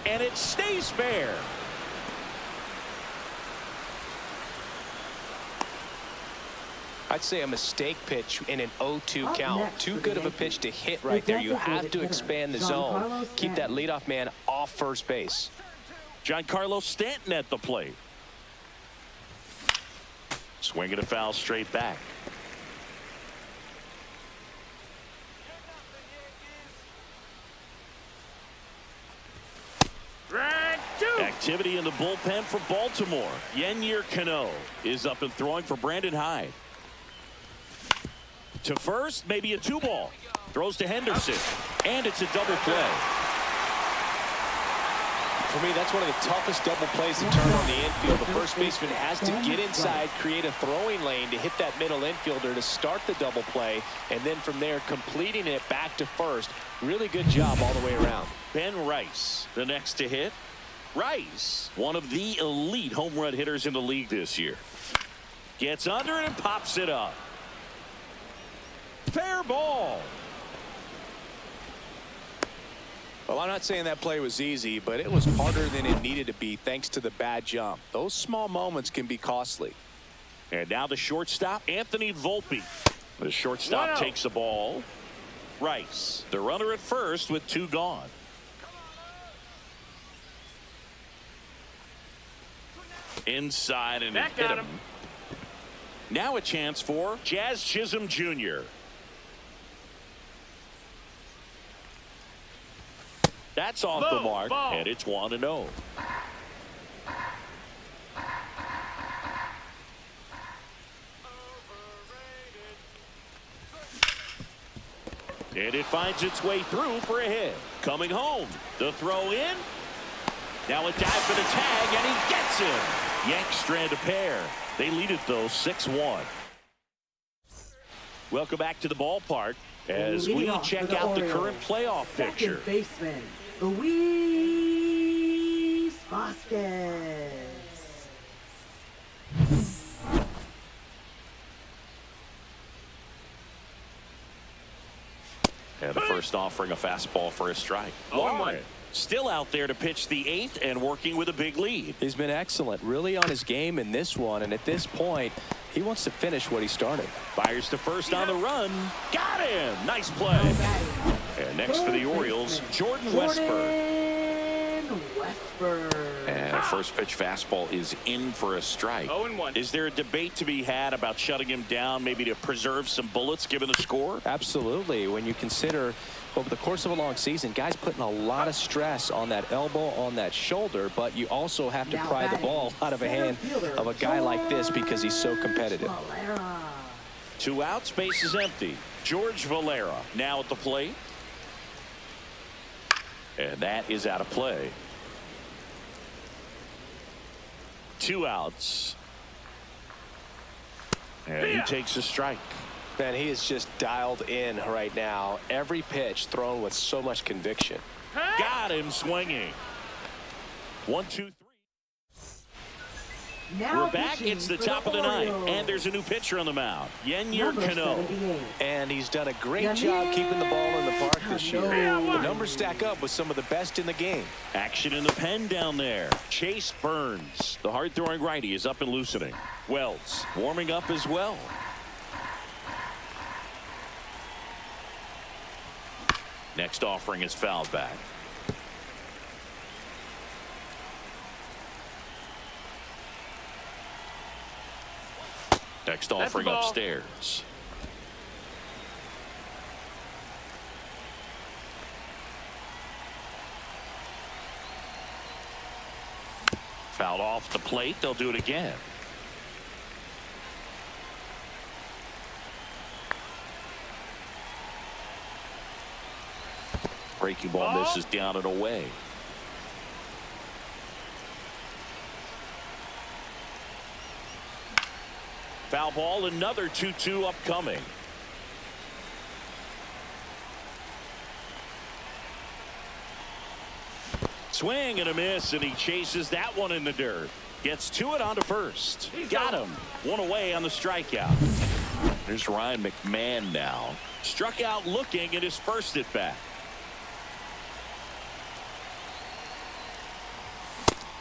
A: And it stays fair.
B: I'd say a mistake pitch in an 0-2
D: Up
B: count.
D: next
B: Too
D: for
B: good
D: the
B: of a pitch to hit right there. You have to expand the zone.
D: Giancarlo
B: Keep that
D: Stanton.
B: leadoff man off first base.
A: Giancarlo Stanton at the plate. Swinging a foul straight back. Activity in the bullpen for Baltimore. Yennier Cano is up and throwing for Brandon Hyde. To first, maybe a 2-ball. Throws to Henderson. And it's a double play.
B: For me, that's one of the toughest double plays to turn on the infield. The first baseman has to get inside, create a throwing lane to hit that middle infielder to start the double play, and then from there completing it back to first. Really good job all the way around.
A: Ben Rice, the next to hit. Rice, one of the elite home run hitters in the league this year. Gets under it and pops it up. Fair ball.
B: Well, I'm not saying that play was easy, but it was harder than it needed to be thanks to the bad jump. Those small moments can be costly.
A: And now the shortstop, Anthony Volpe. The shortstop takes the ball. Rice, the runner at first with 2 gone. Inside and it hit him. Now a chance for Jazz Chisholm Jr. That's off the mark, and it's 1-0. And it finds its way through for a hit. Coming home, the throw in. Now a dive for the tag, and he gets him. Yanks strand a pair. They lead it, though, 6-1. Welcome back to the ballpark as we check out the current playoff picture.
D: Second baseman, Luis Vazquez.
A: And the first offering a fastball for a strike. Warren still out there to pitch the 8th and working with a big lead.
B: He's been excellent, really on his game in this one, and at this point he wants to finish what he started.
A: Fires to first on the run. Got him. Nice play. And next for the Orioles, Jordan Westburg. And a first pitch fastball is in for a strike.
C: 0-1.
A: Is there a debate to be had about shutting him down, maybe to preserve some bullets given the score?
B: Absolutely. When you consider over the course of a long season, guys putting a lot of stress on that elbow, on that shoulder, but you also have to pry the ball out of a hand of a guy like this because he's so competitive.
A: 2 outs, base is empty. George Valera now at the plate. And that is out of play. 2 outs. And he takes a strike.
B: Man, he is just dialed in right now. Every pitch thrown with so much conviction.
A: Got him swinging. 1, 2, 3.
D: Now
A: We're back. It's the top of the ninth, and there's a new pitcher on the mound, Giancarlo.
B: And he's done a great job keeping the ball in the park this year. The numbers stack up with some of the best in the game.
A: Action in the pen down there. Chase Burns, the hard-throwing righty, is up and loosening. Wells warming up as well. Next offering is fouled back. Next offering upstairs. Fouled off the plate. They'll do it again. Breaking ball misses down and away. Foul ball, another 2-2 upcoming. Swing and a miss, and he chases that one in the dirt. Gets to it onto first. Got him. 1 away on the strikeout. There's Ryan McMahon now. Struck out looking at his first at bat.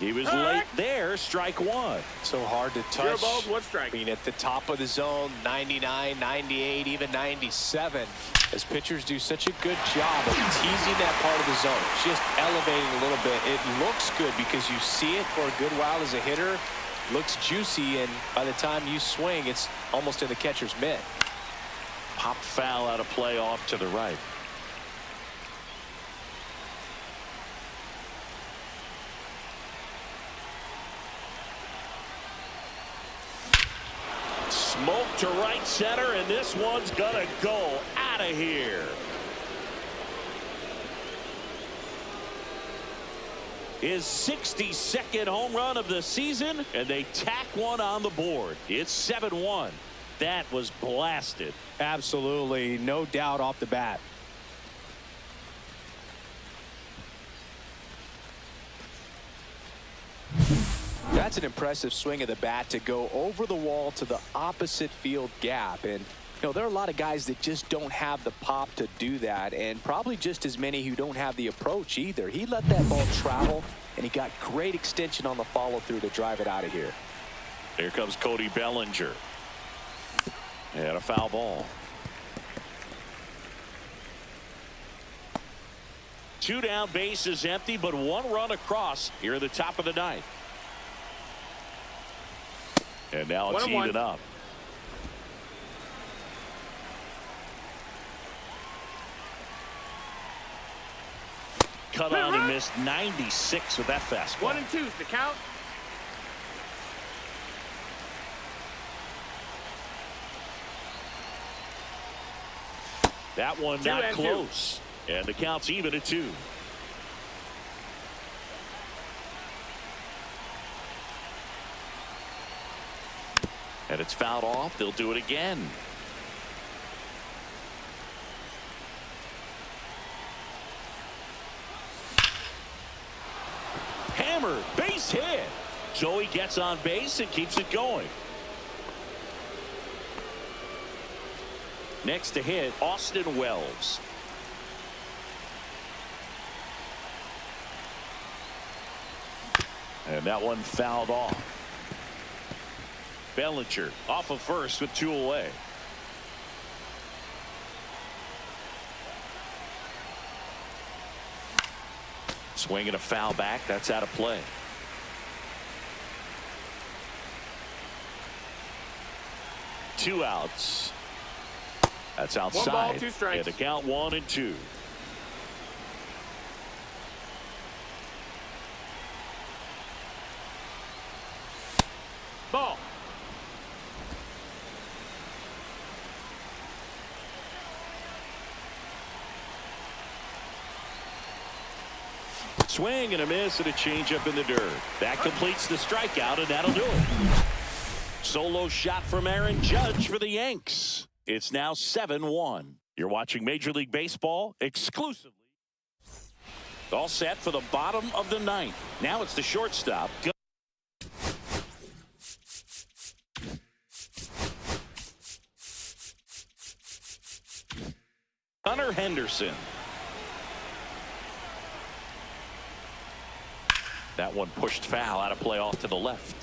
A: He was late there. Strike 1.
B: So hard to touch.
C: 0 balls, 1 strike.
B: I mean, at the top of the zone, 99, 98, even 97. As pitchers do such a good job of teasing that part of the zone, just elevating a little bit. It looks good because you see it for a good while as a hitter. Looks juicy, and by the time you swing, it's almost in the catcher's mitt.
A: Pop foul out of play off to the right. Smoke to right center, and this one's gonna go out of here. His 62nd home run of the season, and they tack one on the board. It's 7-1. That was blasted.
B: Absolutely, no doubt off the bat. That's an impressive swing of the bat to go over the wall to the opposite field gap. And, you know, there are a lot of guys that just don't have the pop to do that, and probably just as many who don't have the approach either. He let that ball travel, and he got great extension on the follow-through to drive it out of here.
A: Here comes Cody Bellinger. And a foul ball. 2 down, bases empty, but 1 run across here at the top of the ninth. And now it's even up. Cut on and missed 96 with that fastball.
C: 1 and 2 is the count.
A: That one not close. And the count's even at 2. And it's fouled off. They'll do it again. Hammer, base hit. Joey gets on base and keeps it going. Next to hit, Austin Wells. And that one fouled off. Bellinger off of first with 2 away. Swinging a foul back. That's out of play. Two outs. That's outside.
C: 1 ball, 2 strikes.
A: And the count 1 and 2.
C: Ball.
A: swing and a miss and a changeup in the dirt. That completes the strikeout, and that'll do it. Solo shot from Aaron Judge for the Yanks. It's now 7-1. You're watching Major League Baseball exclusively. All set for the bottom of the ninth. Now it's the shortstop. Hunter Henderson. That one pushed foul, out of play off to the left.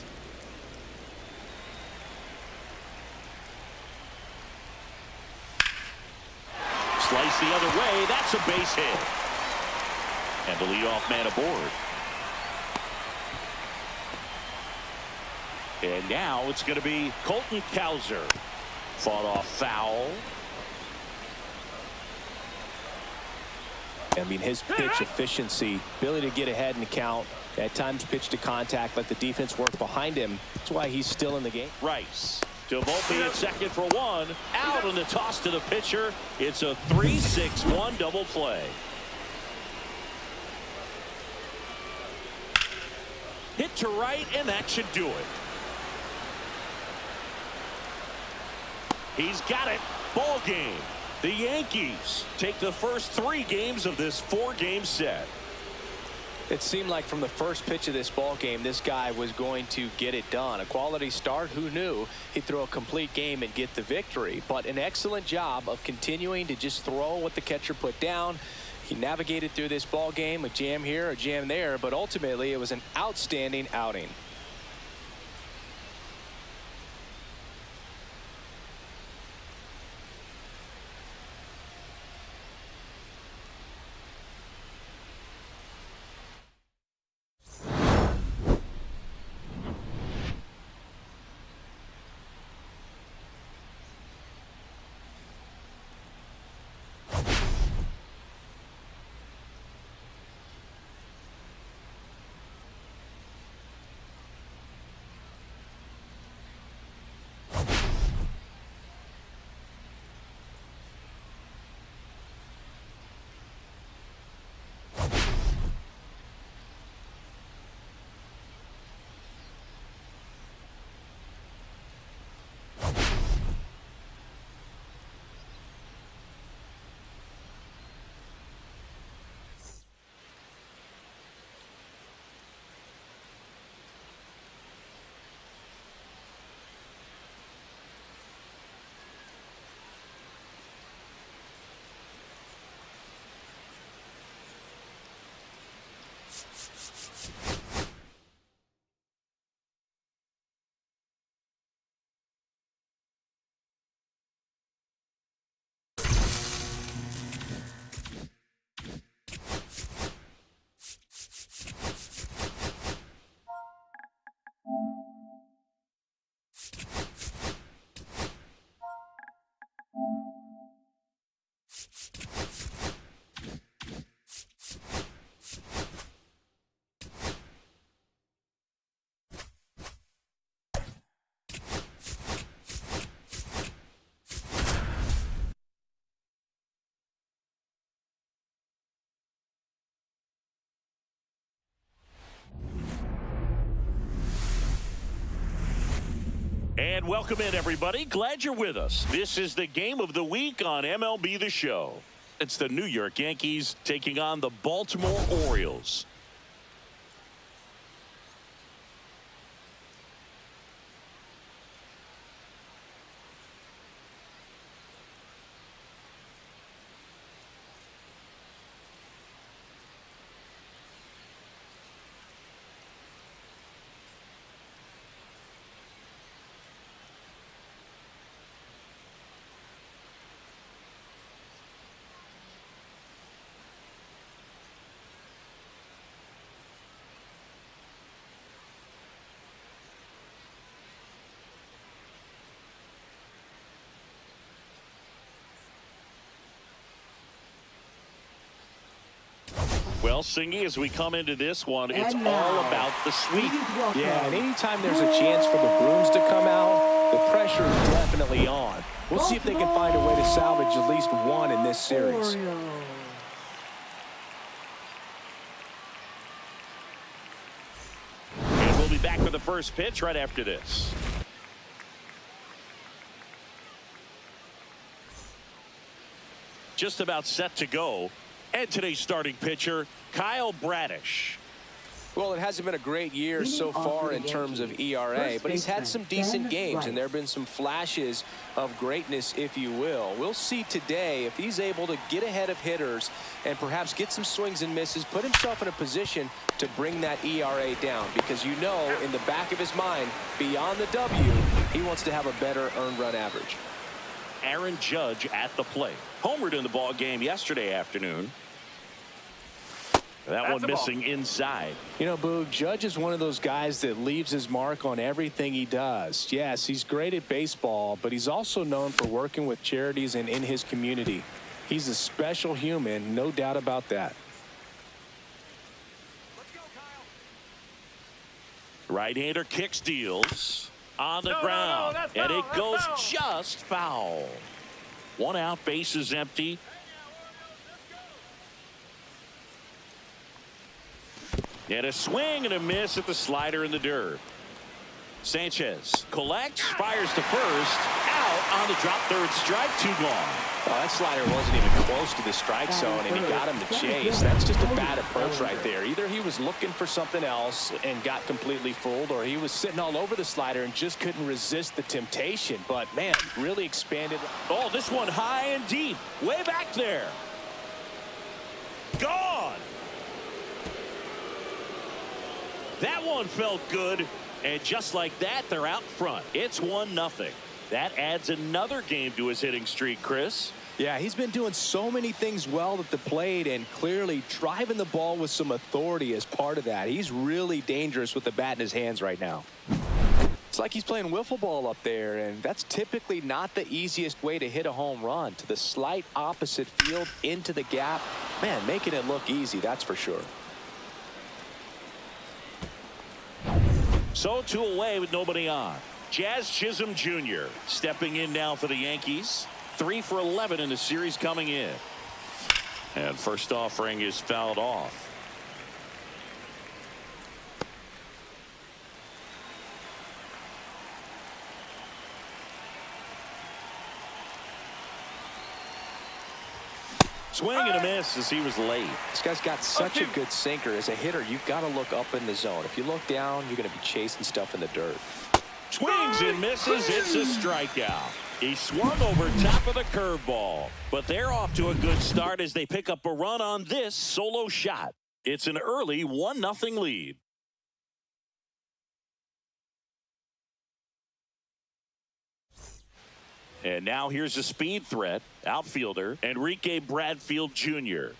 A: Slice the other way. That's a base hit. And the leadoff man aboard. And now it's going to be Colton Cowser. Fought off foul.
B: I mean, his pitch efficiency, ability to get ahead in the count, at times pitch to contact, let the defense work behind him. That's why he's still in the game.
A: Rice to Volpe at second for one. Out on the toss to the pitcher. It's a 3-6-1 double play. Hit to right, and that should do it. He's got it. Ball game. The Yankees take the first 3 games of this 4-game set.
B: It seemed like from the first pitch of this ball game, this guy was going to get it done. A quality start. Who knew he'd throw a complete game and get the victory? But an excellent job of continuing to just throw what the catcher put down. He navigated through this ball game, a jam here, a jam there, but ultimately it was an outstanding outing.
A: And welcome in, everybody. Glad you're with us. This is the game of the week on MLB The Show. It's the New York Yankees taking on the Baltimore Orioles. Well, Singy, as we come into this one, it's all about the sweep.
B: Yeah, and anytime there's a chance for the brooms to come out, the pressure is definitely on. We'll see if they can find a way to salvage at least one in this series.
A: the first pitch right after this. Just about set to go. And today's starting pitcher, Kyle Bradish.
B: Well, it hasn't been a great year so far in terms of ERA, but he's had some decent games, and there have been some flashes of greatness, if you will. We'll see today if he's able to get ahead of hitters and perhaps get some swings and misses, put himself in a position to bring that ERA down, because you know in the back of his mind, beyond the W, he wants to have a better earned run average.
A: Aaron Judge at the plate. Homered in the ball game yesterday afternoon. That one missing inside.
B: You know, Boog, Judge is one of those guys that leaves his mark on everything he does. Yes, he's great at baseball, but he's also known for working with charities and in his community. He's a special human, no doubt about that.
A: Right-hander kicks, deals on the ground, and it goes just foul. 1 out, bases empty. And a swing and a miss at the slider in the dirt. Sanchez collects, fires to first, out on the drop, third strike, 2 gone.
B: Oh, that slider wasn't even close to the strike zone, and he got him to chase. That's just a bad approach right there. Either he was looking for something else and got completely fooled, or he was sitting all over the slider and just couldn't resist the temptation. But, man, really expanded.
A: Oh, this one high and deep, way back there. Gone. That one felt good, and just like that, they're out front. It's 1-0. That adds another game to his hitting streak, Chris.
B: Yeah, he's been doing so many things well at the plate, and clearly driving the ball with some authority as part of that. He's really dangerous with the bat in his hands right now. It's like he's playing wiffle ball up there, and that's typically not the easiest way to hit a home run. To the slight opposite field, into the gap. Man, making it look easy, that's for sure.
A: So 2 away with nobody on. Jazz Chisholm Jr. stepping in now for the Yankees. 3 for 11 in the series coming in. And first offering is fouled off. Swing and a miss as he was late.
B: This guy's got such a good sinker. As a hitter, you've got to look up in the zone. If you look down, you're going to be chasing stuff in the dirt.
A: Swings and misses. It's a strikeout. He swung over top of the curveball. But they're off to a good start as they pick up a run on this solo shot. It's an early 1-0 lead. And now here's a speed threat. Outfielder Enrique Bradfield Jr.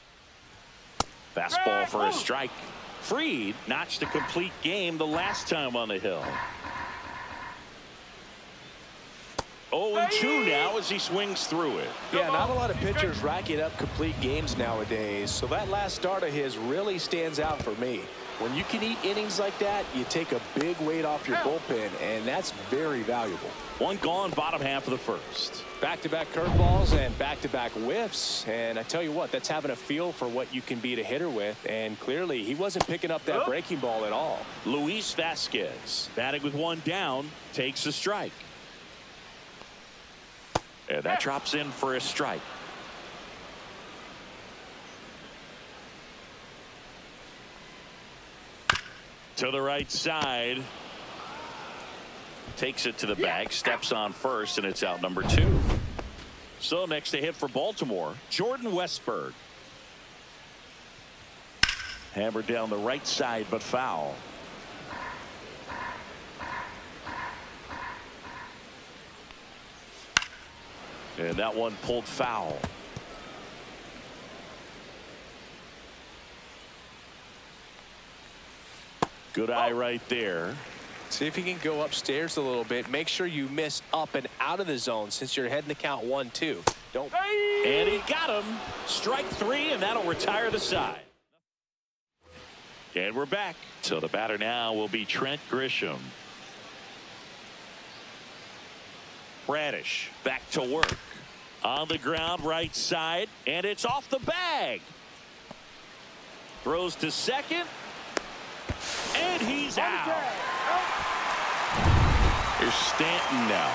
A: Fastball for a strike. Fried notched a complete game the last time on the hill. 0-2 now as he swings through it.
B: Yeah, not a lot of pitchers racking up complete games nowadays, so that last start of his really stands out for me. When you can eat innings like that, you take a big weight off your bullpen, and that's very valuable.
A: 1 gone, bottom half of the first.
B: Back-to-back curveballs and back-to-back whiffs, and I tell you what, that's having a feel for what you can beat a hitter with, and clearly he wasn't picking up that breaking ball at all.
A: Luis Vazquez, batting with 1 down, takes a strike. And that drops in for a strike. To the right side. Takes it to the bag, steps on first, and it's out number 2. So next to hit for Baltimore, Jordan Westburg. Hammered down the right side, but foul. And that one pulled foul. Good eye right there.
B: See if he can go upstairs a little bit. Make sure you miss up and out of the zone since you're heading the count 1-2. Don't.
A: And he got him. Strike 3, and that'll retire the side. And we're back. So the batter now will be Trent Grisham. Bradish back to work. On the ground, right side, and it's off the bag. Throws to second, and he's out. Here's Stanton now.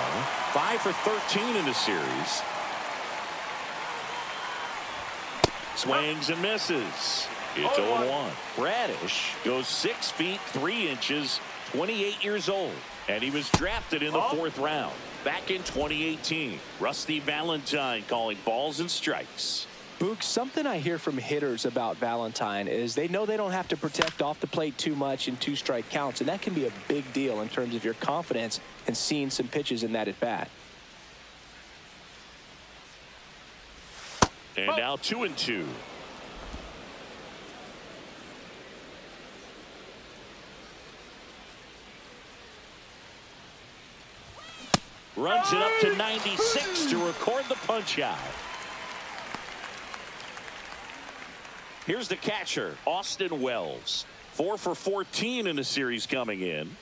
A: 5 for 13 in the series. Swings and misses. It's 0-1. Bradish goes 6 feet 3 inches, 28 years old. And he was drafted in the 4th round back in 2018. Rusty Valentine calling balls and strikes.
B: Boog, something I hear from hitters about Valentine is they know they don't have to protect off the plate too much in 2-strike counts, and that can be a big deal in terms of your confidence and seeing some pitches in that at bat.
A: And now 2-2. Runs it up to 96 to record the punch out. Here's the catcher, Austin Wells. 4 for 14 in the series coming in.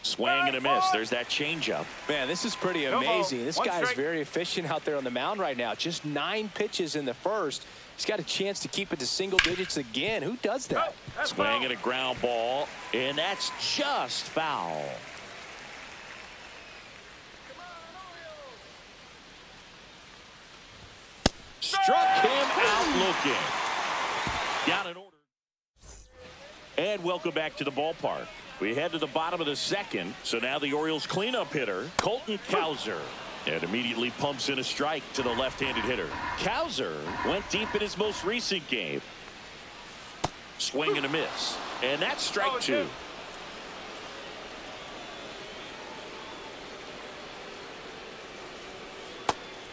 A: Swing and a miss. There's that changeup.
B: Man, this is pretty amazing. This guy is very efficient out there on the mound right now. Just 9 pitches in the first. He's got a chance to keep it to single digits again. Who does that?
A: Swing and a ground ball, and that's just foul. Struck him out looking. Down in order. And welcome back to the ballpark. We head to the bottom of the 2nd. So now the Orioles cleanup hitter, Colton Cowser. And immediately pumps in a strike to the left-handed hitter. Cowser went deep in his most recent game. Swing and a miss. And that's strike 2.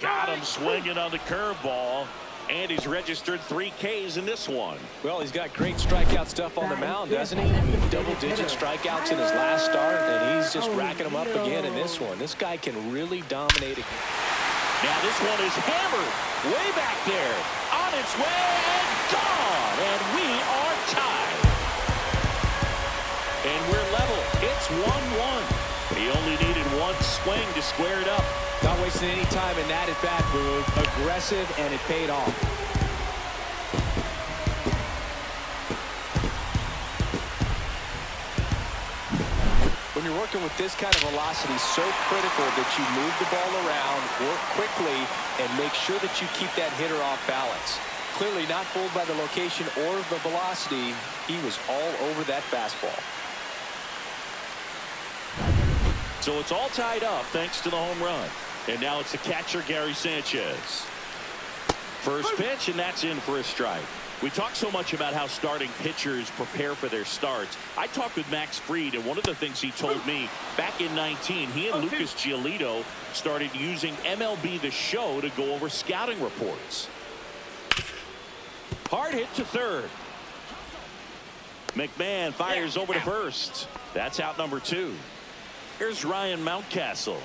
A: Got him swinging on the curveball. And he's registered 3 Ks in this one.
B: Well, he's got great strikeout stuff on the mound, doesn't he? Double-digit strikeouts in his last start, and he's just racking them up again in this one. This guy can really dominate.
A: Now this one is hammered way back there. On its way and gone. And we are tied. And we're level. It's 1-1. He only needed 1 swing to square it up.
B: Not wasting any time in that at bat, Boog. Aggressive, and it paid off. When you're working with this kind of velocity, so critical that you move the ball around, work quickly, and make sure that you keep that hitter off balance. Clearly not fooled by the location or the velocity. He was all over that fastball.
A: So it's all tied up thanks to the home run. And now it's the catcher, Gary Sanchez. First pitch, and that's in for a strike. We talk so much about how starting pitchers prepare for their starts. I talked with Max Fried, and one of the things he told me back in 19, he and Lucas Giolito started using MLB The Show to go over scouting reports. Hard hit to third. McMahon fires over to first. That's out number 2. Here's Ryan Mountcastle.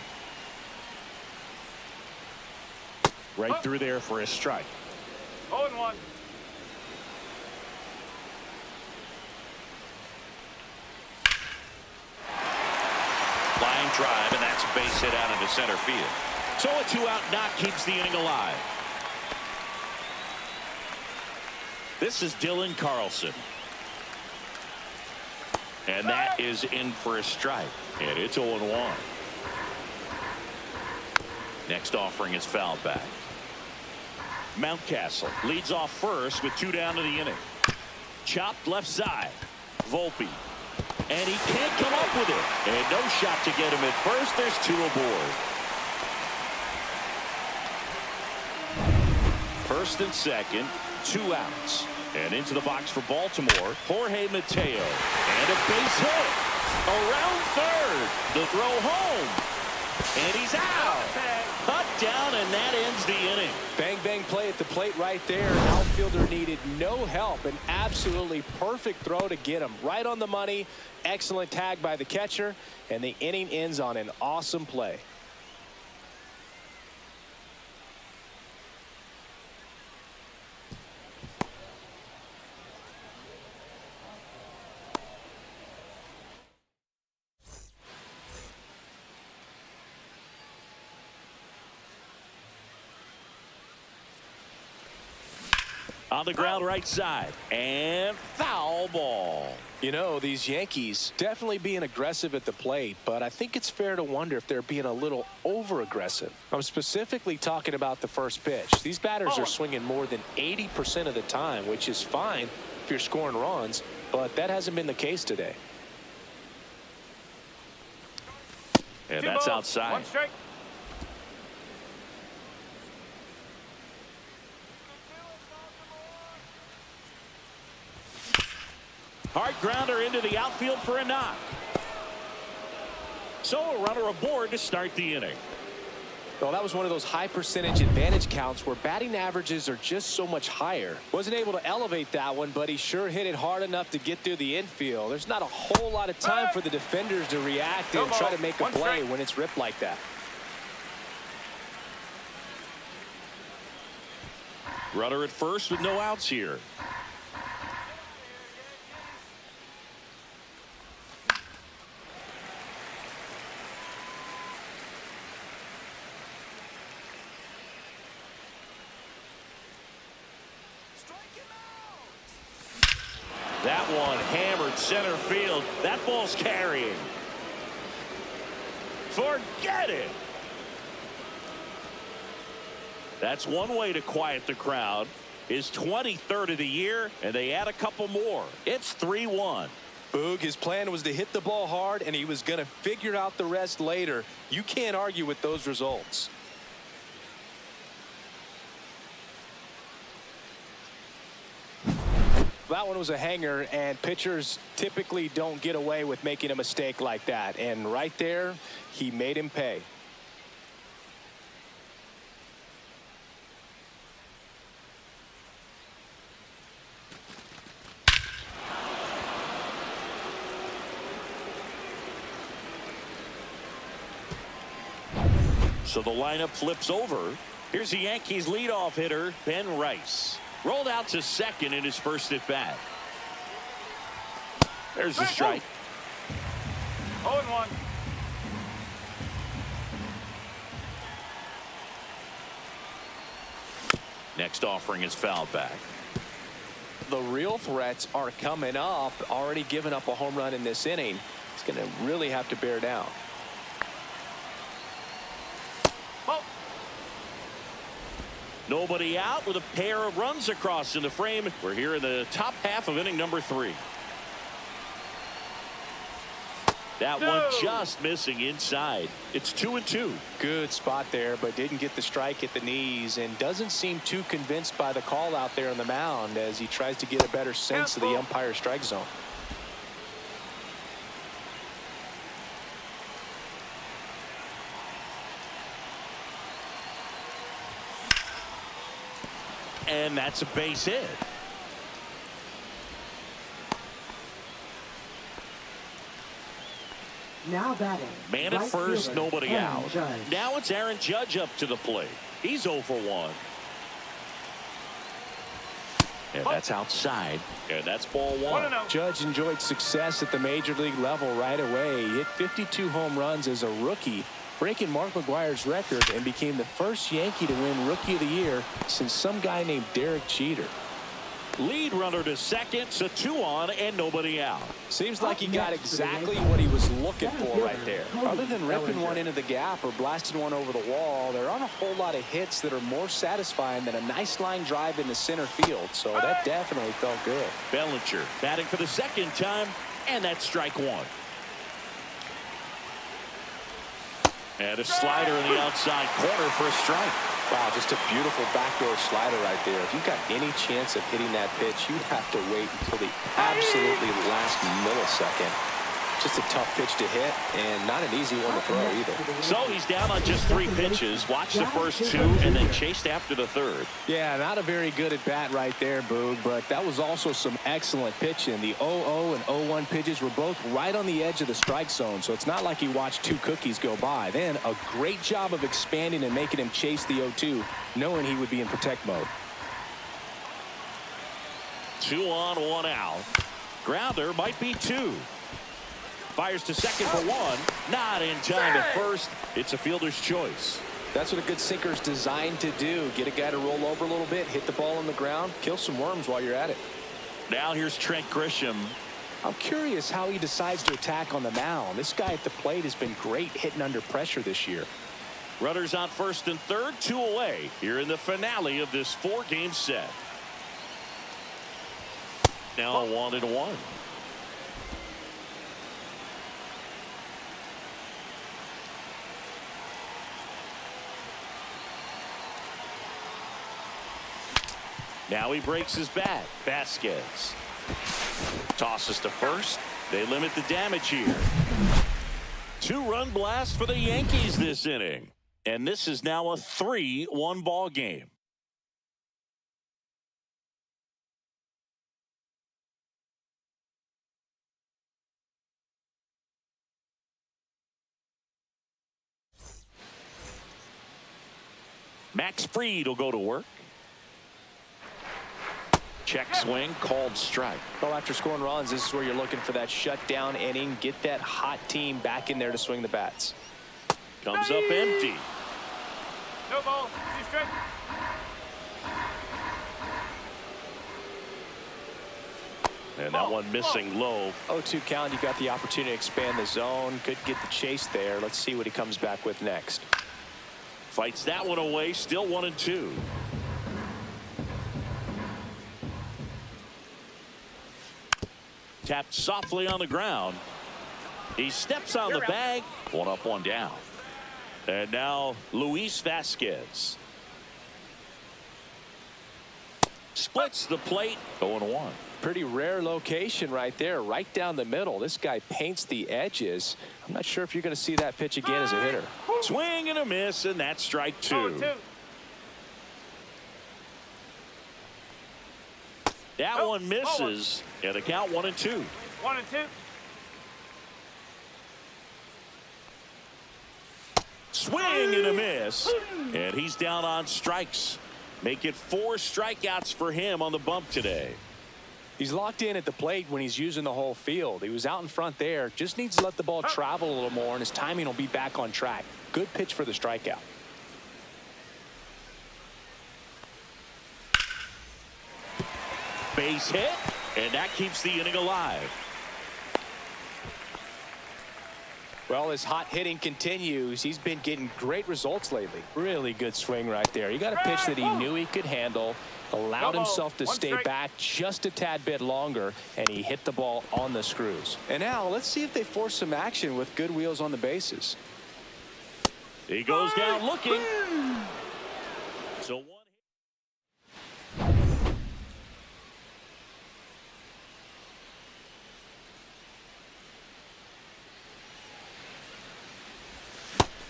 A: Right through there for a strike.
C: 0-1.
A: Line drive, and that's a base hit out into center field. So a 2-out knock keeps the inning alive. This is Dylan Carlson. And that is in for a strike. And it's 0-1. Next offering is fouled back. Mountcastle leads off first with 2 down to the inning. Chopped left side. Volpe. And he can't come up with it. And no shot to get him at first. There's 2 aboard. First and second, 2 outs. And into the box for Baltimore, Jorge Mateo. And a base hit. Around third. The throw home. And he's out. Cut down, and that ends the inning.
B: Bang, bang play at the plate right there. Outfielder needed no help. An absolutely perfect throw to get him. Right on the money. Excellent tag by the catcher. And the inning ends on an awesome play.
A: On the ground right side. And foul ball.
B: You know, these Yankees definitely being aggressive at the plate, but I think it's fair to wonder if they're being a little over-aggressive. I'm specifically talking about the first pitch. These batters are swinging more than 80% of the time, which is fine if you're scoring runs, but that hasn't been the case today.
A: And that's outside.
C: One strike.
A: Hard grounder into the outfield for a knock. So a runner aboard to start the inning.
B: Well, that was one of those high percentage advantage counts where batting averages are just so much higher. Wasn't able to elevate that one, but he sure hit it hard enough to get through the infield. There's not a whole lot of time for the defenders to react and try to make a play when it's ripped like that.
A: Runner at first with no outs here. That one hammered center field. That ball's carrying. Forget it. That's one way to quiet the crowd. His 23rd of the year, and they add a couple more. It's 3-1.
B: Boog, his plan was to hit the ball hard, and he was going to figure out the rest later. You can't argue with those results. That one was a hanger, and pitchers typically don't get away with making a mistake like that. And right there, he made him pay.
A: So the lineup flips over. Here's the Yankees leadoff hitter, Ben Rice. Rolled out to second in his first at bat. There's the strike.
C: 0-1.
A: Next offering is fouled back.
B: The real threats are coming up. Already given up a home run in this inning. He's going to really have to bear down.
A: Nobody out with a pair of runs across in the frame. We're here in the top half of inning number 3. That one just missing inside. It's 2-2.
B: Good spot there, but didn't get the strike at the knees and doesn't seem too convinced by the call out there on the mound as he tries to get a better sense of the umpire strike zone.
A: And that's a base hit.
D: Now batting.
A: Man at
D: right
A: first,
D: fielder,
A: nobody
D: Aaron
A: out.
D: Judge.
A: Now it's Aaron Judge up to the plate. He's 0 for 1. And that's outside. And that's ball 1.
B: Judge enjoyed success at the major league level right away. He hit 52 home runs as a rookie, breaking Mark McGwire's record, and became the first Yankee to win Rookie of the Year since some guy named Derek Jeter.
A: Lead runner to second, so 2 on and nobody out.
B: Seems like he got exactly what he was looking for right there. Other than ripping one into the gap or blasting one over the wall, there aren't a whole lot of hits that are more satisfying than a nice line drive into center field, so that definitely felt good.
A: Bellinger batting for the second time, and that's strike 1. And a slider in the outside corner for a strike.
B: Wow, just a beautiful backdoor slider right there. If you've got any chance of hitting that pitch, you'd have to wait until the absolutely last millisecond. Just a tough pitch to hit and not an easy one to throw either.
A: So he's down on just 3 pitches. Watch the first 2 and then chased after the third.
B: Yeah, not a very good at bat right there, Boog, but that was also some excellent pitching. The 0-0 and 0-1 pitches were both right on the edge of the strike zone, so it's not like he watched 2 cookies go by. Then a great job of expanding and making him chase the 0-2, knowing he would be in protect mode.
A: 2 on, 1 out. Grounder might be 2. Fires to second for 1. Not in time at first. It's a fielder's choice.
B: That's what a good sinker is designed to do. Get a guy to roll over a little bit, hit the ball on the ground, kill some worms while you're at it.
A: Now here's Trent Grisham.
B: I'm curious how he decides to attack on the mound. This guy at the plate has been great hitting under pressure this year.
A: Runners on first and third, 2 away here in the finale of this 4-game set. Now 1-1. Now he breaks his bat. Vazquez tosses to first. They limit the damage here. 2-run blast for the Yankees this inning. And this is now a 3-1 ball game. Max Fried will go to work. Check swing, called strike.
B: Well, after scoring runs, this is where you're looking for that shutdown inning. Get that hot team back in there to swing the bats.
A: Comes up empty.
C: No ball. 2 strike.
A: And that one missing low.
B: 0-2 count. You got the opportunity to expand the zone. Could get the chase there. Let's see what he comes back with next.
A: Fights that one away. Still 1-2. Tapped softly on the ground. He steps on the bag. 1 up, 1 down. And now Luis Vazquez splits the plate. 0-1.
B: Pretty rare location right there, right down the middle. This guy paints the edges. I'm not sure if you're going to see that pitch again as a hitter.
A: Swing and a miss, and that's strike 2.
C: 0-2.
A: That one misses, and the count 1-2.
C: 1-2.
A: Swing and a miss, and he's down on strikes. Make it 4 strikeouts for him on the bump today.
B: He's locked in at the plate when he's using the whole field. He was out in front there. Just needs to let the ball travel a little more, and his timing will be back on track. Good pitch for the strikeout.
A: Base hit, and that keeps the inning alive.
B: Well, his hot hitting continues. He's been getting great results lately. Really good swing right there. He got a pitch that he knew he could handle, allowed himself to stay back just a tad bit longer, and he hit the ball on the screws. And now let's see if they force some action with good wheels on the bases.
A: He goes down looking. So one.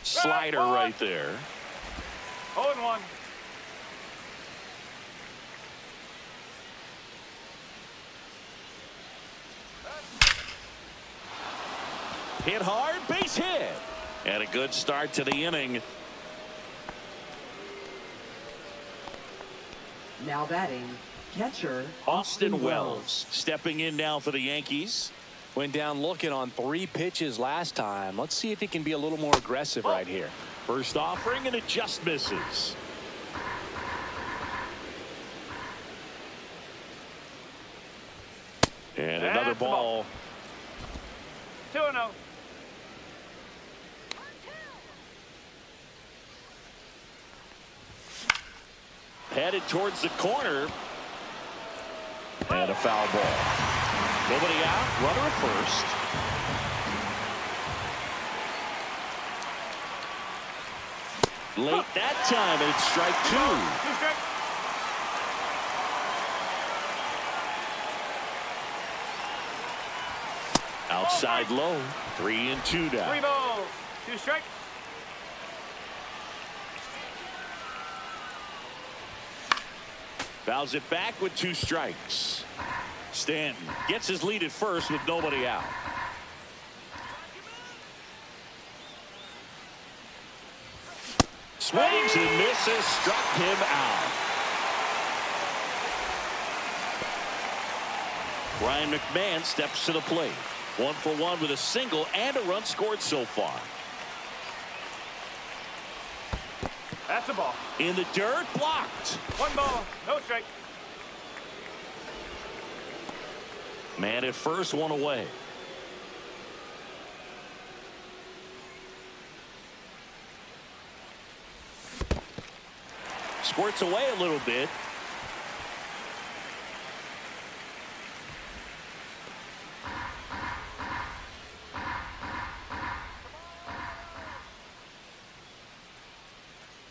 A: Slider right there.
C: 0-1.
A: Hit hard, base hit. And a good start to the inning.
D: Now batting, catcher
A: Austin Wells stepping in now for the Yankees.
B: Went down looking on 3 pitches last time. Let's see if he can be a little more aggressive right here.
A: First offering, and it just misses. And another ball.
C: 2-0.
A: Headed towards the corner. And a foul ball. Nobody out, runner at first. Late that time, and it's strike 2. Outside low, 3-2 now.
C: 3 balls, 2 strikes.
A: Fouls it back with 2 strikes. Stanton gets his lead at first with nobody out. Swings and misses, struck him out. Ryan McMahon steps to the plate. 1 for 1 with a single and a run scored so far.
C: That's a ball.
A: In the dirt, blocked.
C: 1 ball, no strike.
A: Man at first, 1 away. Squirts away a little bit.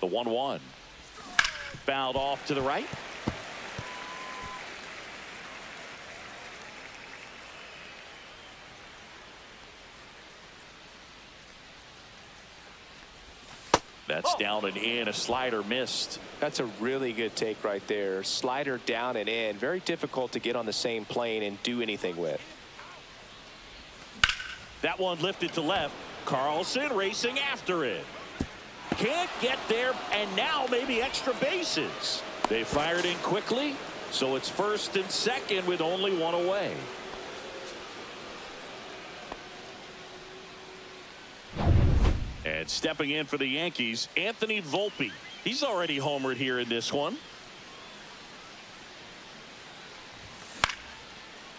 A: The 1-1. Fouled off to the right. That's down and in. A slider missed.
B: That's a really good take right there. Slider down and in. Very difficult to get on the same plane and do anything with.
A: That one lifted to left. Carlson racing after it. Can't get there, and now maybe extra bases. They fired in quickly, so it's first and second with only 1 away. And stepping in for the Yankees, Anthony Volpe. He's already homered here in this one.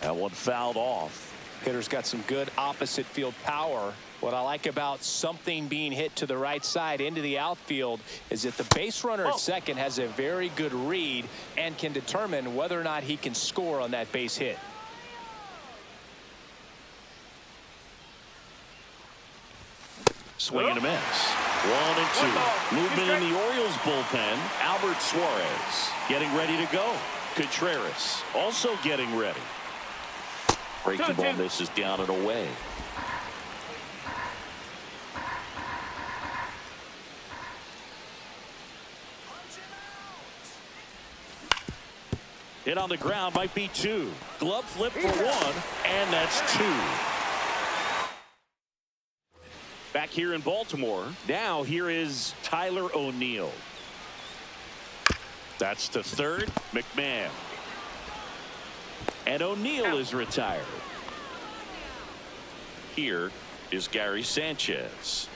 A: That one fouled off.
B: Hitter's got some good opposite field power. What I like about something being hit to the right side into the outfield is that the base runner at second has a very good read and can determine whether or not he can score on that base hit.
A: Swing and a miss. 1-2. Movement in the Orioles bullpen. Albert Suarez getting ready to go. Contreras also getting ready. Breaking ball misses down and away. Hit on the ground might be 2. Glove flip for 1, and that's 2. Back here in Baltimore, now here is Tyler O'Neill. That's to third, McMahon. And O'Neill is retired. Here is Gary Sanchez.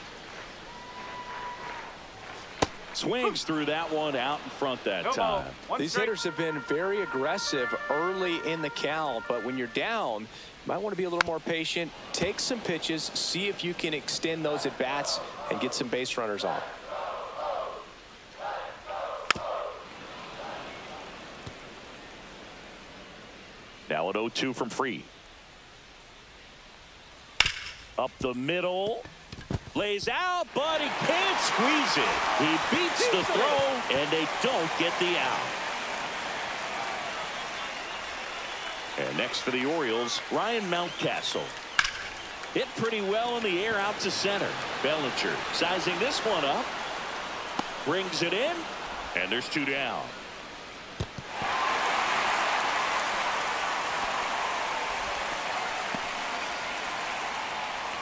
A: Swings through that one out in front that time.
B: These hitters have been very aggressive early in the count, but when you're down, you might want to be a little more patient. Take some pitches, see if you can extend those at bats and get some base runners on.
A: Now an 0-2 from Free. Up the middle. Lays out, but he can't squeeze it. He beats the throw, and they don't get the out. And next for the Orioles, Ryan Mountcastle. Hit pretty well in the air out to center. Bellinger sizing this one up. Brings it in, and there's 2 down.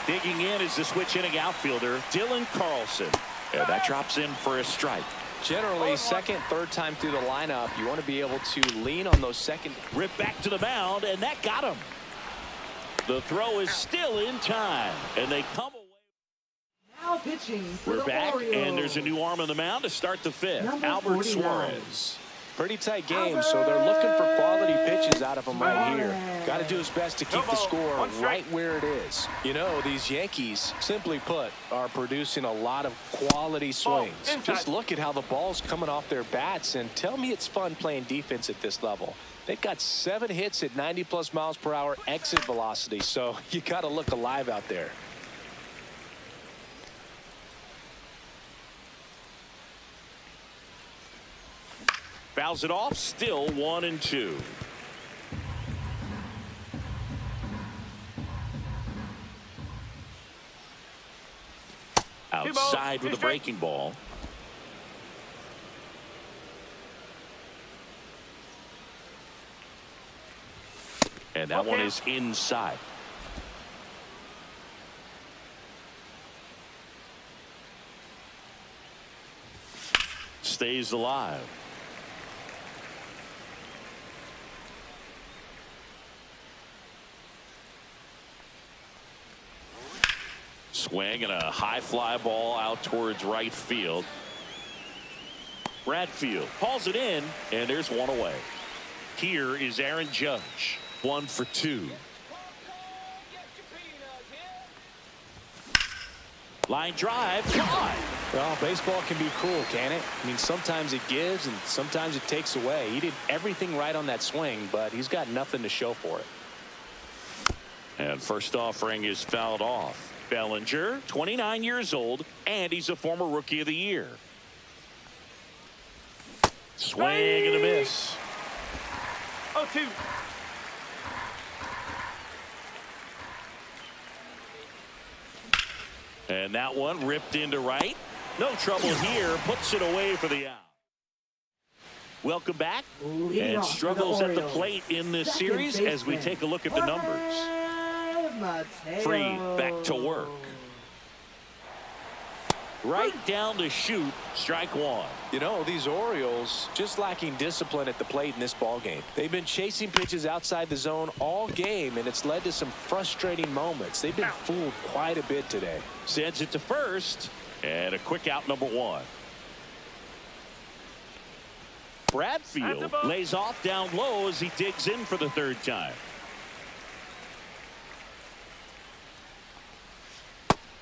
A: Digging in is the switch inning outfielder, Dylan Carlson. And that drops in for a strike.
B: Generally, second, third time through the lineup, you want to be able to lean on those second.
A: Rip back to the mound, and that got him. The throw is still in time, and they come away.
D: Now pitching for
A: We're
D: the
A: back,
D: Orioles.
A: and there's a new arm on the mound to start the 5th.
D: Number
A: Albert
D: 49.
A: Suarez.
B: Pretty tight game, so they're looking for quality pitches out of him right here. Got to do his best to keep the score right where it is. You know, these Yankees, simply put, are producing a lot of quality swings. Just look at how the ball's coming off their bats, and tell me it's fun playing defense at this level. They've got 7 hits at 90+ miles per hour exit velocity, so you got to look alive out there.
A: Fouls it off, still 1-2. Outside with a breaking ball. And that one is inside. Stays alive. Swing and a high fly ball out towards right field. Bradfield hauls it in, and there's one away. Here is Aaron Judge, 1 for 2. Line drive, caught.
B: Well, baseball can be cruel, can it? I mean, sometimes it gives and sometimes it takes away. He did everything right on that swing, but he's got nothing to show for it.
A: And first offering is fouled off. Bellinger, 29 years old, and he's a former Rookie of the Year. Swing and a miss.
C: 0-2.
A: And that one ripped into right. No trouble here. Puts it away for the out. Welcome back. And struggles at the plate in this series as we take a look at the numbers. Free back to work. Right down to shoot. Strike one.
B: You know, these Orioles just lacking discipline at the plate in this ball game. They've been chasing pitches outside the zone all game, and it's led to some frustrating moments. They've been fooled quite a bit today.
A: Sends it to first, and a quick out, number one. Bradfield lays off down low as he digs in for the third time.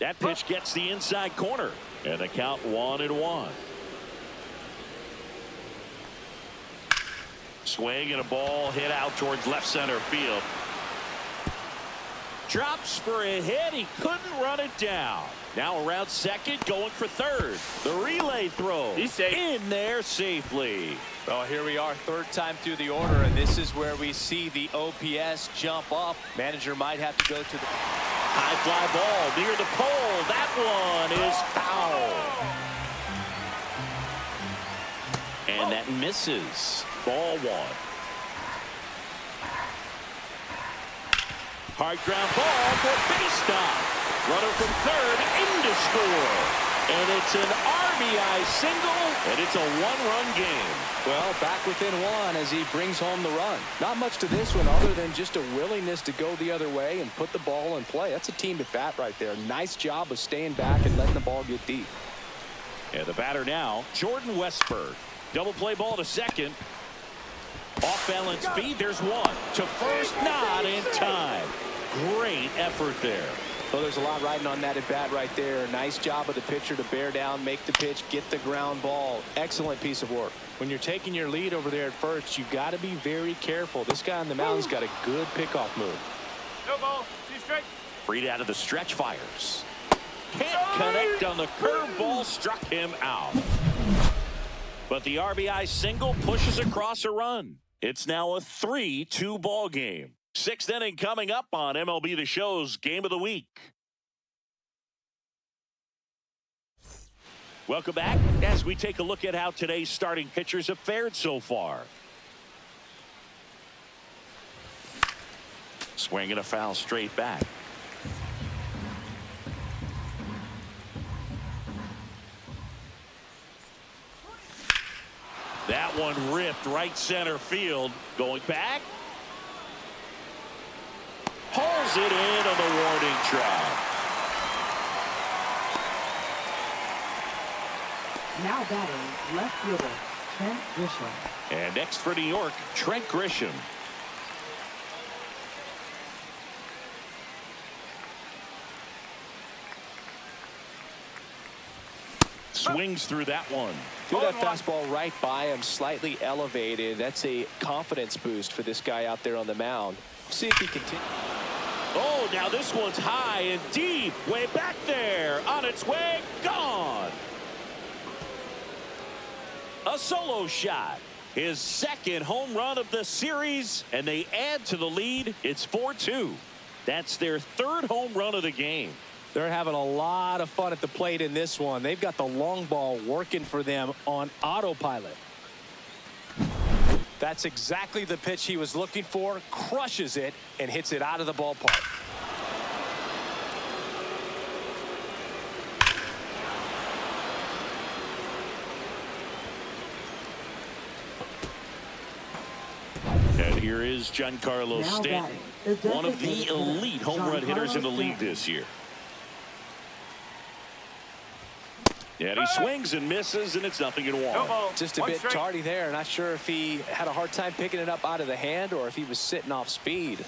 A: That pitch gets the inside corner, and the count 1-1. Swing and a ball hit out towards left center field. Drops for a hit. He couldn't run it down. Now around second, going for third. The relay throw in there safely.
B: Well, here we are, third time through the order, and this is where we see the OPS jump up. Manager might have to go to the
A: high fly ball near the pole. That one is foul. And that misses. Ball one. Hard ground ball for base stop. Runner from third in to score. And it's an RBI single, and it's a one-run game.
B: Well, back within one as he brings home the run. Not much to this one other than just a willingness to go the other way and put the ball in play. That's a team at bat right there. Nice job of staying back and letting the ball get deep.
A: And the batter now, Jordan Westberg. Double play ball to second. Off balance speed, there's one. To first, not in time. Great effort there.
B: Well, there's a lot riding on that at bat right there. Nice job of the pitcher to bear down, make the pitch, get the ground ball. Excellent piece of work. When you're taking your lead over there at first, you've got to be very careful. This guy on the mound's got a good pickoff move.
C: No ball. 2 straight.
A: Freed out of the stretch, fires. Can't connect on the curveball, struck him out. But the RBI single pushes across a run. It's now a 3-2 ball game. 6th inning coming up on MLB The Show's Game of the Week. Welcome back as we take a look at how today's starting pitchers have fared so far. Swing and a foul straight back. That one ripped right center field. Going back. Hauls it in on the warning track.
D: Now batting, left fielder, Trent Grisham.
A: And next for New York, Trent Grisham. Swings through that one.
B: Threw that fastball right by him, slightly elevated. That's a confidence boost for this guy out there on the mound. See if he continues.
A: Oh, now this one's high and deep. Way back there. On its way. Gone. A solo shot. His second home run of the series. And they add to the lead. It's 4-2. That's their third home run of the game.
B: They're having a lot of fun at the plate in this one. They've got the long ball working for them on autopilot. That's exactly the pitch he was looking for. Crushes it and hits it out of the ballpark.
A: And here is Giancarlo Stanton, one of the elite home run hitters in the league this year. And he swings and misses, and it's 0-1.
B: Just a bit tardy there. Not sure if he had a hard time picking it up out of the hand or if he was sitting off speed.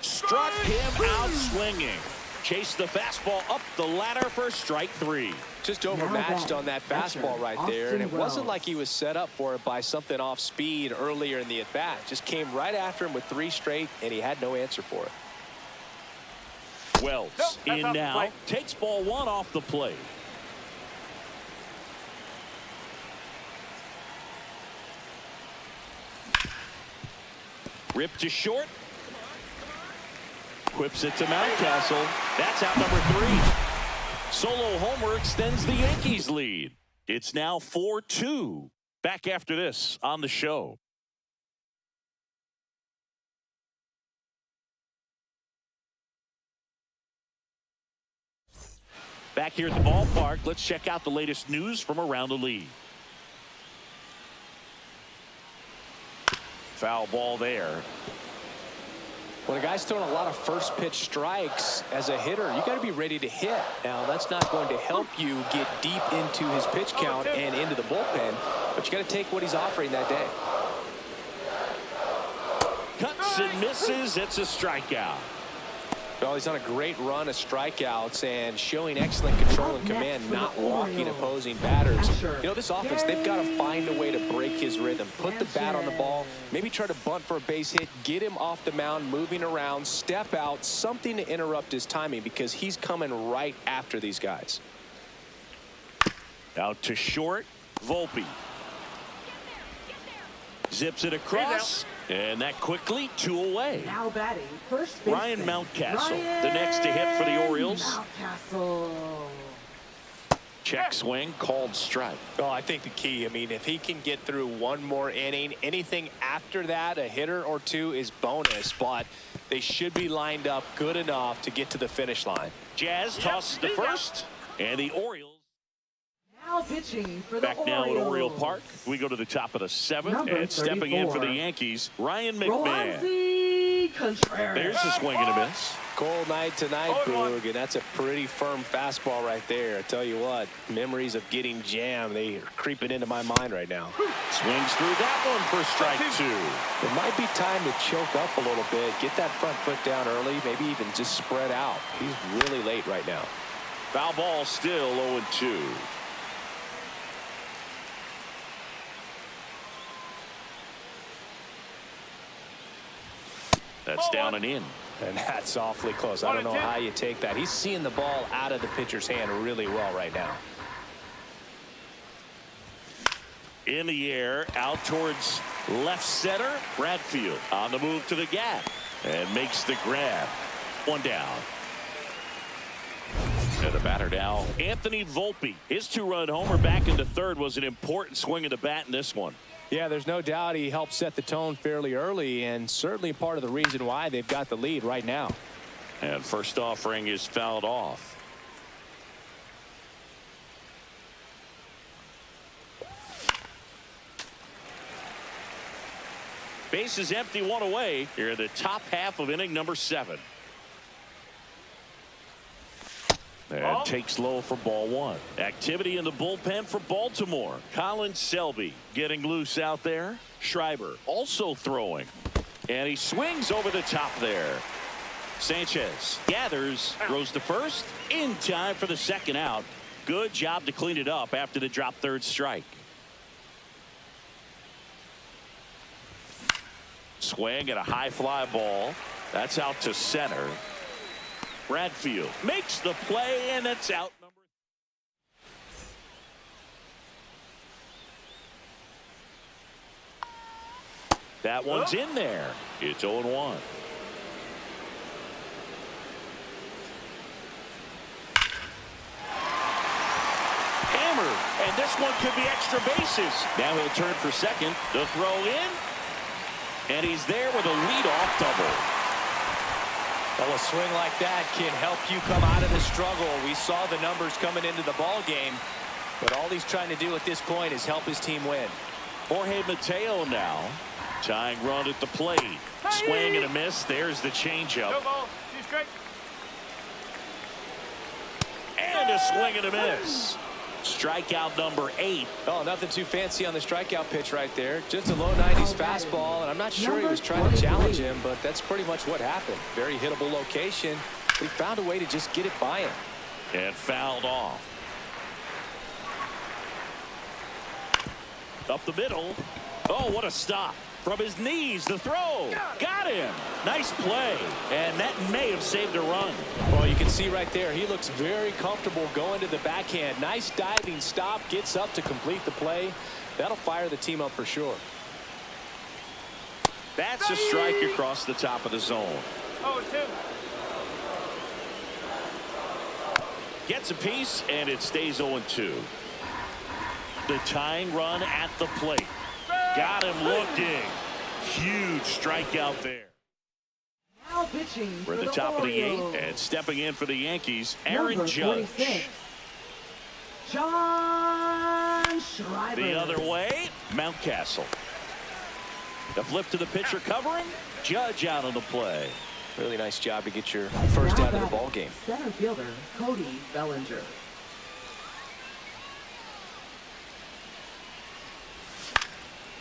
A: Struck him out swinging. Chased the fastball up the ladder for strike 3.
B: Just overmatched on that fastball right there, and it wasn't like he was set up for it by something off speed earlier in the at-bat. Just came right after him with 3 straight, and he had no answer for it.
A: Wells in now, takes ball 1 off the plate. Ripped to short. Whips it to Mountcastle. That's out number 3. Solo homer extends the Yankees lead. It's now 4-2. Back after this on the show. Back here at the ballpark, let's check out the latest news from around the league. Foul ball there.
B: When a guy's throwing a lot of first pitch strikes as a hitter, you got to be ready to hit. Now, that's not going to help you get deep into his pitch count and into the bullpen, but you got to take what he's offering that day.
A: Cuts and misses. It's a strikeout.
B: Well, he's on a great run of strikeouts and showing excellent control and command, not walking opposing batters. You know, this offense, they've got to find a way to break his rhythm. Put the bat on the ball, maybe try to bunt for a base hit, get him off the mound, moving around, step out, something to interrupt his timing because he's coming right after these guys.
A: Out to short, Volpe. Zips it across. And that quickly, 2 away.
D: Now batting first base.
A: Ryan Mountcastle, the next to hit for the Orioles.
D: Mountcastle.
A: Check swing, called strike.
B: Well, I think the key, I mean, if he can get through 1 more inning, anything after that, a hitter or 2 is bonus, but they should be lined up good enough to get to the finish line.
A: Jazz tosses the first, and the Orioles.
D: Now pitching for the
A: Back now at Oriole Park. We go to the top of the 7th,
D: Number
A: and stepping in for the
D: 34.
A: Yankees, Ryan McMahon. There's a swing and a miss.
B: Cold night tonight, Boog, and that's a pretty firm fastball right there. I tell you what, memories of getting jammed, they are creeping into my mind right now.
A: Swings through that one for strike 2.
B: It might be time to choke up a little bit, get that front foot down early, maybe even just spread out. He's really late right now.
A: Foul ball still 0-2. That's down and in.
B: And that's awfully close. I don't know how you take that. He's seeing the ball out of the pitcher's hand really well right now.
A: In the air, out towards left center. Bradfield on the move to the gap and makes the grab. 1 down. And the batter now, Anthony Volpe. His 2-run homer back into 3rd was an important swing of the bat in this one.
B: Yeah, there's no doubt he helped set the tone fairly early and certainly part of the reason why they've got the lead right now.
A: And first offering is fouled off. Base is empty, 1 away here in the top half of inning number 7. And takes low for ball 1. Activity in the bullpen for Baltimore. Colin Selby getting loose out there. Schreiber also throwing. And he swings over the top there. Sanchez gathers, throws to first. In time for the 2nd out. Good job to clean it up after the drop 3rd strike. Swing at a high fly ball. That's out to center. Bradfield makes the play, and it's out. That one's in there. It's 0-1. Hammered, and this one could be extra bases. Now he'll turn for 2nd. The throw in, and he's there with a leadoff double.
B: Well, a swing like that can help you come out of the struggle. We saw the numbers coming into the ball game, but all he's trying to do at this point is help his team win.
A: Jorge Mateo now Tying run at the plate. Swing and a miss. There's the changeup.
C: No ball. 2 strikes.
A: And a swing and a miss. Strikeout number 8.
B: Oh, nothing too fancy on the strikeout pitch right there. Just a low 90s fastball, and I'm not sure he was trying to challenge him, but that's pretty much what happened. Very hittable location. He found a way to just get it by him.
A: And fouled off. Up the middle. Oh, what a stop. From his knees, the throw. Got him. Nice play. And that may have saved a run.
B: Well, you can see right there, he looks very comfortable going to the backhand. Nice diving stop. Gets up to complete the play. That'll fire the team up for sure.
A: That's a strike across the top of the zone.
C: 0-2.
A: Gets a piece, and it stays 0-2. The tying run at the plate. Got him looking. Huge strikeout there.
D: Now pitching
A: We're at the top of the 8th, and stepping in for the Yankees, Aaron
D: Number
A: Judge.
D: 46, John Schreiber.
A: The other way, Mountcastle. The flip to the pitcher covering. Judge out on the play.
B: Really nice job to get your first out of the ball game.
D: Center fielder Cody Bellinger.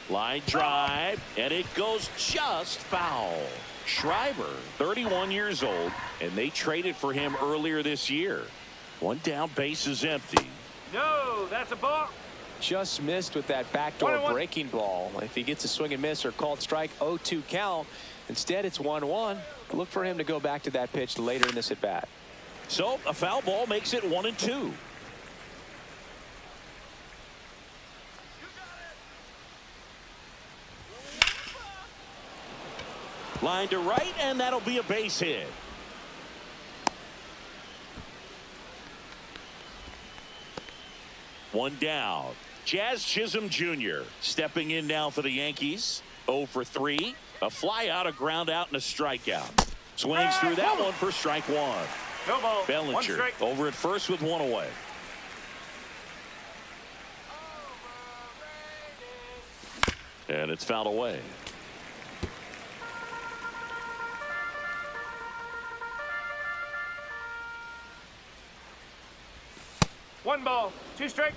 A: Line drive, and it goes just foul. Schreiber, 31 years old, and they traded for him earlier this year. One down, base is empty.
C: No, that's a ball.
B: Just missed with that backdoor
C: 1-1.
B: breaking ball. If he gets a swing and miss or called strike, 0-2 count. Instead, it's 1-1. Look for him to go back to that pitch later in this at bat.
A: So a foul ball makes it 1-2. Line to right, and that'll be a base hit. One down. Jazz Chisholm Jr. stepping in now for the Yankees. 0 for 3. A fly out, a ground out, and a strikeout. Swings through that one for strike 1.
C: No ball. 1
A: Bellinger
C: strike.
A: over at first with 1 away. And it's fouled away.
C: One ball. 2 strikes.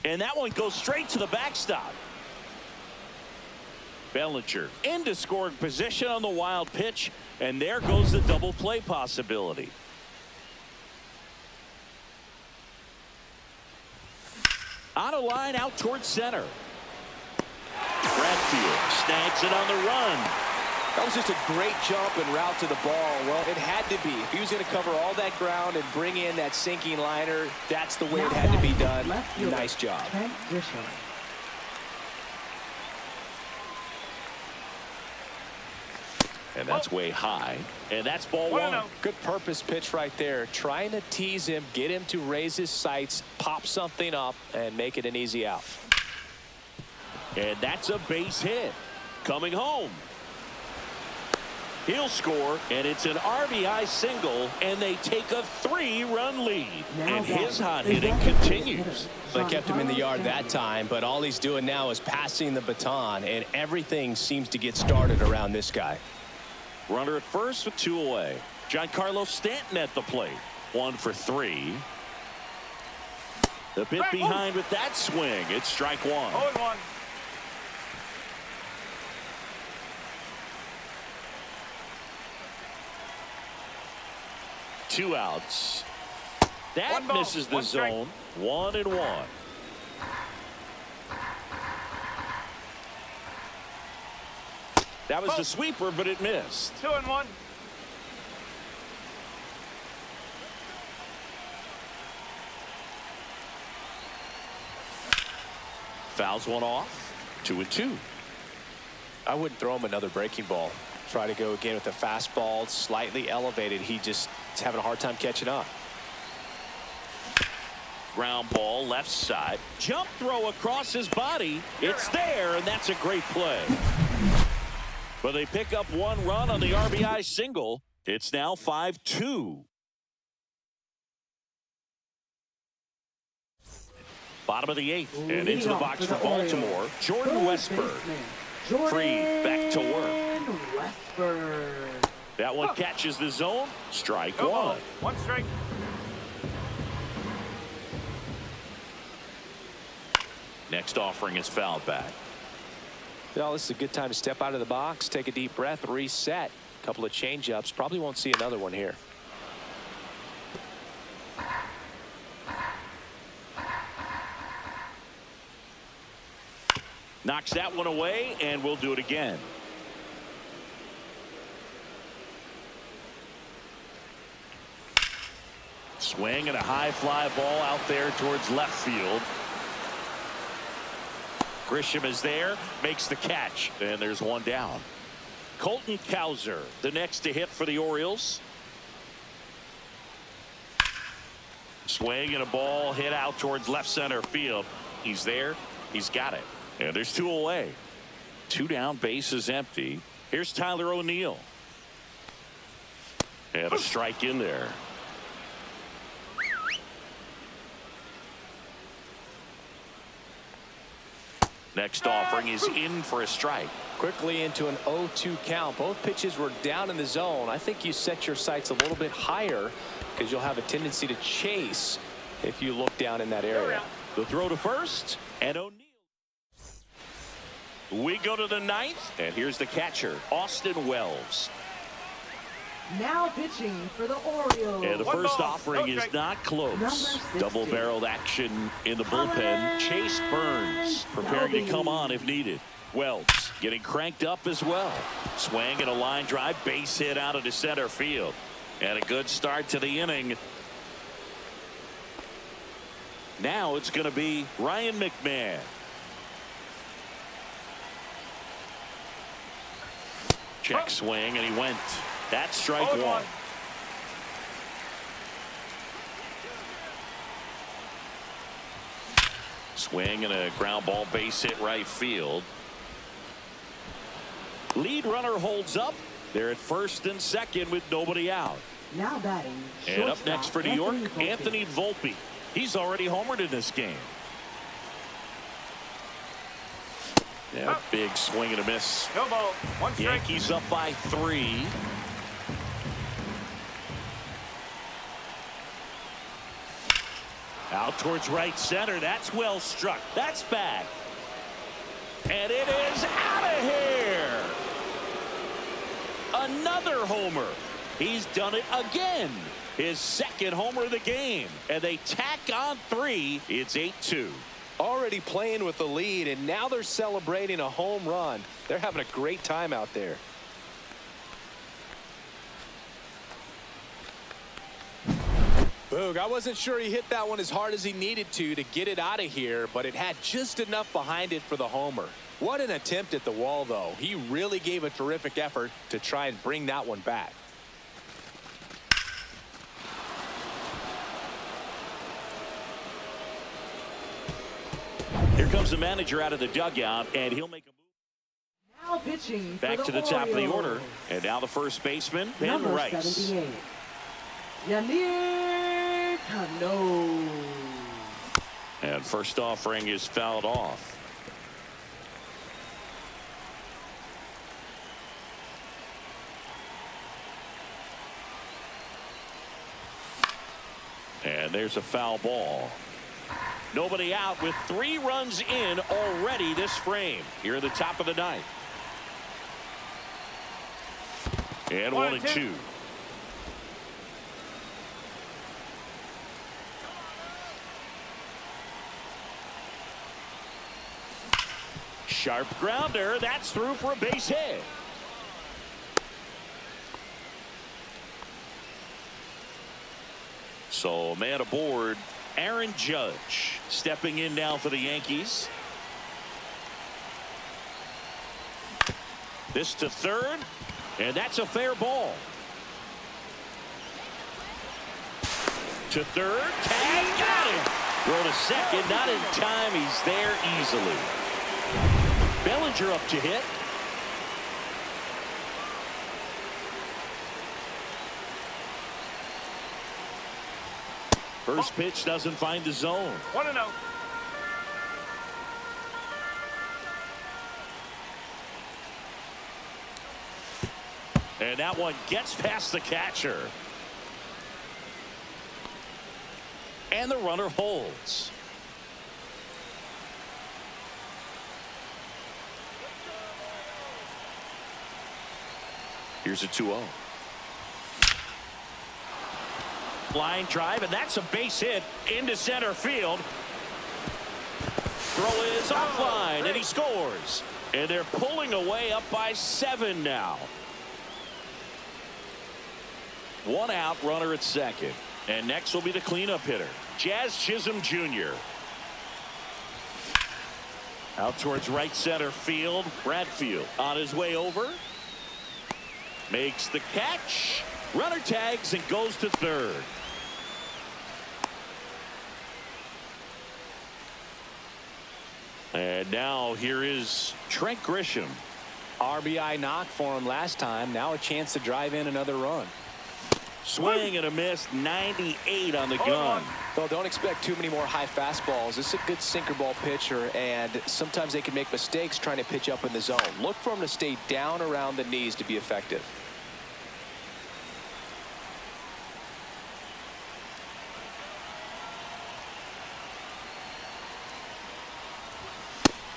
A: And that one goes straight to the backstop. Bellinger into scoring position on the wild pitch, and there goes the double play possibility. On a line out towards center. Bradfield snags it on the run.
B: That was just a great jump and route to the ball. Well, it had to be. If he was going to cover all that ground and bring in that sinking liner, that's the way it had to be done. Nice job.
D: Trent Grisham.
A: And that's way high. And that's ball 1.
B: Good purpose pitch right there. Trying to tease him, get him to raise his sights, pop something up, and make it an easy out.
A: And that's a base hit. Coming home. He'll score, and it's an RBI single, and they take a 3-run lead. And his hot hitting continues.
B: They kept him in the yard that time, but all he's doing now is passing the baton, and everything seems to get started around this guy.
A: Runner at first with 2 away. Giancarlo Stanton at the plate. 1 for 3. The bit behind with that swing. It's strike 1.
C: 0-1.
A: Two outs. That
C: One ball,
A: misses the
C: 1 strike.
A: zone. 1-1. That was the sweeper, but it missed.
C: 2-1.
A: Fouls one off. 2-2.
B: I wouldn't throw him another breaking ball. Try to go again with the fastball, slightly elevated. He just is having a hard time catching up.
A: Ground ball left side. Jump throw across his body. It's there, and that's a great play. But they pick up 1 run on the RBI single. It's now 5-2. Bottom of the 8th, and
D: Leading
A: into the
D: off
A: box
D: for
A: for
D: the Orioles,
A: Baltimore, Jordan Westburg. Free, back to work.
D: Westburg.
A: That one catches the zone. Strike
C: No
A: one.
C: ball. One strike.
A: Next offering is fouled back.
B: Well, this is a good time to step out of the box, take a deep breath, reset. A couple of change-ups. Probably won't see another one here.
A: Knocks that one away, and we'll do it again. Swing and a high fly ball out there towards left field. Grisham is there, makes the catch, and there's one down. Colton Cowser, the next to hit for the Orioles. Swing and a ball hit out towards left center field. He's there, he's got it. And there's two away. Two down, base is empty. Here's Tyler O'Neill. And a strike in there. Next offering is in for a strike.
B: Quickly into an 0-2 count. Both pitches were down in the zone. I think you set your sights a little bit higher because you'll have a tendency to chase if you look down in that area.
A: The throw to first, and O'Neill. We go to the 9th, and here's the catcher, Austin Wells.
D: Now pitching for the Orioles.
A: And the
C: One
A: first
C: ball.
A: offering is
C: Okay.
A: not close.
D: Number 60.
A: Double-barreled action in the bullpen. Chase Burns preparing to come on if needed. Wells getting cranked up as well. Swing and a line drive, base hit out into center field. And a good start to the inning. Now it's going to be Ryan McMahon. Check swing, and he went. That's strike one. Swing and a ground ball, base hit right field. Lead runner holds up. They're at first and second with nobody out.
D: Now batting.
A: And up
D: shortstop,
A: next for New York,
D: Volpe.
A: Anthony Volpe. He's already homered in this game. Yeah, big swing and a miss.
C: No ball. One strike.
A: Yankees up by 3. Out towards right center. That's well struck. That's back. And it is out of here. Another homer. He's done it again. His second homer of the game. And they tack on 3. It's 8-2.
B: Already playing with the lead, and now they're celebrating a home run. They're having a great time out there. Boog, I wasn't sure he hit that one as hard as he needed to get it out of here, but it had just enough behind it for the homer. What an attempt at the wall, though. He really gave a terrific effort to try and bring that one back.
A: Here comes the manager out of the dugout, and he'll make a move.
D: Now pitching
A: Back
D: for
A: to the top of the
D: Orioles.
A: order. And now the first baseman, Ben
D: Number
A: Rice.
D: 78. Yancarlo.
A: And first offering is fouled off. And there's a foul ball. Nobody out with 3 runs in already this frame. Here at the top of the 9th. And 1-2. Sharp grounder. That's through for a base hit. So man aboard, Aaron Judge stepping in now for the Yankees. This to third, and that's a fair ball. To third, tag, got him. Throw to second, not in time. He's there easily. Bellinger up to hit. First pitch doesn't find the zone.
C: 1-0.
A: And that one gets past the catcher. And the runner holds. Here's a 2-0. Line drive, and that's a base hit into center field. Throw is offline, and he scores. And they're pulling away up by 7 now. 1 out, runner at second. And next will be the cleanup hitter, Chisholm Jr. Out towards right center field. Bradfield on his way over. Makes the catch. Runner tags and goes to third. And now here is Trent Grisham.
B: RBI knock for him last time. Now a chance to drive in another run.
A: Swing and a miss, 98 on the gun.
B: Well, don't expect too many more high fastballs. This is a good sinker ball pitcher, and sometimes they can make mistakes trying to pitch up in the zone. Look for him to stay down around the knees to be effective.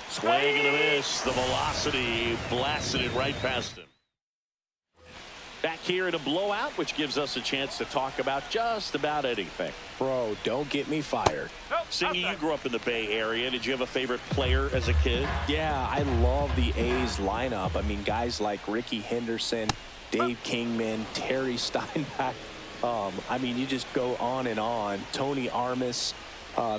A: Swing and a miss. The velocity blasted it right past him. Back here in a blowout, which gives us a chance to talk about just about anything.
B: Bro, don't get me fired.
A: Singy, you grew up in the Bay Area. Did you have a favorite player as a kid?
B: Yeah, I love the A's lineup. I mean, guys like Ricky Henderson, Dave Kingman, Terry Steinbach. I mean, you just go on and on. Tony Armas.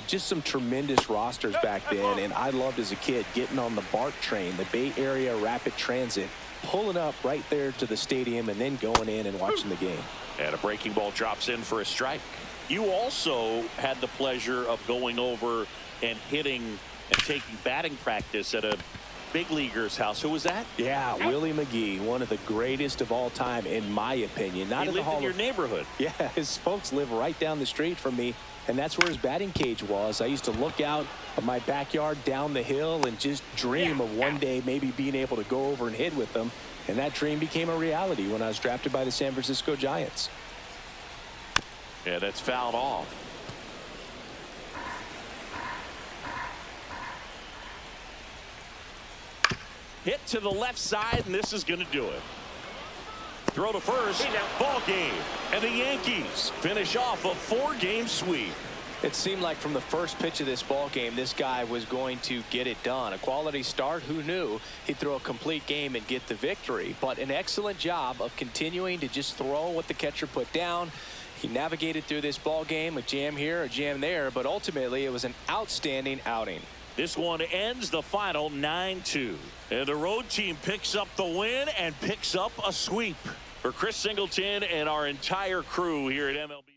B: Just some tremendous rosters back then, and I loved as a kid getting on the BART train, the Bay Area Rapid Transit, pulling up right there to the stadium and then going in and watching the game.
A: And a breaking ball drops in for a strike. You also had the pleasure of going over and hitting and taking batting practice at a big leaguer's house. Who was that?
B: Yeah, Willie McGee, one of the greatest of all time, in my opinion. Not in the Hall
A: in your neighborhood.
B: Yeah, his folks live right down the street from me, and that's where his batting cage was. I used to look out of my backyard down the hill and just dream of one day maybe being able to go over and hit with them. And that dream became a reality when I was drafted by the San Francisco Giants.
A: Yeah, that's fouled off. Hit to the left side, and this is going to do it. Throw to first, ball game. And the Yankees finish off a 4-game sweep.
B: It seemed like from the first pitch of this ball game, this guy was going to get it done. A quality start. Who knew he'd throw a complete game and get the victory? But an excellent job of continuing to just throw what the catcher put down. He navigated through this ball game, a jam here, a jam there, but ultimately it was an outstanding outing.
A: This one ends the final 9-2. And the road team picks up the win and picks up a sweep. For Chris Singleton and our entire crew here at MLB.